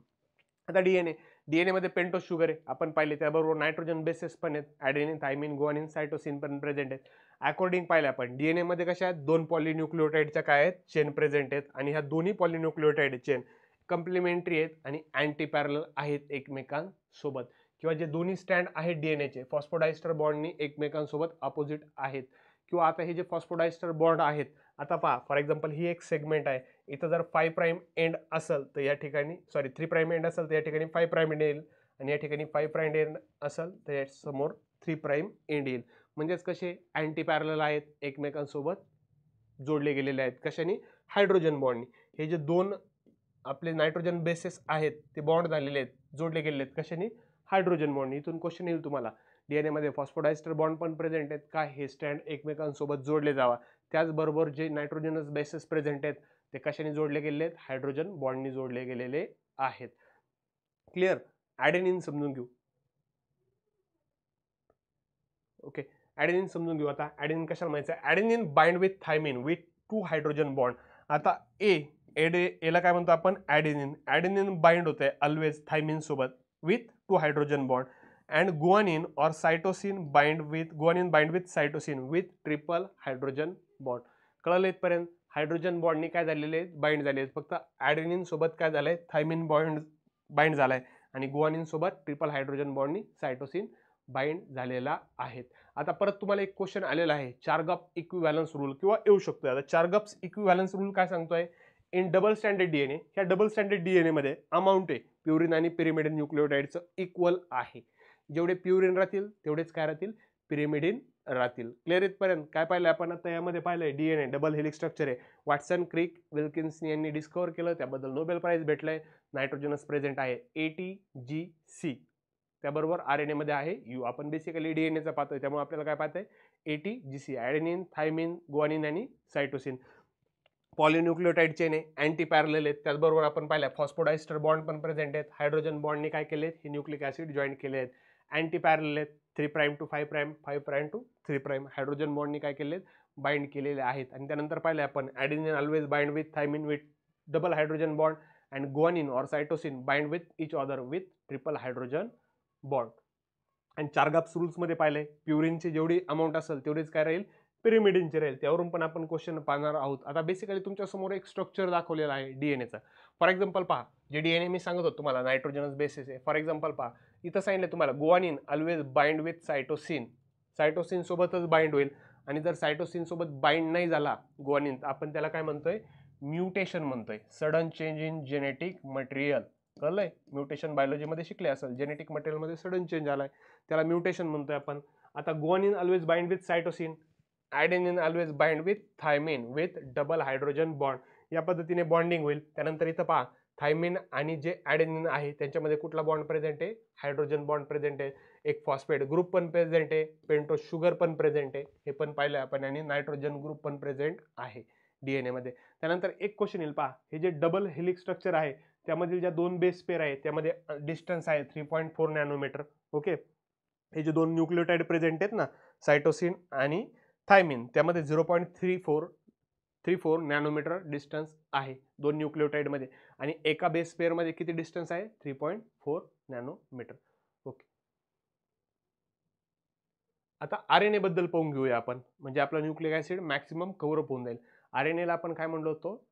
आता डीएनए मध्ये पेंटोज शुगर आहे, आपण पाहिले. त्याबरोबर नायट्रोजन बेसेस पण आहेत, ॲडेनिन, थायमिन, गुआनिन, सायटोसिन पण प्रेझेंट आहेत. अकॉर्डिंग पाहिलं आपण डीएनए मध्ये कशा आहेत? 2 पॉलिन्यूक्लियोटाइडच्या काय आहेत? चेन प्रेझेंट आहेत. आणि ह्या दोन्ही पॉलिन्यूक्लियोटाइड चेन कम्प्लिमेंटरी आहेत आणि अँटी पॅरलल आहेत एकमेकांसोबत. किंवा जे दोन्ही स्टँड आहेत डीएनएचे फॉस्फोडायस्टर बॉन्डनी एकमेकांसोबत अपोजिट आहेत. किंवा आता हे जे फॉस्फोडायस्टर बॉन्ड आहेत, आता पहा फॉर एक्झाम्पल ही एक सेगमेंट आहे. इथं जर 5 प्राइम एंड असेल तर या ठिकाणी 3 प्राइम एंड असेल तर या ठिकाणी 5 प्राइम एंड येईल. आणि या ठिकाणी 5 प्राइम एंड असेल तर या समोर 3 प्राइम एंड येईल. म्हणजेच कसे? अँटी पॅरलल आहेत, एकमेकांसोबत जोडले गेलेले आहेत. कशाने? हायड्रोजन बॉन्डनी. हे जे दोन आपले नायट्रोजन बेसेस आहेत ते बॉन्ड झालेले आहेत, जोडले गेलेले आहेत. कशाने? Hydrogen bond. इथून क्वेश्चन येईल तुम्हाला, डीएनए मध्ये फॉस्फोडायस्टर बॉन्ड पण प्रेझेंट आहेत का? हे स्टँड एकमेकांसोबत जोडले जावा. त्याचबरोबर जे नायट्रोजनस बेसेस प्रेझेंट आहेत ते कशाने जोडले गेलेले आहेत? हायड्रोजन बॉन्डनी जोडले गेलेले आहेत. क्लिअर? ॲडेनिन समजून घेऊ. ओके, ॲडेनिन समजून घेऊ. आता ॲडेनिन कशाला म्हणायचं? Adenine bind with thymine with 2 hydrogen bond. आता एला काय म्हणतो आपण? ॲडेनिन. ॲडेनिन बाइंड होते ऑलवेज थायमिन सोबत with 2 hydrogen bond. And guanine और cytosine bind with cytosine with triple hydrogen bond. कळलं इथपर्यंत? हायड्रोजन बॉन्डनी काय झालेले आहेत? बाइंड झाले आहेत. फक्त ॲडेनिन सोबत काय झालंय? थायमिन बॉन्ड बाइंड झालाय. आणि गुआनिन सोबत ट्रिपल हायड्रोजन बॉन्डनी सायटोसिन बाइंड झालेला आहेत. आता परत तुम्हाला एक क्वेश्चन आलेला आहे, चार्गप इक्विव्हॅलन्स रूल किंवा येऊ शकतो. आता चार्गप्स इक्विव्हॅलन्स रूल काय सांगतोय? इन डबल स्टँडर्ड डीएनए, ह्या डबल स्टँडर्ड डीएनए मध्ये अमाऊंट आहे प्युरिन आणि पिरिमिडिन न्यूक्लियोटाइडचं इक्वल आहे. जेवढे प्युरिन राहतील तेवढेच काय राहतील? पिरिमिडिन राहतील. क्लिअर इथपर्यंत? काय पाहिलं आपण आता यामध्ये? पाहिलंय डीएनए डबल हेलिक्स स्ट्रक्चर आहे. वॉटसन, क्रिक, विल्किन्स यांनी डिस्कव्हर केलं, त्याबद्दल नोबेल प्राइज भेटलंय. नायट्रोजनस प्रेझेंट आहे ATGC. त्याबरोबर आरएनए मध्ये आहे यू. आपण बेसिकली डीएनएचा पाहतोय त्यामुळे आपल्याला काय पाहतंय? ATGC. ॲडेनिन, थायमिन, गुआनिन आणि सायटोसिन. पॉलिन्यूक्लियोटाइड चेन आहे, अँटी पॅरलल आहेत. त्याचबरोबर आपण पाहिलं फॉस्फोडायस्टर बॉन्ड पण प्रेझेंट आहेत. हायड्रोजन बॉन्डने काय केलेत? हे न्यूक्लिक ऍसिड जॉईन केले आहेत. अँटी पॅरलल आहेत, 3 prime to 5 prime, 5 prime to 3 prime. Hydrogen बॉन्डने काय केलेत? बाइंड केलेले आहेत. आणि त्यानंतर पाहिलं आपण adenine always bind with thymine with double hydrogen bond. And guanine और cytosine bind with each other with triple hydrogen bond. आणि चार्गप्स रूल्स मध्ये पाहिलंय प्युरिनची जेवढी अमाऊंट असेल तेवढीच काय राहील? पिरिमिडिनचे राहील. त्यावरून पण आपण क्वेश्चन पाहणार आहोत. आता बेसिकली तुमच्या समोर एक स्ट्रक्चर दाखवलेला आहे डीएनएचा. फॉर एक्झाम्पल पहा, जे डीएनए मी सांगत होतो तुम्हाला नायट्रोजनस बेसिस आहे. फॉर एक्झाम्पल पहा, इथं सांगितलं तुम्हाला guanine always bind with cytosine. Cytosine सोबतच बाइंड होईल. आणि जर सायटोसिन सोबत बाइंड नाही झाला गुआनिन, आपण त्याला काय म्हणतोय? म्युटेशन म्हणतोय. Sudden change in genetic material. कळलंय? म्युटेशन बायोलॉजीमध्ये शिकले असेल. जेनेटिक मटेरियलमध्ये सडन चेंज झालाय, त्याला म्युटेशन म्हणतोय आपण. आता guanine always bind with cytosine, adenine always bind with thymine with double hydrogen bond. या पद्धतीने बॉन्डिंग होईल. त्यानंतर इथं पहा, थायमिन आणि जे ॲडेनिन आहे त्यांच्यामध्ये कुठला बॉन्ड प्रेझेंट आहे? हायड्रोजन बॉन्ड प्रेझेंट आहे. एक फॉस्फेट ग्रुप पण प्रेझेंट आहे, पेंटोज शुगर पण प्रेझेंट आहे, हे पण पाहिलं आपण. आणि नायट्रोजन ग्रुप पण प्रेझेंट आहे डीएनए मध्ये. त्यानंतर एक क्वेश्चन येईल पहा, हे जे डबल हेलिक्स स्ट्रक्चर आहे त्यामधील ज्या 2 बेस पेअर आहे त्यामध्ये डिस्टन्स आहे 3.4 नॅनोमीटर. ओके, हे जे 2 न्यूक्लियोटाइड प्रेझेंट आहेत ना, सायटोसिन आणि थायमिन, त्यामध्ये 0.34 नॅनोमीटर डिस्टन्स आहे 2 न्यूक्लियोटाइड मध्ये. आणि एका बेस पेअर मध्ये किती डिस्टन्स आहे? 3.4 नॅनोमीटर. ओके, आता आरएनए बद्दल पाहून घेऊया आपण, म्हणजे आपला nucleic acid maximum cover up होऊन जाईल. आरएनएला आपण काय म्हणलो होतो?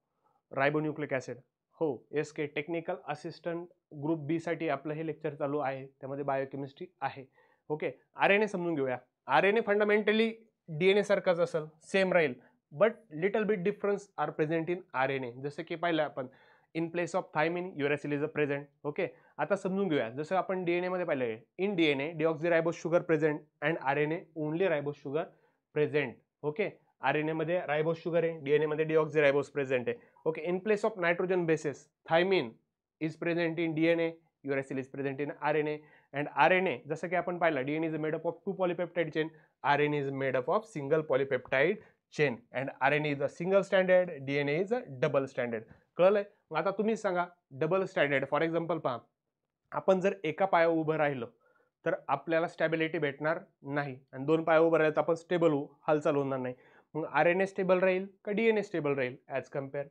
रायबोन्यूक्लिक ऍसिड. हो, SK टेक्निकल असिस्टंट ग्रुप बी साठी आपलं हे लेक्चर चालू आहे, त्यामध्ये बायोकेमिस्ट्री आहे. ओके, आरएनए समजून घेऊया. आरएनए फंडामेंटली डीएनए सारखाच असेल, सेम राहील, but little bit difference are present in RNA. जसं की पाहिलं आपण in place of thymine uracil is a present. Okay, आता समजून घेऊया. जसं आपण डीएनए मध्ये पाहिलं, in DNA deoxyribose sugar present and RNA only ribose sugar present. Okay, RNA मध्ये रायबोस शुगर आहे, डीएनए मध्ये डिऑक्झिरायबोस प्रेझेंट आहे. Okay, in place of nitrogen bases thymine is present in DNA, uracil is present in RNA. And RNA जसं की आपण पाहिलं, DNA is made up of 2 polypeptide chain, RNA is made up of single polypeptide chain. And RNA is a single standard, DNA is a double standard. कळलंय? मग आता तुम्ही सांगा, डबल स्टँडर्ड फॉर एक्झाम्पल पहा, आपण जर एका पायावर उभं राहिलो तर आपल्याला स्टॅबिलिटी भेटणार नाही, आणि 2 पायावर उभं राहिलं तर आपण स्टेबल होऊ, हालचाल होणार नाही. मग आरएनए स्टेबल राहील का डीएनए स्टेबल राहील ॲज कम्पेअर?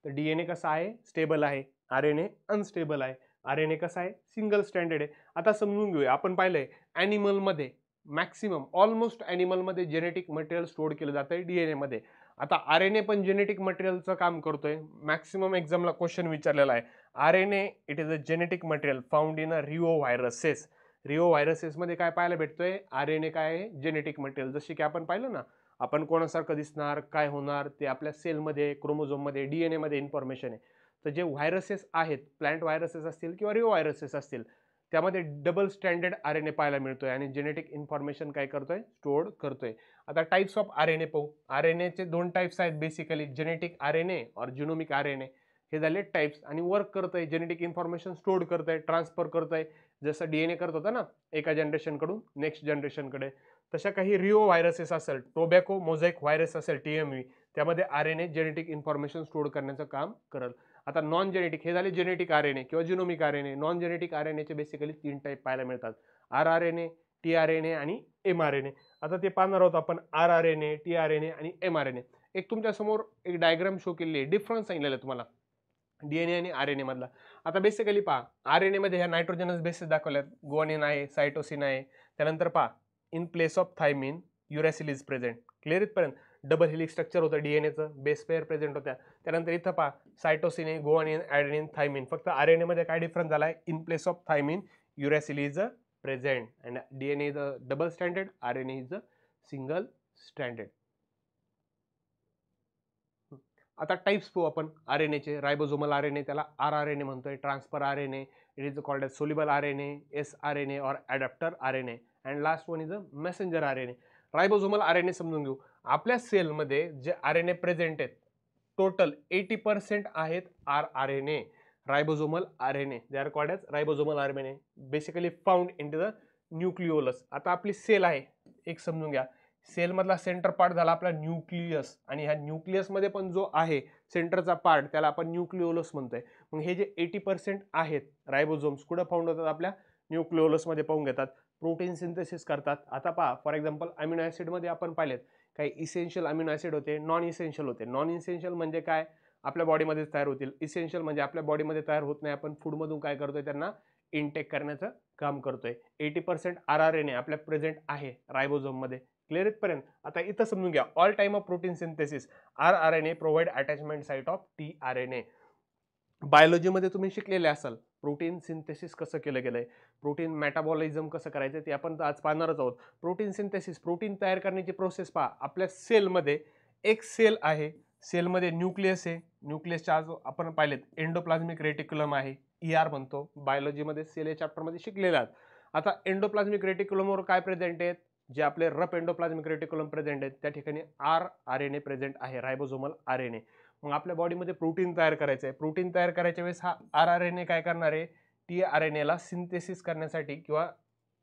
तर डीएनए कसा आहे? स्टेबल आहे. आरएनए अनस्टेबल आहे. आरएनए कसा आहे? सिंगल स्टँडर्ड आहे. आता समजून घेऊया. आपण पाहिलंय ॲनिमलमध्ये मॅक्सिमम ऑलमोस्ट ॲनिमलमध्ये जेनेटिक मटेरियल स्टोअर केलं जातं आहे डीएनए मध्ये. आता आरएनए पण जेनेटिक मटेरियलचं काम करतोय. मॅक्सिमम एक्झामला क्वेश्चन विचारलेला आहे, RNA it is a genetic material found in a reo viruses. Reo व्हायरसेसमध्ये काय पाहायला भेटतोय? आरएनए काय आहे? Genetic material. जसे की आपण पाहिलं ना, आपण कोणासारखं दिसणार, काय होणार ते आपल्या सेलमध्ये, क्रोमोझोममध्ये, डीएनए मध्ये इन्फॉर्मेशन आहे. तर जे व्हायरसेस आहेत, प्लांट व्हायरसेस असतील किंवा रिओ व्हायरसेस असतील, त्यामध्ये डबल स्टँडर्ड आरएनए पाहायला मिळतोय आणि जेनेटिक इन्फॉर्मेशन काय करतोय? स्टोअर करतोय. आता टाइप्स ऑफ आरएनए पाहू. आरएनएचे 2 टाइप्स आहेत बेसिकली, जेनेटिक आरएनए और जिनोमिक आरएनए. हे झाले टाइप्स. आणि वर्क करतंय, जेनेटिक इन्फॉर्मेशन स्टोअर करतंय, ट्रान्सफर करतंय. जसं डीएनए करत होता ना, एका जनरेशन कडून नेक्स्ट जनरेशनकडे, तशा काही रिओ व्हायरसेस असेल, टोबॅको मोझॅइक व्हायरस असेल टीएमव्ही, त्यामध्ये आरएनए जेनेटिक इन्फॉर्मेशन स्टोअर करण्याचं काम करेल. आता नॉन जेनेटिक, हे झाले जेनेटिक आरएनए किंवा जिनोमिक आरएनए. नॉन जेनेटिक आरएनएचे बेसिकली 3 टाईप पाहायला मिळतात, आरआरएनए, टीआरएनए आणि एमआरएनए. आता ते पाहणार आहोत आपण, आरआरएनए, टीआरएनए आणि एमआरएनए. एक तुमच्या समोर एक डायग्राम शो केलेली आहे, डिफरन्स सांगितलेला आहे तुम्हाला डीएनए आणि आरएनए मधला. आता बेसिकली पहा, आरएनए मध्ये ह्या नायट्रोजनस बेसेस दाखवल्यात, गुआनिन आहे, सायटोसिन आहे. त्यानंतर पहा, in place of thymine uracil is present. Clear इथपर्यंत? डबल हेलिक्स स्ट्रक्चर होतं डीएनएचं, बेस पेअर प्रेझेंट होत्या. त्यानंतर इथं पहा, सायटोसिन आहे, गुआनिन, ॲडेनिन, थायमिन. फक्त आरएनए मध्ये काय डिफरन्स झाला आहे? In place of thymine uracil is present and DNA is a double standard, RNA is a single standard. आता टाइप्स पाहू आपण आरएनएचे. रायबोझोमल आरएनए त्याला आरआरएनए म्हणतोय, transfer RNA, it is called as soluble RNA, sRNA और adapter RNA, and last one is a messenger RNA. Ribosomal RNA समजून घेऊ. आपल्या सेलमध्ये जे आरएनए प्रेझेंट आहेत, टोटल 80% आहेत rRNA, ribosomal RNA. They are called as ribosomal RNA, basically found in the nucleolus. आता आपली सेल आहे, एक समजून घ्या. सेल मधला सेंटर पार्ट झाला आपला न्यूक्लियस, आणि ह्या न्यूक्लियस मध्ये पण जो आहे सेंटरचा पार्ट, त्याला आपण न्यूक्लिओलस म्हणतोय. मग हे जे 80% आहेत रायबोझोम्स, कुठं फाउंड होतात? आपल्या न्यूक्लिओलस मध्ये पाहून घेतात, प्रोटीन सिंथेसिस करतात. आता पहा, फॉर एक्झाम्पल अमिनो ऍसिड मध्ये आपण पाहिलेत, काही इसेन्शियल अमिनो ऍसिड होते, नॉन इसेन्शियल होते. नॉन इसेन्शियल म्हणजे काय? आपल्या बॉडीमध्ये तयार होतील. इसेन्शियल म्हणजे आपल्या बॉडीमध्ये तयार होत नाही, आपण फूडमधून काय करतोय? त्यांना इनटेक करण्याचं काम करतोय. 80% आरआरएनए आपल्या प्रेझेंट आहे रायबोझोम मध्ये. क्लिअर इथपर्यंत? आता इथं समजून घ्या, all time of protein synthesis rRNA provide attachment site of tRNA. बायोलॉजीमध्ये तुम्ही शिकलेले असाल प्रोटीन सिंथेसिस कसं केलं गेलंय, प्रोटीन मेटाबॉलिझम कसं करायचं ते आपण आज पाहणारच आहोत. प्रोटीन सिंथेसिस, प्रोटीन तयार करण्याची प्रोसेस पहा. आपल्या सेलमध्ये एक सेल आहे, सेलमध्ये न्यूक्लियस आहे, न्यूक्लियसच्या आज आपण पाहिलेत एंडोप्लाझ्मिक रेटिक्युलम आहे, ईआर म्हणतो. बायोलॉजीमध्ये सेल या चॅप्टरमध्ये शिकलेले आहात. आता एंडोप्लाझ्मिक रेटिक्युलमवर काय प्रेझेंट आहेत? जे आपले रफ एंडोप्लाझ्मिक रेटिक्युलम प्रेझेंट आहेत, त्या ठिकाणी आरआरएनए प्रेझेंट आहे, रायबोझोमल आरएनए. मग आपल्या बॉडीमध्ये प्रोटीन तयार करायचं आहे. प्रोटीन तयार करायच्या वेळेस हा आरआरएनए काय करणार आहे? टीआरएनए ला सिंथेसिस करण्यासाठी, किंवा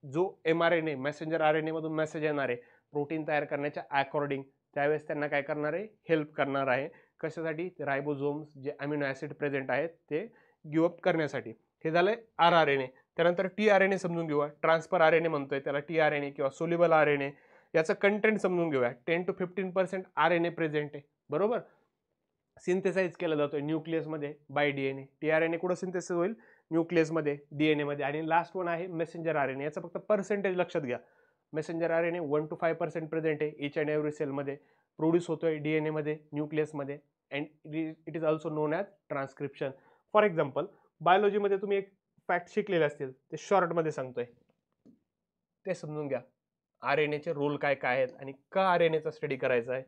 जो एमआरएनए मेसेंजर आरएनए मधून मेसेज येणार आहे प्रोटीन तयार करण्याच्या अकॉर्डिंग, त्यावेळेस त्यांना काय करणार आहे? हेल्प करणार आहे. कशासाठी? रायबोझोम्स जे अमिनो ऍसिड प्रेझेंट आहेत ते गिव्ह अप करण्यासाठी. हे झालंय आरआरएनए. त्यानंतर टीआरएनए समजून घेऊया. ट्रान्सफर आरएनए म्हणतोय त्याला, टीआरएनए किंवा सोल्युबल आरएनए. याचं कंटेंट समजून घेऊया. 10 to 15% आरएनए प्रेझेंट आहे, बरोबर. सिंथेसाइज केला जातोय न्यूक्लियस मध्ये बाय डीएनए. टीआरएनए कुठं सिंथेसिस होईल? न्यूक्लियस मध्ये, डीएनए मध्ये. आणि लास्ट वन आहे मेसेंजर आरएनए. याचं फक्त पर्सेंटेज लक्षात घ्या. मेसेंजर आरएनए 1 to 5% प्रेझेंट आहे इच अँड एव्हरी सेल मध्ये, प्रोड्यूस होतोय डीएनए मध्ये, न्यूक्लियस मध्ये, and it is also known as transcription. For example बायोलॉजीमध्ये तुम्ही एक फॅक्ट शिकलेले असतील, ते शॉर्ट मध्ये सांगतोय, ते समजून घ्या. आरएनएचे रोल काय काय आहेत आणि का आरएनएचा स्टडी करायचा आहे.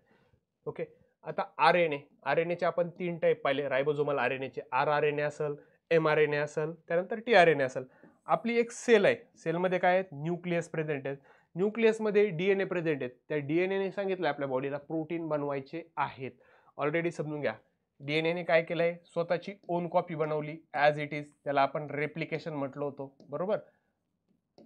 ओके, आता RNA चे आपण 3 टाईप पाहिले रायबोझोमल RNA चे. RRNA असेल, mRNA असेल, त्यानंतर tRNA असेल. आपली एक सेल आहे, सेलमध्ये काय आहेत, न्यूक्लियस प्रेझेंट आहेत. न्यूक्लियसमध्ये DNA प्रेझेंट आहेत. त्या DNAने सांगितलं आपल्या बॉडीला प्रोटीन बनवायचे आहेत. ऑलरेडी समजून घ्या, DNAने काय केलंय, स्वतःची ओन कॉपी बनवली ॲज इट इज. त्याला आपण रेप्लिकेशन म्हटलं होतो, बरोबर.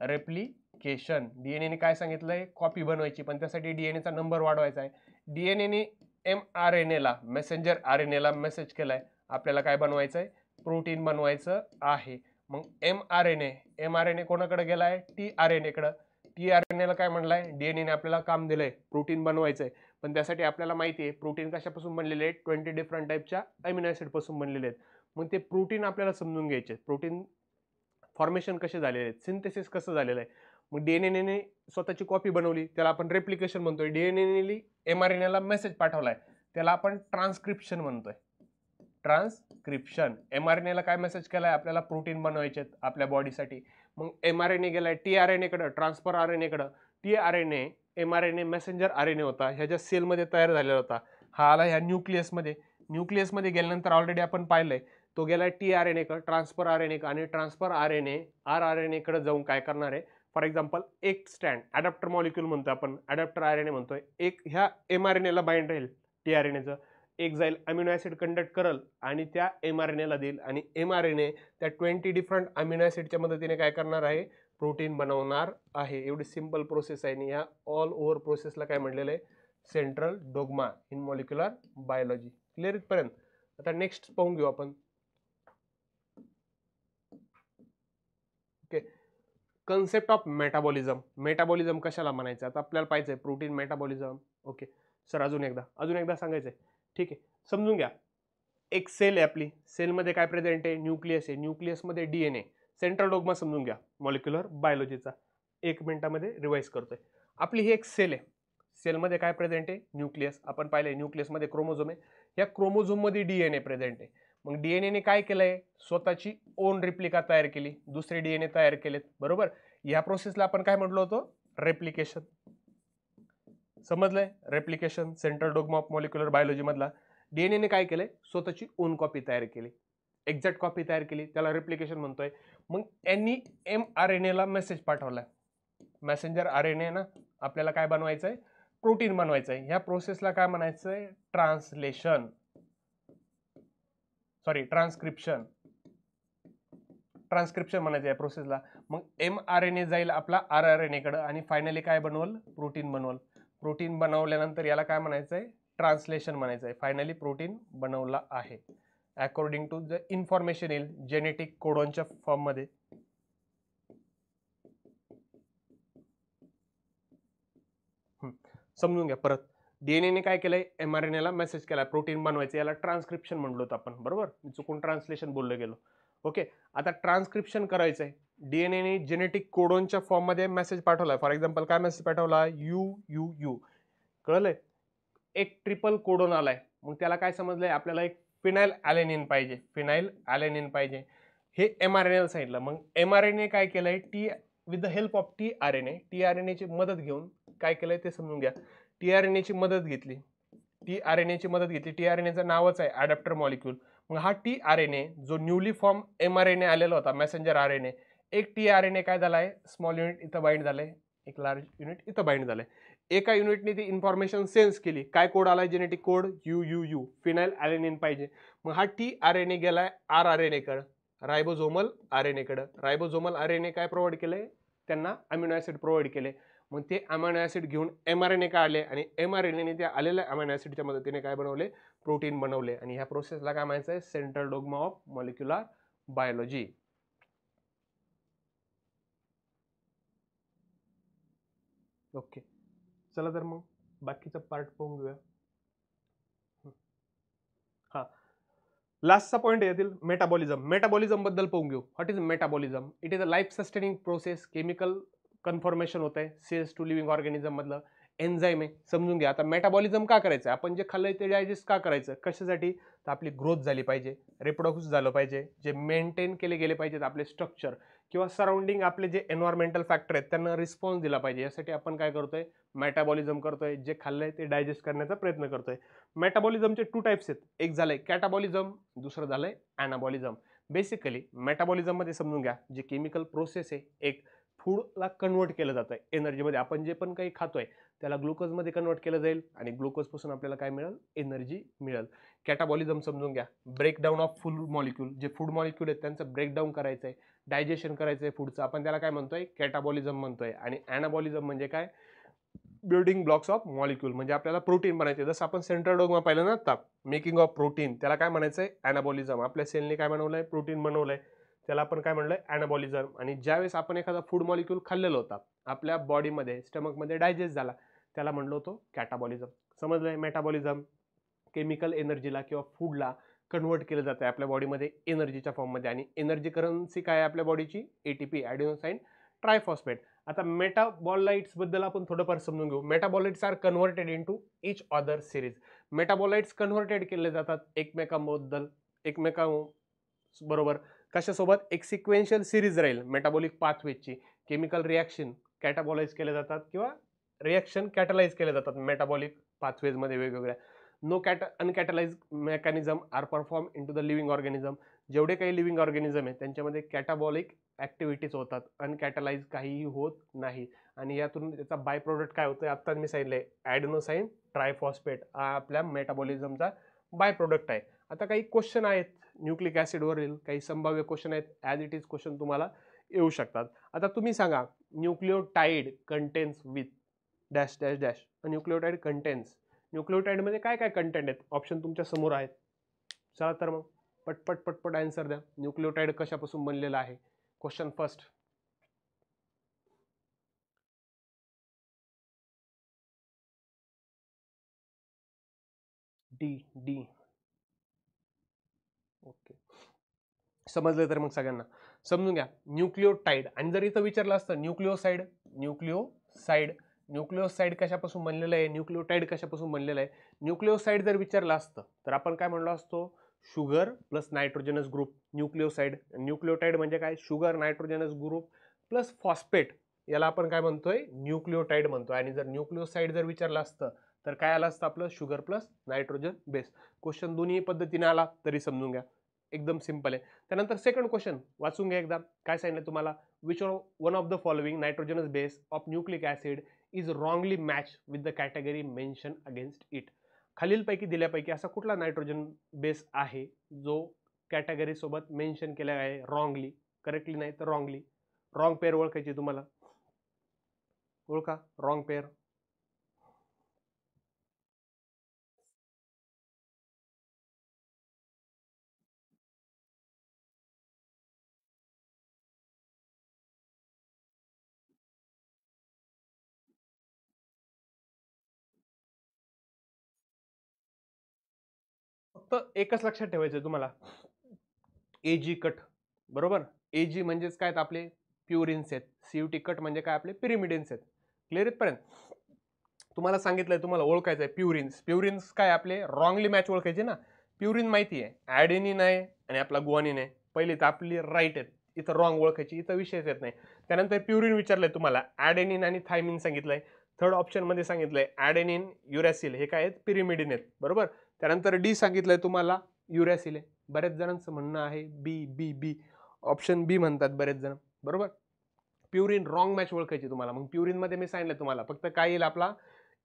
रेप्लिकेशन. डीएनएने काय सांगितलंय, कॉपी बनवायची, पण त्यासाठी डीएनएचा नंबर वाढवायचा आहे. डीएनएने mRNA ला, मेसेंजर RNA ला मेसेज केलाय, आपल्याला काय बनवायचं आहे, प्रोटीन बनवायचं आहे. मग mRNA कोणाकडे गेलाय, tRNA कडे. tRNA ला काय म्हणलाय, डीएनएने आपल्याला काम दिलंय, प्रोटीन बनवायचंय. पण त्यासाठी आपल्याला माहिती आहे प्रोटीन कशापासून बनलेले आहेत, 20 डिफरंट टाईपच्या अमिनो ऍसिड पासून बनलेले आहेत. मग ते प्रोटीन आपल्याला समजून घ्यायचे, प्रोटीन फॉर्मेशन कसे झालेले आहेत, सिंथेसिस कसं झालेलं आहे. मग डीएनएने स्वतःची कॉपी बनवली, त्याला आपण रेप्लिकेशन म्हणतोय. डीएनएने mRNA ला मेसेज पाठवलाय, त्याला आपण ट्रान्सक्रिप्शन म्हणतोय. ट्रान्सक्रिप्शन. mRNA ला काय मेसेज केलाय, आपल्याला प्रोटीन बनवायचे आहेत आपल्या बॉडीसाठी. मग mRNA गेलाय tRNA कडे, ट्रान्सफर RNA कडे. tRNA mRNA मेसेंजर RNA होता, ह्याच्या सेलमध्ये तयार झालेला होता. हा आला ह्या न्यूक्लियसमध्ये. न्यूक्लियसमध्ये गेल्यानंतर ऑलरेडी आपण पाहिलंय, तो गेलाय tRNA कडे, ट्रान्सफर RNA कडे, आणि ट्रान्सफर RNA RRNA कडे जाऊन काय करणार आहे, फॉर एक्झाम्पल एक स्टँड अडॅप्टर मॉलिक्यूल म्हणतो आपण, अडॅप्टर RNA म्हणतोय. एक ह्या mRNA ला बाइंड राहील tRNAचं, एक जाईल अमिनो ऍसिड कंडक्ट करल आणि त्या mRNA ला देईल, आणि mRNA त्या 20 डिफरंट अमिनो ऍसिडच्या मदतीने काय करणार आहे, प्रोटीन बनवणार आहे. एवढी सिंपल प्रोसेस आहे. आणि या ऑल ओव्हर प्रोसेसला काय म्हटलेलं आहे, central dogma in molecular biology. Clear इथपर्यंत. आता नेक्स्ट पाहून घेऊ आपण. Okay, concept of metabolism. Metabolism कशाला म्हणायचं, आता आपल्याला पाहिजे प्रोटीन मेटाबॉलिझम. ओके सर, अजून एकदा सांगायचंय. ठीक आहे, समजून घ्या. एक सेल आहे आपली, सेलमध्ये काय प्रेझेंट आहे, न्यूक्लियस आहे, न्यूक्लियसमध्ये डीएनए. सेंट्रल डोग्मा समजून घ्या मॉलिक्युलर बायोलॉजीचा. 1 मिनिटामध्ये रिवाइज करतोय. आपली ही एक सेल आहे, सेलमध्ये काय प्रेझेंट आहे, न्यूक्लियस. आपण पाहिलंय न्यूक्लियसमध्ये क्रोमोझोम आहे, या क्रोमोझोममध्ये डीएनए प्रेझेंट आहे. मग डीएनएने काय केलंय, स्वतःची ओन रिप्लिका तयार केली, दुसरे डीएनए तयार केलेत, बरोबर. या प्रोसेसला आपण काय म्हटलं होतं, रेप्लिकेशन. समजलंय, replication central dogma of molecular biology मधला. डीएनएने काय केलंय, स्वतःची ओन कॉपी तयार केली, एक्झॅक्ट कॉपी तयार केली, त्याला रेप्लिकेशन म्हणतोय. मग यांनी mRNA ला मेसेज पाठवलाय, मेसेंजर RNA ना, आपल्याला काय बनवायचंय, प्रोटीन बनवायचंय. ह्या प्रोसेसला काय म्हणायचंय, ट्रान्सक्रिप्शन म्हणायचं या प्रोसेसला. मग mRNA जाईल आपला RRNA कडे, आणि फायनली काय बनवल, प्रोटीन बनवल. प्रोटीन बनवल्यानंतर याला काय म्हणायचंय, ट्रान्सलेशन म्हणायचंय. फायनली प्रोटीन बनवला आहे अकॉर्डिंग टू द इन्फॉर्मेशन येईल जेनेटिक कोडॉनच्या फॉर्म मध्ये. समजून घ्या परत. डीएनएने काय केलंय, mRNA ला मेसेज केला, प्रोटीन बनवायचं, याला ट्रान्सक्रिप्शन म्हणलो होतो आपण, बरोबर. मी चुकून ट्रान्सलेशन बोललो गेलो. ओके, आता ट्रान्सक्रिप्शन करायचंय. डीएनएने जेनेटिक कोडॉनच्या फॉर्म मध्ये मेसेज पाठवलाय. फॉर एक्झाम्पल काय मेसेज पाठवला, UUU. कळलंय, एक ट्रिपल कोडॉन आलाय. मग त्याला काय समजलंय, आपल्याला एक फिनाइल ॲलेनिन पाहिजे. हे mRNA सांगितलं. मग mRNA काय केलंय, with the help of tRNA ची मदत घेऊन काय केलंय ते समजून घ्या. tRNA ची मदत घेतली. tRNAचं नावच आहे अडॅप्टर मॉलिक्यूल. मग हा tRNA जो न्यूली फॉर्म mRNA आलेला होता, मेसेंजर RNA, एक tRNA काय झालाय, स्मॉल युनिट इथं बाइंड झालंय, एक लार्ज युनिट इथं बाइंड झालंय. एका युनिटने ती इन्फॉर्मेशन सेन्स केली. काय कोड आलाय, जेनेटिक कोड UUU, फिनाइल ॲलेनिन पाहिजे. मग हा tRNA गेलाय RRNA कडे, रायबोझोमल RNA कडे. रायबोझोमल RNA काय प्रोव्हाइड केलंय, त्यांना अमिनो ऍसिड प्रोव्हाइड केले. मग ते अमिनो ऍसिड घेऊन mRNA काढले, आणि mRNA त्या आलेल्या अमिनो ऍसिडच्या मदतीने काय बनवले, प्रोटीन बनवले. आणि ह्या प्रोसेसला काय म्हणायचंय, central dogma of molecular biology. Okay, चला तर मग बाकीचा पार्ट पाहून घेऊया. हा, लास्टचा पॉइंट येतील मेटाबॉलिझम. मेटाबॉलिझम बद्दल पाहून घेऊ. What is metabolism? It is a life sustaining process, chemical conformation होत आहे सेल्स टू लिव्हिंग ऑर्गॅनिझम मधलं एन्झाईम आहे. समजून घ्या. आता मेटाबॉलिझम का करायचं, आपण जे खाल्लंय ते डायजेस्ट का करायचं, कशासाठी, तर आपली ग्रोथ झाली पाहिजे, रिप्रोडक्स झालं पाहिजे, जे मेंटेन केले गेले पाहिजेत आपले स्ट्रक्चर, किंवा सराउंडिंग आपले जे एन्व्हायरमेंटल फॅक्टर आहेत त्यांना रिस्पॉन्स दिला पाहिजे. यासाठी आपण काय करतोय, मेटाबॉलिझम करतोय, जे खाल्लंय ते डायजेस्ट करण्याचा प्रयत्न करतोय. मेटाबॉलिझमचे 2 टाइप्स आहेत, एक झालंय कॅटाबॉलिझम, दुसरं झालंय ॲनाबॉलिझम. बेसिकली मेटाबॉलिझममध्ये समजून घ्या, जे केमिकल प्रोसेस आहे, एक फूडला कन्वर्ट केलं जातं एनर्जीमध्ये. आपण जे पण काही खातोय त्याला ग्लुकोजमध्ये कन्वर्ट केलं जाईल आणि ग्लुकोजपासून आपल्याला काय मिळेल, एनर्जी मिळेल. कॅटाबॉलिझम समजून घ्या, ब्रेकडाऊन ऑफ फूड मॉलिक्यूल, जे फूड मॉलिक्यूल आहेत त्यांचं ब्रेकडाऊन करायचं आहे, डायजेशन करायचं आहे फूडचं, आपण त्याला काय म्हणतोय, कॅटाबॉलिझम म्हणतोय. आणि ॲनाबॉलिझम म्हणजे काय, बिल्डिंग ब्लॉक्स ऑफ मॉलिक्यूल, म्हणजे आपल्याला प्रोटीन बनायचे. जसं आपण सेंट्रल डोगमा पाहिलं ना आता, मेकिंग ऑफ प्रोटीन, त्याला काय म्हणायचंय, ॲनाबॉलिझम. आपल्या सेलने काय बनवलंय, प्रोटीन बनवलंय, त्याला आपण काय म्हणलंय, ॲनाबॉलिझम. आणि ज्यावेळेस आपण एखादा फूड मॉलिक्यूल खाल्लेला होता, आपल्या बॉडीमध्ये स्टमकमध्ये डायजेस्ट झाला, त्याला म्हणलो होतो कॅटाबॉलिझम. समजलंय. मेटाबॉलिझम केमिकल एनर्जीला किंवा फूडला कन्वर्ट केलं जातं आपल्या बॉडीमध्ये एनर्जीच्या फॉर्ममध्ये. आणि एनर्जी करन्सी काय आहे आपल्या बॉडीची, एटीपी, ॲडिनोसाइन ट्रायफॉस्फेट. आता मेटाबॉलाइट्स बद्दल आपण थोडंफार समजून घेऊ. Metabolites are converted into each other series. Metabolites converted केले जातात एकमेकांबरोबर. कशासोबत, एक सिक्वेन्शियल सिरीज राहील मेटाबॉलिक पाथवेची. केमिकल रिॲक्शन कॅटाबॉलाइज केले जातात किंवा रिॲक्शन कॅटलाइज केले जातात मेटाबॉलिक पाथवेजमध्ये वेगवेगळ्या. No uncatalysed mechanism are perform in to the living organism. जेवढे काही लिव्हिंग ऑर्गॅनिझम आहे त्यांच्यामध्ये कॅटाबॉलिक ॲक्टिव्हिटीज होतात, अनकॅटलाइज काहीही होत नाही. आणि यातून त्याचा बाय प्रोडक्ट काय होतं, आत्ता मी सांगितलंय, ॲडेनोसाइन ट्रायफॉस्फेट हा आपल्या मेटाबॉलिझमचा बाय प्रोडक्ट आहे. आता काही क्वेश्चन आहेत न्यूक्लिक ॲसिडवरील, काही संभाव्य क्वेश्चन आहेत, ॲज इट इज क्वेश्चन तुम्हाला येऊ शकतात. आता तुम्ही सांगा, nucleotide contains with dash dash dash. Nucleotide contains, न्यूक्लिओटाइडमध्ये काय काय कंटेंट आहेत, ऑप्शन तुमच्या समोर आहेत. चला तर मग पटपट पटपट आन्सर द्या. न्यूक्लिओटाइड कशापासून बनलेला आहे, question first. D D. Okay, समजलं तर मग सगळ्यांना समजून घ्या. न्यूक्लिओटाइड, आणि जर इथं विचारलं असतं न्यूक्लिओसाइड, न्यूक्लिओसाइड, न्यूक्लिओसाइड कशापासून बनलेलं आहे, न्यूक्लिओटाइड कशापासून बनलेलं आहे, न्यूक्लिओसाइड जर विचारलं असतं तर आपण काय म्हणलो असतो, शुगर प्लस नायट्रोजनस ग्रुप न्यूक्लिओसाइड. न्यूक्लिओटाइड म्हणजे काय, sugar, nitrogenous group plus phosphate, याला आपण काय म्हणतोय, न्यूक्लिओटाइड म्हणतोय. आणि जर न्यूक्लिओसाइड जर विचारलं असतं तर काय आलं असतं आपलं, sugar plus nitrogen base. Question दोन्ही पद्धतीने आला तरी समजून घ्या, एकदम सिंपल आहे. त्यानंतर सेकंड क्वेश्चन वाचून घ्या एकदा. काय सांगितलं तुम्हाला, which one of the following nitrogenous base of nucleic acid is wrongly match with the category mention against it. खालीलपैकी दिल्यापैकी असा कुठला नायट्रोजन बेस आहे जो कॅटेगरी सोबत मेन्शन केला आहे रॉंगली, करेक्टली नाही तर रॉंगली. रॉंग पेअर ओळखायची तुम्हाला, ओळखा रॉंग पेअर. फक्त एकच लक्षात ठेवायचं तुम्हाला, एजी कट, बरोबर. एजी म्हणजेच काय, आपले प्युरिन्स आहेत. सीयूटी कट म्हणजे काय, आपले पिरिमिडिन्स आहेत. क्लिअर इथपर्यंत. तुम्हाला सांगितलंय, तुम्हाला ओळखायचं आहे प्युरिन्स. प्युरिन्स काय आपले रॉंगली मॅच ओळखायचे ना. प्युरिन माहिती आहे, ॲडेनिन आहे आणि आपला गुआनिन आहे. पहिली तर आपली राईट आहेत, इथं रॉंग ओळखायची, इथं विषयच येत नाही. त्यानंतर प्युरिन विचारलंय तुम्हाला, ॲडेनिन आणि थायमिन सांगितलंय. थर्ड ऑप्शन मध्ये सांगितलंय ॲडेनिन, युरॅसिल, हे काय आहेत, पिरिमिडिन आहेत, बरोबर. त्यानंतर डी सांगितलंय तुम्हाला, युरॅसिल आहे. बऱ्याच जणांचं म्हणणं आहे बी बी बी, ऑप्शन बी म्हणतात बरेच जण, बरोबर. प्युरिन रॉंग मॅच ओळखायची तुम्हाला. मग प्युरिन मध्ये मी सांगितलं तुम्हाला फक्त काय येईल, आपला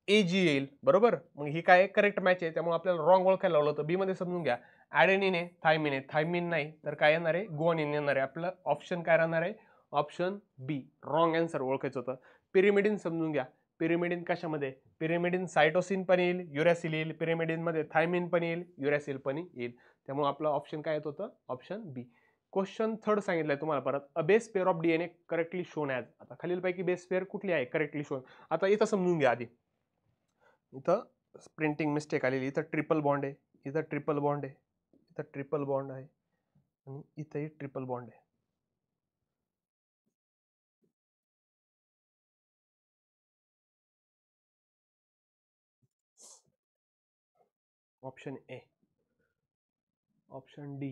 एजी येईल, बरोबर. मग ही काय करेक्ट मॅच आहे, त्यामुळे आपल्याला रॉंग ओळखायला लावलं होतं. बी मध्ये समजून घ्या, ॲडेनिन आहे, थायमिन आहे. थायमिन नाही तर काय येणार आहे, गुआनिन येणार आहे. आपलं ऑप्शन काय राहणार आहे, ऑप्शन बी, रॉंग आन्सर ओळखायचं होतं. पिरिमिडिन समजून घ्या, पिरिमिडिन कशामध्ये, पिरिमिडिन सायटोसिन पण येईल, युरॅसिल येईल, पिरिमिडिन मध्ये थायमिन पण येईल, युरॅसिल पण येईल. त्यामुळे आपलं ऑप्शन काय येत होतं, ऑप्शन बी. क्वेश्चन थर्ड सांगितलंय तुम्हाला परत, a base pair of DNA correctly shown as. आता खालीलपैकी बेस पेअर कुठली आहे करेक्टली शोन. आता इथं समजून घ्या आधी, इथं प्रिंटिंग मिस्टेक आलेली. इथं ट्रिपल बॉन्ड आहे, इथं ट्रिपल बॉन्ड आहे, इथं ट्रिपल बॉन्ड आहे आणि इथंही ट्रिपल बॉन्ड आहे. Option A, option D.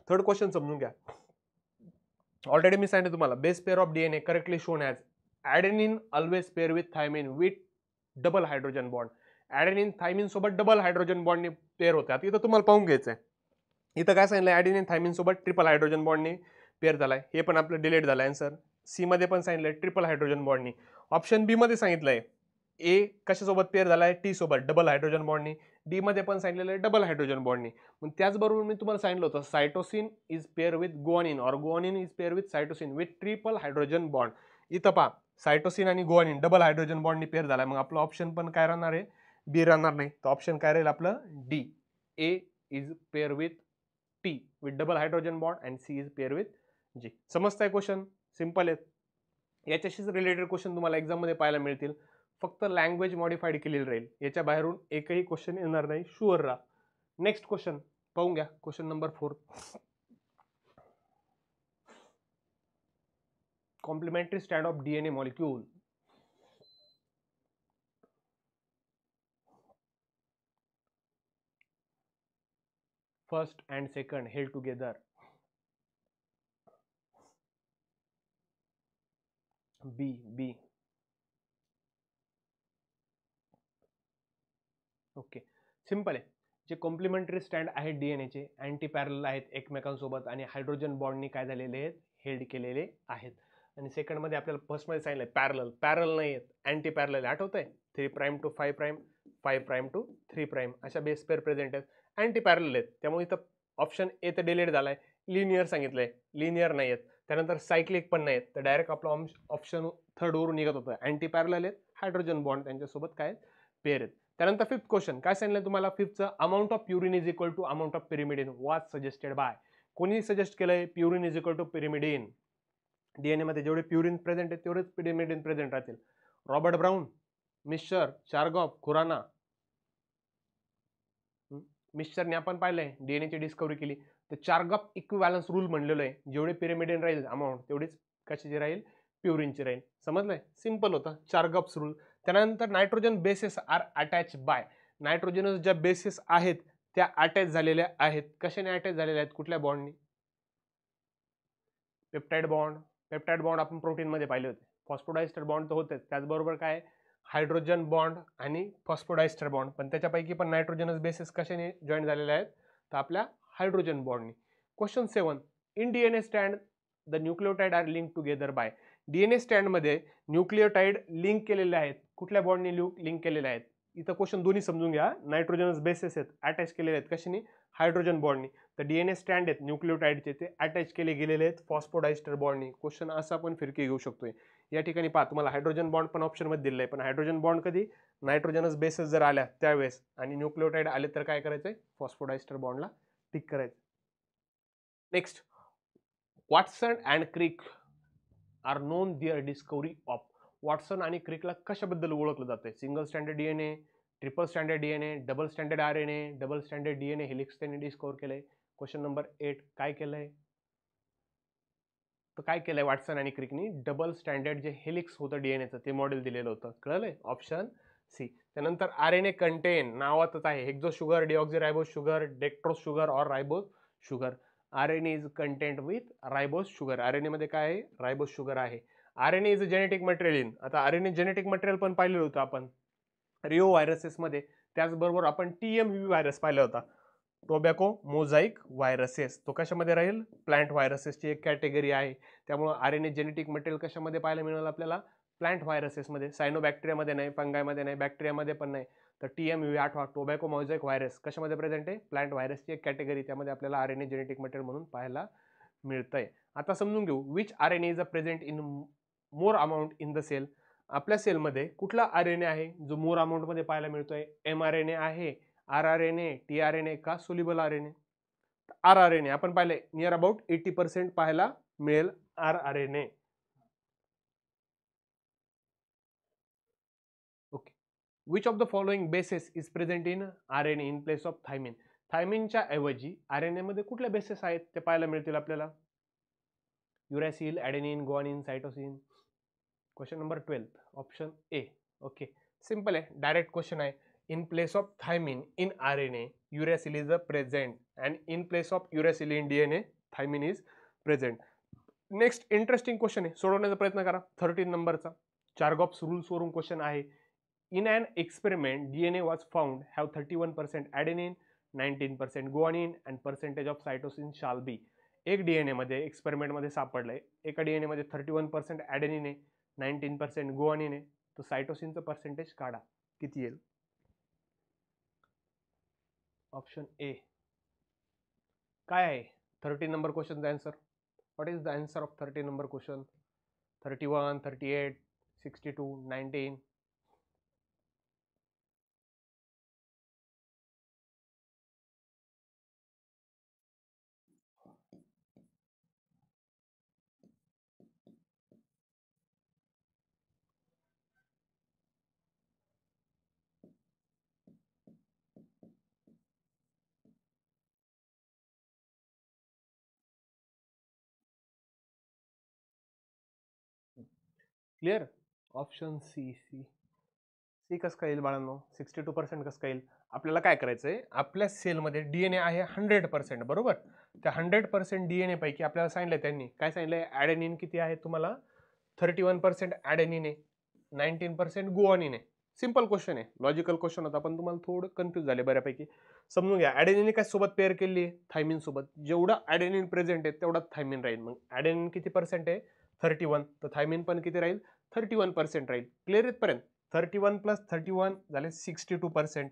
Third question समजून घ्या. ऑलरेडी मी सांगितलं तुम्हाला, base pair of DNA correctly shown as adenine always pair with thymine with double hydrogen bond. Adenine thymine सोबत डबल हायड्रोजन बॉन्डने पेअर होते. आता इथं तुम्हाला पाहून घ्यायचं आहे, इथं काय सांगितलं, ॲडेनिन थायमिन सोबत ट्रिपल हायड्रोजन बॉन्डने पेअर झालाय. हे पण आपलं डिलीट झालं आन्सर. सी मध्ये पण सांगितलंय ट्रिपल हायड्रोजन बॉन्डनी. ऑप्शन बी मध्ये सांगितलंय ए कशासोबत पेअर झालाय, टी सोबत डबल हायड्रोजन बॉन्डनी. डी मध्ये पण सांगितलेलं आहे डबल हायड्रोजन बॉन्डनी. मग त्याचबरोबर मी तुम्हाला सांगितलं होतं cytosine is pair with guanine और guanine is pair with cytosine with triple hydrogen bond. इथं पहा, सायटोसिन आणि गुआनिन डबल हायड्रोजन बॉन्डनी पेअर झालाय. मग आपलं ऑप्शन पण काय राहणार आहे, बी राहणार नाही. तर ऑप्शन काय राहील आपलं, D, A is pair with T with double hydrogen bond and C is pair with G. समजताय क्वेश्चन, सिंपल आहेत. याच्याशीच रिलेटेड क्वेश्चन तुम्हाला एक्झाम मध्ये पाहायला मिळतील. फक्त लँग्वेज मॉडिफाईड केलेली राहील, याच्या बाहेरून एकही क्वेश्चन येणार नाही, शुअर राहा. नेक्स्ट क्वेश्चन पाहून घ्या, question number 4. Complementary stand of DNA molecule. First and second held together. B B. Okay, simple आहे. जे कॉम्प्लिमेंटरी स्टँड आहेत डीएनएचे अँटी पॅरल आहेत एकमेकांसोबत आणि हायड्रोजन बॉन्डनी काय झालेले आहेत, हेल्ड केलेले आहेत. आणि सेकंड मध्ये आपल्याला फर्स्ट मध्ये सांगितलंय पॅरल, पॅरल नाही आहेत, अँटी पॅरल. आठवतंय 3' to 5', 5' to 3', अशा बेस पेअर प्रेझेंट आहेत, अँटी पॅरल आहेत. त्यामुळे इथं ऑप्शन ए तर डिलीट झालाय. लिनियर सांगितलंय, लिनियर नाही आहेत. त्यानंतर सायक्लिक पण नाही आहेत. तर डायरेक्ट आपलं ऑप्शन थर्ड वरून निघत होतं, अँटी पॅरल आहेत, हायड्रोजन बॉन्ड त्यांच्यासोबत काय पेअर आहेत. त्यानंतर फिफ्थ क्वेश्चन काय सांगितलं तुम्हाला, फिफ्थचं amount of purine is equal to amount of pyrimidine was suggested by. कोणी सजेस्ट केलंय, purine is equal to pyrimidine. DNA मध्ये जेवढे प्युरिन प्रेझेंट आहेत तेवढेच पिरिमिडिन प्रेझेंट राहतील. Robert Brown, Miescher, Chargaff, Khorana. मिस्चरने आपण पाहिलंय डीएनएची डिस्कवरी केली, तर चार्गॉफ इक्विव्हॅलन्स रूल म्हणलेलं आहे, जेवढे पिरिमिडिन राहील अमाऊंट तेवढीच कशाची राहील, प्युरिनची राहील. समजलंय, सिंपल होतं चार्गॉफ्स रूल. त्यानंतर nitrogen bases are attach by. Nitrogenous ज्या बेसेस आहेत त्या अटॅच झालेल्या आहेत. कशाने अटॅच झालेल्या आहेत, कुठल्या बॉन्डनी, पेप्टाइड बॉन्ड. पेप्टाइड बॉन्ड आपण प्रोटीन मध्ये पाहिले होते. फॉस्फोडायस्टर बॉन्ड तर होतेच, त्याचबरोबर काय हायड्रोजन बॉन्ड आणि फॉस्फोडायस्टर बॉन्ड. पण त्याच्यापैकी पण नायट्रोजनस बेसेस कशाने जॉईन झालेले आहेत, तर आपल्या हायड्रोजन बॉन्डनी. Question 7. In DNA stand the nucleotide are link together by. DNA stand मध्ये न्यूक्लियोटाइड लिंक केलेले आहेत, कुठल्या बॉन्डनी लिंक केलेले आहेत. इथं क्वेश्चन दोन्ही समजून घ्या, नायट्रोजनस बेसेस आहेत अटॅच केलेले आहेत कशाने, हायड्रोजन बॉन्डनी. तर डीएनए स्टँड आहेत न्यूक्लियोटाइडचे ते अटॅच केले गेलेले आहेत फॉस्फोडायस्टर बॉन्डनी. क्वेश्चन असा पण फिरकी घेऊ शकतोय. या ठिकाणी पहा, तुम्हाला हायड्रोजन बॉन्ड पण ऑप्शन मध्ये दिलेलं आहे, पण हायड्रोजन बॉन्ड कधी, नायट्रोजनस बेसेस जर आल्या त्यावेळेस, आणि न्यूक्लियोटाइड आले तर काय करायचंय, फॉस्फोडायस्टर बॉन्डला टिक करायचं. Next, Watson and Crick are known their discovery of. Watson आणि क्रिकला कशाबद्दल ओळखलं जातंय, single standard DNA, triple standard DNA, double standard RNA, double standard DNA helix त्यांनी डिस्कवर केलंय. क्वेश्चन नंबर 8 काय केलंय, तर काय केलंय वॉटसन आणि क्रिकनी, डबल स्टँडर्ड जे हेलिक्स होतं डीएनएचं ते मॉडेल दिलेलं होतं. कळलंय, ऑप्शन सी. त्यानंतर आरएनए कंटेन नावातच आहे hexo sugar, deoxyribose sugar, dextrose sugar और ribose sugar. RNA is content with ribose sugar. RNA मध्ये काय आहे, रायबोज शुगर आहे. RNA is a genetic material. आता आरएनए जेनेटिक मटेरियल पण पाहिलं होतं आपण रिओ व्हायरसेस मध्ये. त्याचबरोबर आपण टीएमव्ही व्हायरस पाहिला होता, टोबॅको मोझाईक व्हायरसेस. तो कशामध्ये राहील, प्लांट व्हायरसेसची एक कॅटेगरी आहे. त्यामुळे आरएनए जेनेटिक मटेरियल कशामध्ये पाहायला मिळेल आपल्याला, प्लांट व्हायरसेसमध्ये. सायनोबॅक्टेरियामध्ये नाही, फंगायमध्ये नाही, बॅक्टेरियामध्ये पण नाही. तर टीएमव्ही आठवा, टोबॅको मोझाईक व्हायरस कशामध्ये प्रेझेंट आहे, प्लांट व्हायरसची एक कॅटेगरी. त्यामध्ये आपल्याला आरएनए जेनेटिक मटेरियल म्हणून पाहायला मिळतंय. आता समजून घेऊ, which RNA is a present in more amount in the cell. आपल्या सेलमध्ये कुठला आरएनए आहे जो मोर अमाऊंट मध्ये पाहायला मिळतोय, एमआरएनए आहे, आरआरएनए, टीआरएनए का सोल्युबल आरएनए. आरआरएनए आपण पाहिले नियर अबाउट 80% पाहायला मिळेल rRNA. Okay, which of the following bases is present in RNA in place of thymine. थायमिनच्या ऐवजी आरएनए मध्ये कुठले बेसेस आहेत ते पाहायला मिळतील आपल्याला, uracil, adenine, guanine, cytosine. Question number 12 option A. Okay, simple आहे, डायरेक्ट क्वेश्चन आहे. In place of thymine in RNA uracil is a present and in place of uracil in DNA thymine is present. Next interesting question आहे, सोडवण्याचा प्रयत्न करा. 13 नंबरचा चार्गॉप्स रूल्स वरून क्वेश्चन आहे. In an experiment DNA was found have 31% adenine, 19% guanine and percentage of cytosine shall be. एक DNA मध्ये एक्सपेरिमेंटमध्ये सापडलंय, एका DNA मध्ये 31% ॲडेनिन आहे, 19% गुआनिन आहे. तर सायटोसिनचं पर्सेंटेज काढा, किती येईल? ऑप्शन ए काय आहे 13 नंबर क्वेश्चनचा answer? What is the answer of 13 number question? 31, 38, 62, 19? Clear? Option C. C कसं काय येईल बाळांनो? 62% कसं काय येईल? आपल्याला काय करायचंय, आपल्या सेलमध्ये DNA आहे 100%, बरोबर? त्या 100% DNA पैकी आपल्याला सांगितलंय, त्यांनी काय सांगितलंय, ॲडेनिन किती आहे तुम्हाला? 31% ॲडेनिन आहे, 19% गुआनिन आहे. सिंपल क्वेश्चन आहे, लॉजिकल क्वेश्चन होता, पण तुम्हाला थोडं कन्फ्युज झाले बऱ्यापैकी. समजून घ्या, ॲडेनिन काय सोबत पेअर केली आहे? थायमिन सोबत. जेवढा ॲडेनिन प्रेझेंट आहे तेवढा थायमिन राहील. मग ॲडेनिन किती पर्सेंट आहे? 31. तर थायमिन पण किती राहील? 31% राहील. क्लिअर इथपर्यंत? 31 प्लस 31 झाले 62%.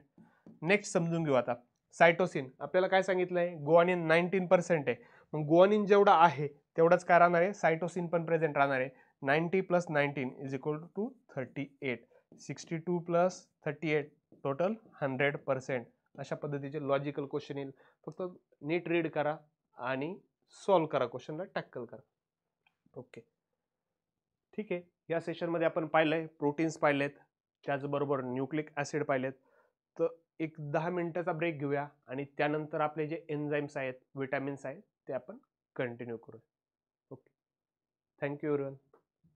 नेक्स्ट समजून घेऊ आता. सायटोसिन आपल्याला काय सांगितलंय? गुआनिन 19% आहे. मग गुआनिन जेवढा आहे तेवढाच काय राहणार आहे? सायटोसिन पण प्रेझेंट राहणार आहे. 90 plus 19 is equal to 38. 62 plus 38 total 100%. अशा पद्धतीचे लॉजिकल क्वेश्चन येईल. फक्त नीट रीड करा आणि सॉल्व्ह करा, क्वेश्चनला टॅकल करा. ओके, ठीक आहे. या सेशनमध्ये आपण पाहिलंय, प्रोटीन्स पाहिलेत, त्याचबरोबर न्यूक्लिक ॲसिड पाहिलेत. तर एक 10 मिनिटाचा ब्रेक घेऊया आणि त्यानंतर आपले जे एन्झाईम्स आहेत, विटॅमिन्स आहेत, ते आपण कंटिन्यू करूया. Okay, thank you everyone.